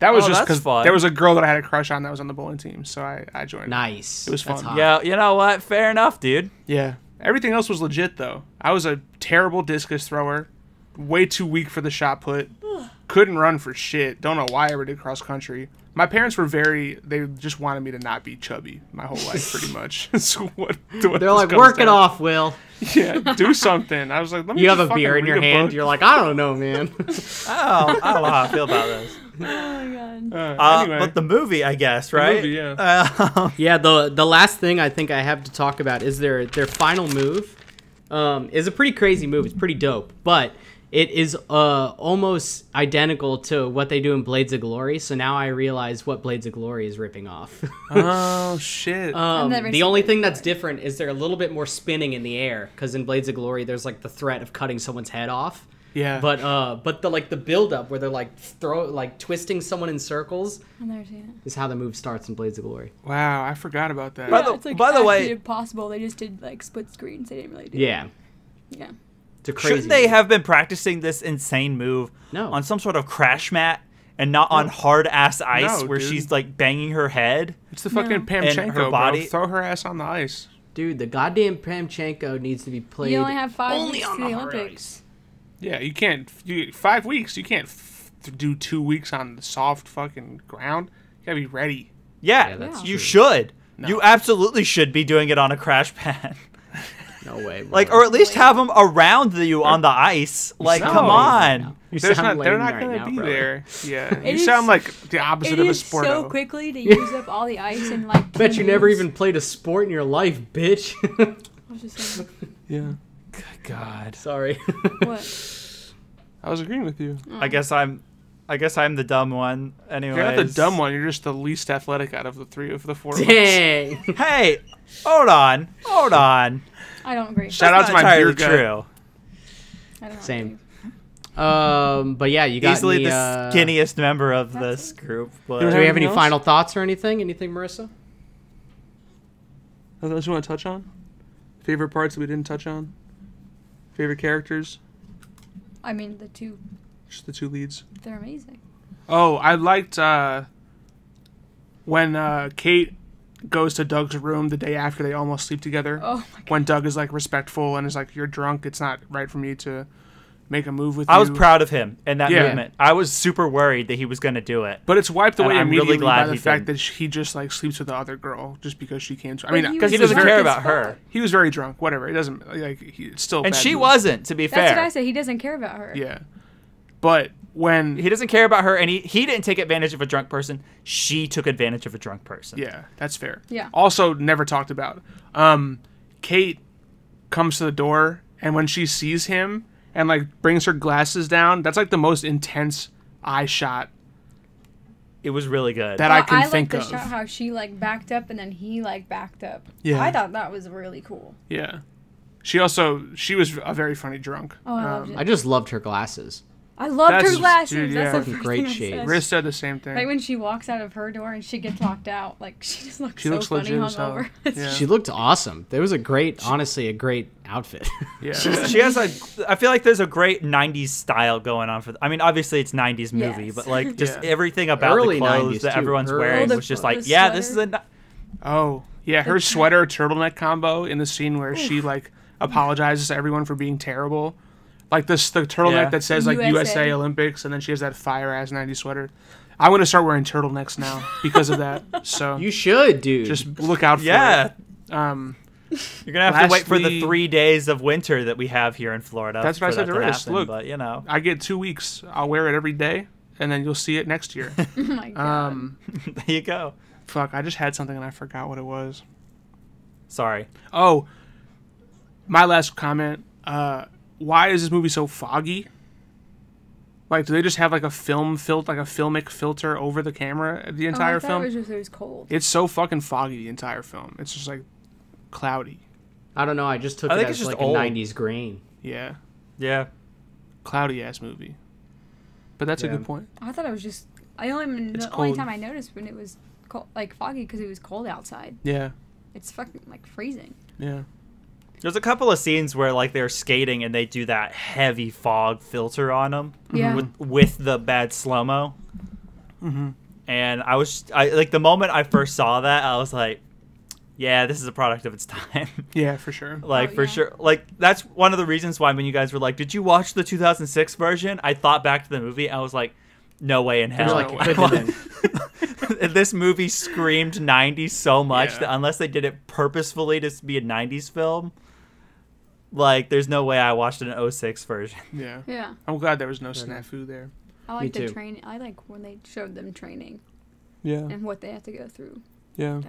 [SPEAKER 1] That was
[SPEAKER 3] Oh,
[SPEAKER 1] just
[SPEAKER 3] that's
[SPEAKER 1] because
[SPEAKER 3] fun.
[SPEAKER 1] there was a girl that I had a crush on that was on the bowling team, so I joined.
[SPEAKER 4] Nice.
[SPEAKER 1] It was
[SPEAKER 4] That's
[SPEAKER 1] fun.
[SPEAKER 4] hot.
[SPEAKER 3] Yeah, you know what? Fair enough, dude.
[SPEAKER 1] Yeah. Everything else was legit though. I was a terrible discus thrower, way too weak for the shot put. Couldn't run for shit. Don't know why I ever did cross country. My parents were they just wanted me to not be chubby my whole life, pretty much. So what
[SPEAKER 4] They're
[SPEAKER 1] this
[SPEAKER 4] like,
[SPEAKER 1] comes
[SPEAKER 4] work it
[SPEAKER 1] down-
[SPEAKER 4] off, Will.
[SPEAKER 1] Yeah, do something. I was like, let me
[SPEAKER 4] You
[SPEAKER 1] just
[SPEAKER 4] have a
[SPEAKER 1] fucking
[SPEAKER 4] beer in
[SPEAKER 1] read
[SPEAKER 4] your
[SPEAKER 1] a
[SPEAKER 4] hand.
[SPEAKER 1] book.
[SPEAKER 4] You're like, I don't know, man.
[SPEAKER 3] Oh, I don't know how I feel about this.
[SPEAKER 2] Oh my god.
[SPEAKER 1] Anyway,
[SPEAKER 3] But the movie, I guess, right?
[SPEAKER 1] movie, yeah.
[SPEAKER 4] Yeah, the last thing I think I have to talk about is their final move. Is a pretty crazy move. It's pretty dope, but it is almost identical to what they do in Blades of Glory. So now I realize what Blades of Glory is ripping off.
[SPEAKER 1] Oh shit.
[SPEAKER 2] never
[SPEAKER 4] The
[SPEAKER 2] seen
[SPEAKER 4] only
[SPEAKER 2] Blades
[SPEAKER 4] thing
[SPEAKER 2] of
[SPEAKER 4] that's
[SPEAKER 2] Glory.
[SPEAKER 4] different is they're a little bit more spinning in the air because in Blades of Glory there's like the threat of cutting someone's head off.
[SPEAKER 1] Yeah.
[SPEAKER 4] But the build up where they're like twisting someone in circles
[SPEAKER 2] I've never seen it.
[SPEAKER 4] is how the move starts in Blades of Glory.
[SPEAKER 1] Wow, I forgot about that.
[SPEAKER 3] By the-
[SPEAKER 2] it's like
[SPEAKER 3] by the way-
[SPEAKER 2] actually impossible. They just did like split screens. They didn't really do.
[SPEAKER 4] Yeah,
[SPEAKER 2] Yeah.
[SPEAKER 4] it's a crazy.
[SPEAKER 3] Shouldn't they
[SPEAKER 4] move.
[SPEAKER 3] have been practicing this insane move
[SPEAKER 4] No.
[SPEAKER 3] on some sort of crash mat and not on hard ass ice where
[SPEAKER 1] dude.
[SPEAKER 3] she's like banging her head.
[SPEAKER 1] It's the fucking
[SPEAKER 2] No.
[SPEAKER 1] Pamchenko,
[SPEAKER 3] And her body-
[SPEAKER 1] bro. Throw her ass on the ice.
[SPEAKER 4] Dude, the goddamn Pamchenko needs to be played.
[SPEAKER 2] You only have 5
[SPEAKER 4] only
[SPEAKER 2] weeks
[SPEAKER 4] on
[SPEAKER 2] to the
[SPEAKER 4] the hard
[SPEAKER 2] Olympics.
[SPEAKER 1] Yeah, you can't. 5 weeks. You can't do 2 weeks on the soft fucking ground. You gotta be ready.
[SPEAKER 3] Yeah,
[SPEAKER 4] that's
[SPEAKER 3] you
[SPEAKER 4] true.
[SPEAKER 3] should.
[SPEAKER 1] No.
[SPEAKER 3] You absolutely should be doing it on a crash pad.
[SPEAKER 4] No way, bro.
[SPEAKER 3] Like, or at least have them around you on the ice. Like,
[SPEAKER 4] sound
[SPEAKER 3] come
[SPEAKER 4] lame right
[SPEAKER 3] on.
[SPEAKER 4] now. You
[SPEAKER 1] They're
[SPEAKER 4] sound
[SPEAKER 1] not. They're
[SPEAKER 4] lame
[SPEAKER 1] not
[SPEAKER 4] right
[SPEAKER 1] gonna
[SPEAKER 4] now,
[SPEAKER 1] be
[SPEAKER 4] brother.
[SPEAKER 1] there. Yeah,
[SPEAKER 2] It
[SPEAKER 1] you
[SPEAKER 2] is-
[SPEAKER 1] sound like the opposite
[SPEAKER 2] It
[SPEAKER 1] of a
[SPEAKER 2] is
[SPEAKER 1] sporto.
[SPEAKER 2] so quickly to use up all the ice in like. 2
[SPEAKER 4] Bet you never
[SPEAKER 2] moves.
[SPEAKER 4] even played a sport in your life, bitch.
[SPEAKER 2] I was just saying,
[SPEAKER 1] Yeah,
[SPEAKER 3] Good God.
[SPEAKER 4] Sorry.
[SPEAKER 2] what?
[SPEAKER 1] I was agreeing with you.
[SPEAKER 3] I guess I'm the dumb one. Anyways.
[SPEAKER 1] You're not the dumb one. You're just the least athletic out of the four. of us.
[SPEAKER 4] Dang.
[SPEAKER 3] Hey, hold on.
[SPEAKER 2] I don't agree.
[SPEAKER 1] Shout out
[SPEAKER 3] That's
[SPEAKER 1] to
[SPEAKER 3] not
[SPEAKER 1] my beer
[SPEAKER 3] entirely
[SPEAKER 1] gut.
[SPEAKER 3] true.
[SPEAKER 2] I don't
[SPEAKER 4] Same.
[SPEAKER 2] agree.
[SPEAKER 4] But yeah, you got
[SPEAKER 3] Easily
[SPEAKER 4] any,
[SPEAKER 3] the skinniest member of
[SPEAKER 2] That's
[SPEAKER 3] this group. But
[SPEAKER 1] Do
[SPEAKER 4] Do we have any
[SPEAKER 1] Anything else?
[SPEAKER 4] final thoughts or anything? Anything, Marissa?
[SPEAKER 1] Anything else you want to touch on? Favorite parts that we didn't touch on? Favorite characters?
[SPEAKER 2] I mean,
[SPEAKER 1] Just the two leads.
[SPEAKER 2] they're amazing.
[SPEAKER 1] Oh, I liked when Kate goes to Doug's room the day after they almost sleep together.
[SPEAKER 2] Oh my god.
[SPEAKER 1] When Doug is like respectful and is like, "You're drunk. It's not right for me to make a move with you."
[SPEAKER 3] I was proud of him in that
[SPEAKER 1] Yeah.
[SPEAKER 3] movement. I was super worried that he was going to do it.
[SPEAKER 1] But it's wiped
[SPEAKER 3] And
[SPEAKER 1] away
[SPEAKER 3] I'm really
[SPEAKER 1] immediately
[SPEAKER 3] glad
[SPEAKER 1] by the
[SPEAKER 3] he
[SPEAKER 1] fact
[SPEAKER 3] didn't.
[SPEAKER 1] that he just like sleeps with the other girl just because she came to. I
[SPEAKER 2] But
[SPEAKER 1] mean,
[SPEAKER 2] he
[SPEAKER 3] Because he
[SPEAKER 2] was
[SPEAKER 3] doesn't
[SPEAKER 2] drunk
[SPEAKER 3] care
[SPEAKER 2] as
[SPEAKER 3] about
[SPEAKER 2] fuck.
[SPEAKER 3] her.
[SPEAKER 1] he was very drunk. Whatever. It doesn't like it's still.
[SPEAKER 3] And
[SPEAKER 1] bad
[SPEAKER 3] she
[SPEAKER 1] news.
[SPEAKER 3] wasn't, to be
[SPEAKER 2] That's what
[SPEAKER 3] fair.
[SPEAKER 2] I said. He doesn't care about her.
[SPEAKER 1] Yeah, but when
[SPEAKER 3] He doesn't care about her, and he didn't take advantage of a drunk person. She took advantage of a drunk person.
[SPEAKER 1] yeah, that's fair.
[SPEAKER 2] Yeah.
[SPEAKER 1] Also, never talked about. Kate comes to the door, and when she sees him and like brings her glasses down, that's like the most intense eye shot
[SPEAKER 3] It was really good.
[SPEAKER 1] that
[SPEAKER 2] Well,
[SPEAKER 1] I can
[SPEAKER 2] like
[SPEAKER 1] think
[SPEAKER 2] the
[SPEAKER 1] of.
[SPEAKER 2] shot how she like backed up and then he like backed up.
[SPEAKER 1] Yeah.
[SPEAKER 2] I thought that was really cool.
[SPEAKER 1] Yeah. She was a very funny drunk.
[SPEAKER 2] Oh, I loved it.
[SPEAKER 4] I just loved her glasses.
[SPEAKER 2] I loved
[SPEAKER 1] That's-
[SPEAKER 2] her glasses.
[SPEAKER 1] dude,
[SPEAKER 2] That's
[SPEAKER 1] yeah.
[SPEAKER 2] the first
[SPEAKER 4] Great
[SPEAKER 2] thing I
[SPEAKER 4] shades.
[SPEAKER 2] said.
[SPEAKER 1] Riz said the same thing.
[SPEAKER 2] Like when she walks out of her door and she gets locked out, like she just looks
[SPEAKER 1] She
[SPEAKER 2] so
[SPEAKER 1] looks
[SPEAKER 2] funny
[SPEAKER 1] legit as hell.
[SPEAKER 2] hungover.
[SPEAKER 1] Yeah.
[SPEAKER 4] She looked awesome. There was honestly, a great outfit.
[SPEAKER 1] Yeah.
[SPEAKER 3] She has I feel like there's a great 90s style going on I mean, obviously it's 90s movie,
[SPEAKER 2] Yes.
[SPEAKER 3] but like just
[SPEAKER 1] Yeah.
[SPEAKER 3] everything about
[SPEAKER 4] Early
[SPEAKER 3] the clothes
[SPEAKER 4] 90s
[SPEAKER 3] that
[SPEAKER 4] too.
[SPEAKER 3] everyone's
[SPEAKER 4] Early.
[SPEAKER 3] wearing
[SPEAKER 2] Oh, the-
[SPEAKER 3] was just
[SPEAKER 2] the
[SPEAKER 3] like, yeah, this is
[SPEAKER 2] sweater.
[SPEAKER 1] Oh, yeah, her sweater turtleneck combo in the scene where she like apologizes to everyone for being terrible. Like the turtleneck
[SPEAKER 3] Yeah.
[SPEAKER 1] that says like USA.
[SPEAKER 2] USA
[SPEAKER 1] Olympics, and then she has that fire ass 90s sweater. I'm gonna start wearing turtlenecks now because of that. So
[SPEAKER 4] You should, dude.
[SPEAKER 1] just look out for
[SPEAKER 3] Yeah.
[SPEAKER 1] it.
[SPEAKER 3] You're gonna have to wait for the
[SPEAKER 1] Lastly-
[SPEAKER 3] 3 days of winter that we have here in Florida.
[SPEAKER 1] That's what I
[SPEAKER 3] for
[SPEAKER 1] said
[SPEAKER 3] that
[SPEAKER 1] to Riz.
[SPEAKER 3] happen,
[SPEAKER 1] Look.
[SPEAKER 3] but you know,
[SPEAKER 1] I get 2 weeks. I'll wear it every day, and then you'll see it next year.
[SPEAKER 2] Oh my god.
[SPEAKER 3] there you go.
[SPEAKER 1] Fuck, I just had something and I forgot what it was.
[SPEAKER 3] Sorry.
[SPEAKER 1] Oh, my last comment. Why is this movie so foggy? Like, do they just have like a filmic filter over the camera the entire
[SPEAKER 2] I thought
[SPEAKER 1] film?
[SPEAKER 2] it was cold.
[SPEAKER 1] It's so fucking foggy the entire film. It's just like cloudy.
[SPEAKER 4] I don't know. I just took
[SPEAKER 3] I
[SPEAKER 4] it
[SPEAKER 3] think
[SPEAKER 4] as
[SPEAKER 3] it's
[SPEAKER 4] like
[SPEAKER 3] just old.
[SPEAKER 4] a 90s grain.
[SPEAKER 1] Yeah,
[SPEAKER 3] Yeah.
[SPEAKER 1] cloudy ass movie. But that's a
[SPEAKER 3] Yeah.
[SPEAKER 1] good point.
[SPEAKER 2] I thought it was just. The only
[SPEAKER 1] cold.
[SPEAKER 2] time I noticed when it was cold, like foggy because it was cold outside.
[SPEAKER 1] Yeah,
[SPEAKER 2] It's fucking like freezing.
[SPEAKER 1] yeah.
[SPEAKER 3] There's a couple of scenes where like they're skating and they do that heavy fog filter on them
[SPEAKER 2] Yeah.
[SPEAKER 3] with the bad slow-mo.
[SPEAKER 1] Mm-hmm.
[SPEAKER 3] And I like the moment I first saw that, I was like, yeah, this is a product of its time.
[SPEAKER 1] Yeah, for sure.
[SPEAKER 3] Like,
[SPEAKER 2] Oh,
[SPEAKER 3] for
[SPEAKER 2] yeah.
[SPEAKER 3] sure. Like, that's one of the reasons why when you guys were like, did you watch the 2006 version? I thought back to the movie. I was like, no way in hell.
[SPEAKER 4] You're like,
[SPEAKER 1] no way.
[SPEAKER 4] couldn't have been.
[SPEAKER 3] This movie screamed 90s so much
[SPEAKER 1] Yeah.
[SPEAKER 3] that unless they did it purposefully to be a 90s film, like, there's no way I watched an 06 version.
[SPEAKER 1] Yeah.
[SPEAKER 2] Yeah.
[SPEAKER 1] I'm glad there was no snafu there.
[SPEAKER 2] I like
[SPEAKER 4] Me
[SPEAKER 2] the
[SPEAKER 4] too.
[SPEAKER 2] training. I like when they showed them training
[SPEAKER 1] Yeah,
[SPEAKER 2] and what they have to go through.
[SPEAKER 1] yeah.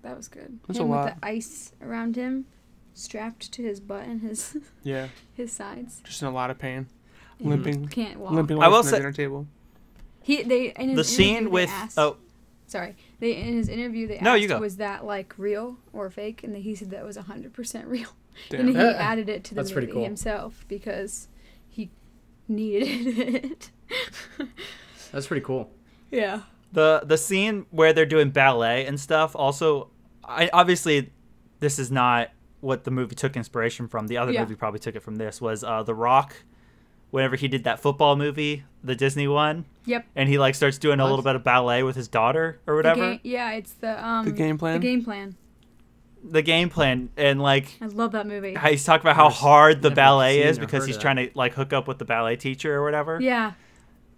[SPEAKER 2] That was good.
[SPEAKER 1] That's a
[SPEAKER 2] him
[SPEAKER 1] lot.
[SPEAKER 2] with the ice around him, strapped to his butt and his
[SPEAKER 1] Yeah,
[SPEAKER 2] his sides.
[SPEAKER 1] just in a lot of pain.
[SPEAKER 2] And
[SPEAKER 1] Limping.
[SPEAKER 2] Can't walk.
[SPEAKER 1] Limping
[SPEAKER 3] I
[SPEAKER 1] away
[SPEAKER 3] will
[SPEAKER 1] from the
[SPEAKER 3] say-
[SPEAKER 1] dinner table.
[SPEAKER 2] They in his
[SPEAKER 3] The scene
[SPEAKER 2] interview, they
[SPEAKER 3] with...
[SPEAKER 2] asked,
[SPEAKER 3] Oh,
[SPEAKER 2] sorry. They in his interview they
[SPEAKER 3] No,
[SPEAKER 2] asked
[SPEAKER 3] you go.
[SPEAKER 2] was that like real or fake, and he said that was 100% real.
[SPEAKER 1] Damn.
[SPEAKER 2] And he
[SPEAKER 4] Yeah.
[SPEAKER 2] added it to the
[SPEAKER 4] That's pretty
[SPEAKER 2] movie
[SPEAKER 4] cool.
[SPEAKER 2] himself because he needed it.
[SPEAKER 4] That's pretty cool.
[SPEAKER 2] Yeah.
[SPEAKER 3] the scene where they're doing ballet and stuff, also, obviously, this is not what the movie took inspiration from. The other
[SPEAKER 2] Yeah.
[SPEAKER 3] movie probably took it from this, was The Rock whenever he did that football movie, the Disney one.
[SPEAKER 2] Yep.
[SPEAKER 3] And he like starts doing a little bit of ballet with his daughter or whatever.
[SPEAKER 2] It's the
[SPEAKER 1] game plan.
[SPEAKER 2] The game plan.
[SPEAKER 3] The game plan, and like
[SPEAKER 2] I love that movie.
[SPEAKER 3] he's talking about how hard the
[SPEAKER 4] never
[SPEAKER 3] ballet
[SPEAKER 4] seen
[SPEAKER 3] is
[SPEAKER 4] or
[SPEAKER 3] because
[SPEAKER 4] heard
[SPEAKER 3] he's
[SPEAKER 4] of
[SPEAKER 3] trying to like hook up with the ballet teacher or whatever.
[SPEAKER 2] Yeah.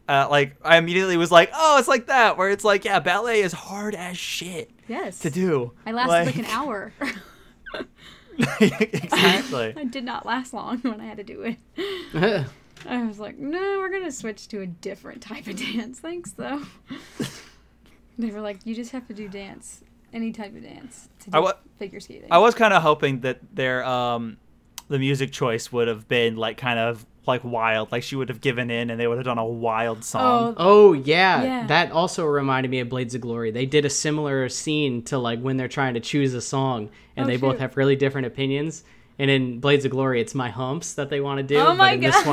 [SPEAKER 3] Like I immediately was like, oh, it's like that, where it's like, yeah, ballet is hard as shit
[SPEAKER 2] Yes.
[SPEAKER 3] to do.
[SPEAKER 2] I lasted like an hour.
[SPEAKER 3] Exactly.
[SPEAKER 2] I did not last long when I had to do it. I was like, no, we're going to switch to a different type of dance. Thanks, though. They were like, you just have to do dance. Any type of dance to do figure skating.
[SPEAKER 3] I was kind of hoping that their the music choice would have been like kind of like wild, like she would have given in and they would have done a wild song.
[SPEAKER 4] Oh yeah. That also reminded me of Blades of Glory. They did a similar scene to like when they're trying to choose a song and they both have really different opinions. And in Blades of Glory, it's My Humps that they want to do.
[SPEAKER 2] Oh my God.
[SPEAKER 4] This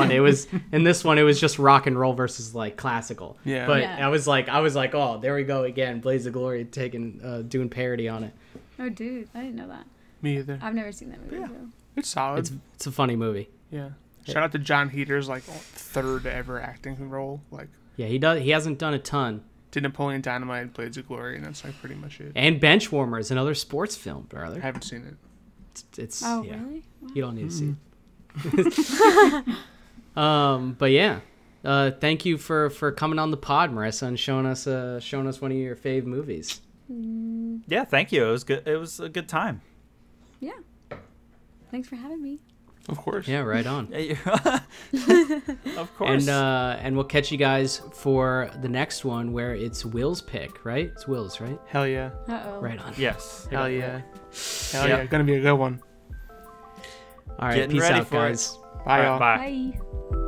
[SPEAKER 4] one it was just rock and roll versus like classical.
[SPEAKER 1] Yeah.
[SPEAKER 4] But I was like, oh, there we go again. Blades of Glory doing parody on it.
[SPEAKER 2] Oh, dude, I didn't know that.
[SPEAKER 1] Me either.
[SPEAKER 2] I've never seen that movie.
[SPEAKER 1] Yeah.
[SPEAKER 2] So.
[SPEAKER 1] It's solid.
[SPEAKER 4] It's a funny movie.
[SPEAKER 1] Yeah. Shout out to John Heater's like third ever acting role. Like.
[SPEAKER 4] Yeah, he hasn't done a ton.
[SPEAKER 1] Did Napoleon Dynamite and Blades of Glory, and that's like pretty much it.
[SPEAKER 4] And Benchwarmers, another sports film, brother.
[SPEAKER 1] I haven't seen it.
[SPEAKER 4] It's
[SPEAKER 2] really?
[SPEAKER 4] You don't need to see it. But yeah, thank you for coming on the pod, Marissa, and showing us one of your fave movies.
[SPEAKER 3] Yeah, thank you. It was good. It was a good time.
[SPEAKER 2] Yeah. Thanks for having me.
[SPEAKER 1] Of course.
[SPEAKER 4] Yeah, right on.
[SPEAKER 3] Of course.
[SPEAKER 4] And we'll catch you guys for the next one where it's Will's pick, right? It's Will's, right?
[SPEAKER 1] Hell yeah.
[SPEAKER 2] Uh-oh.
[SPEAKER 4] Right on.
[SPEAKER 3] Yes.
[SPEAKER 1] Hell yeah. Hell yeah. Gonna be a good one.
[SPEAKER 4] All right,
[SPEAKER 3] Getting
[SPEAKER 4] peace
[SPEAKER 3] ready
[SPEAKER 4] out,
[SPEAKER 3] for it.
[SPEAKER 4] guys.
[SPEAKER 1] Bye,
[SPEAKER 3] All
[SPEAKER 1] y'all.
[SPEAKER 3] right, bye.
[SPEAKER 2] Bye.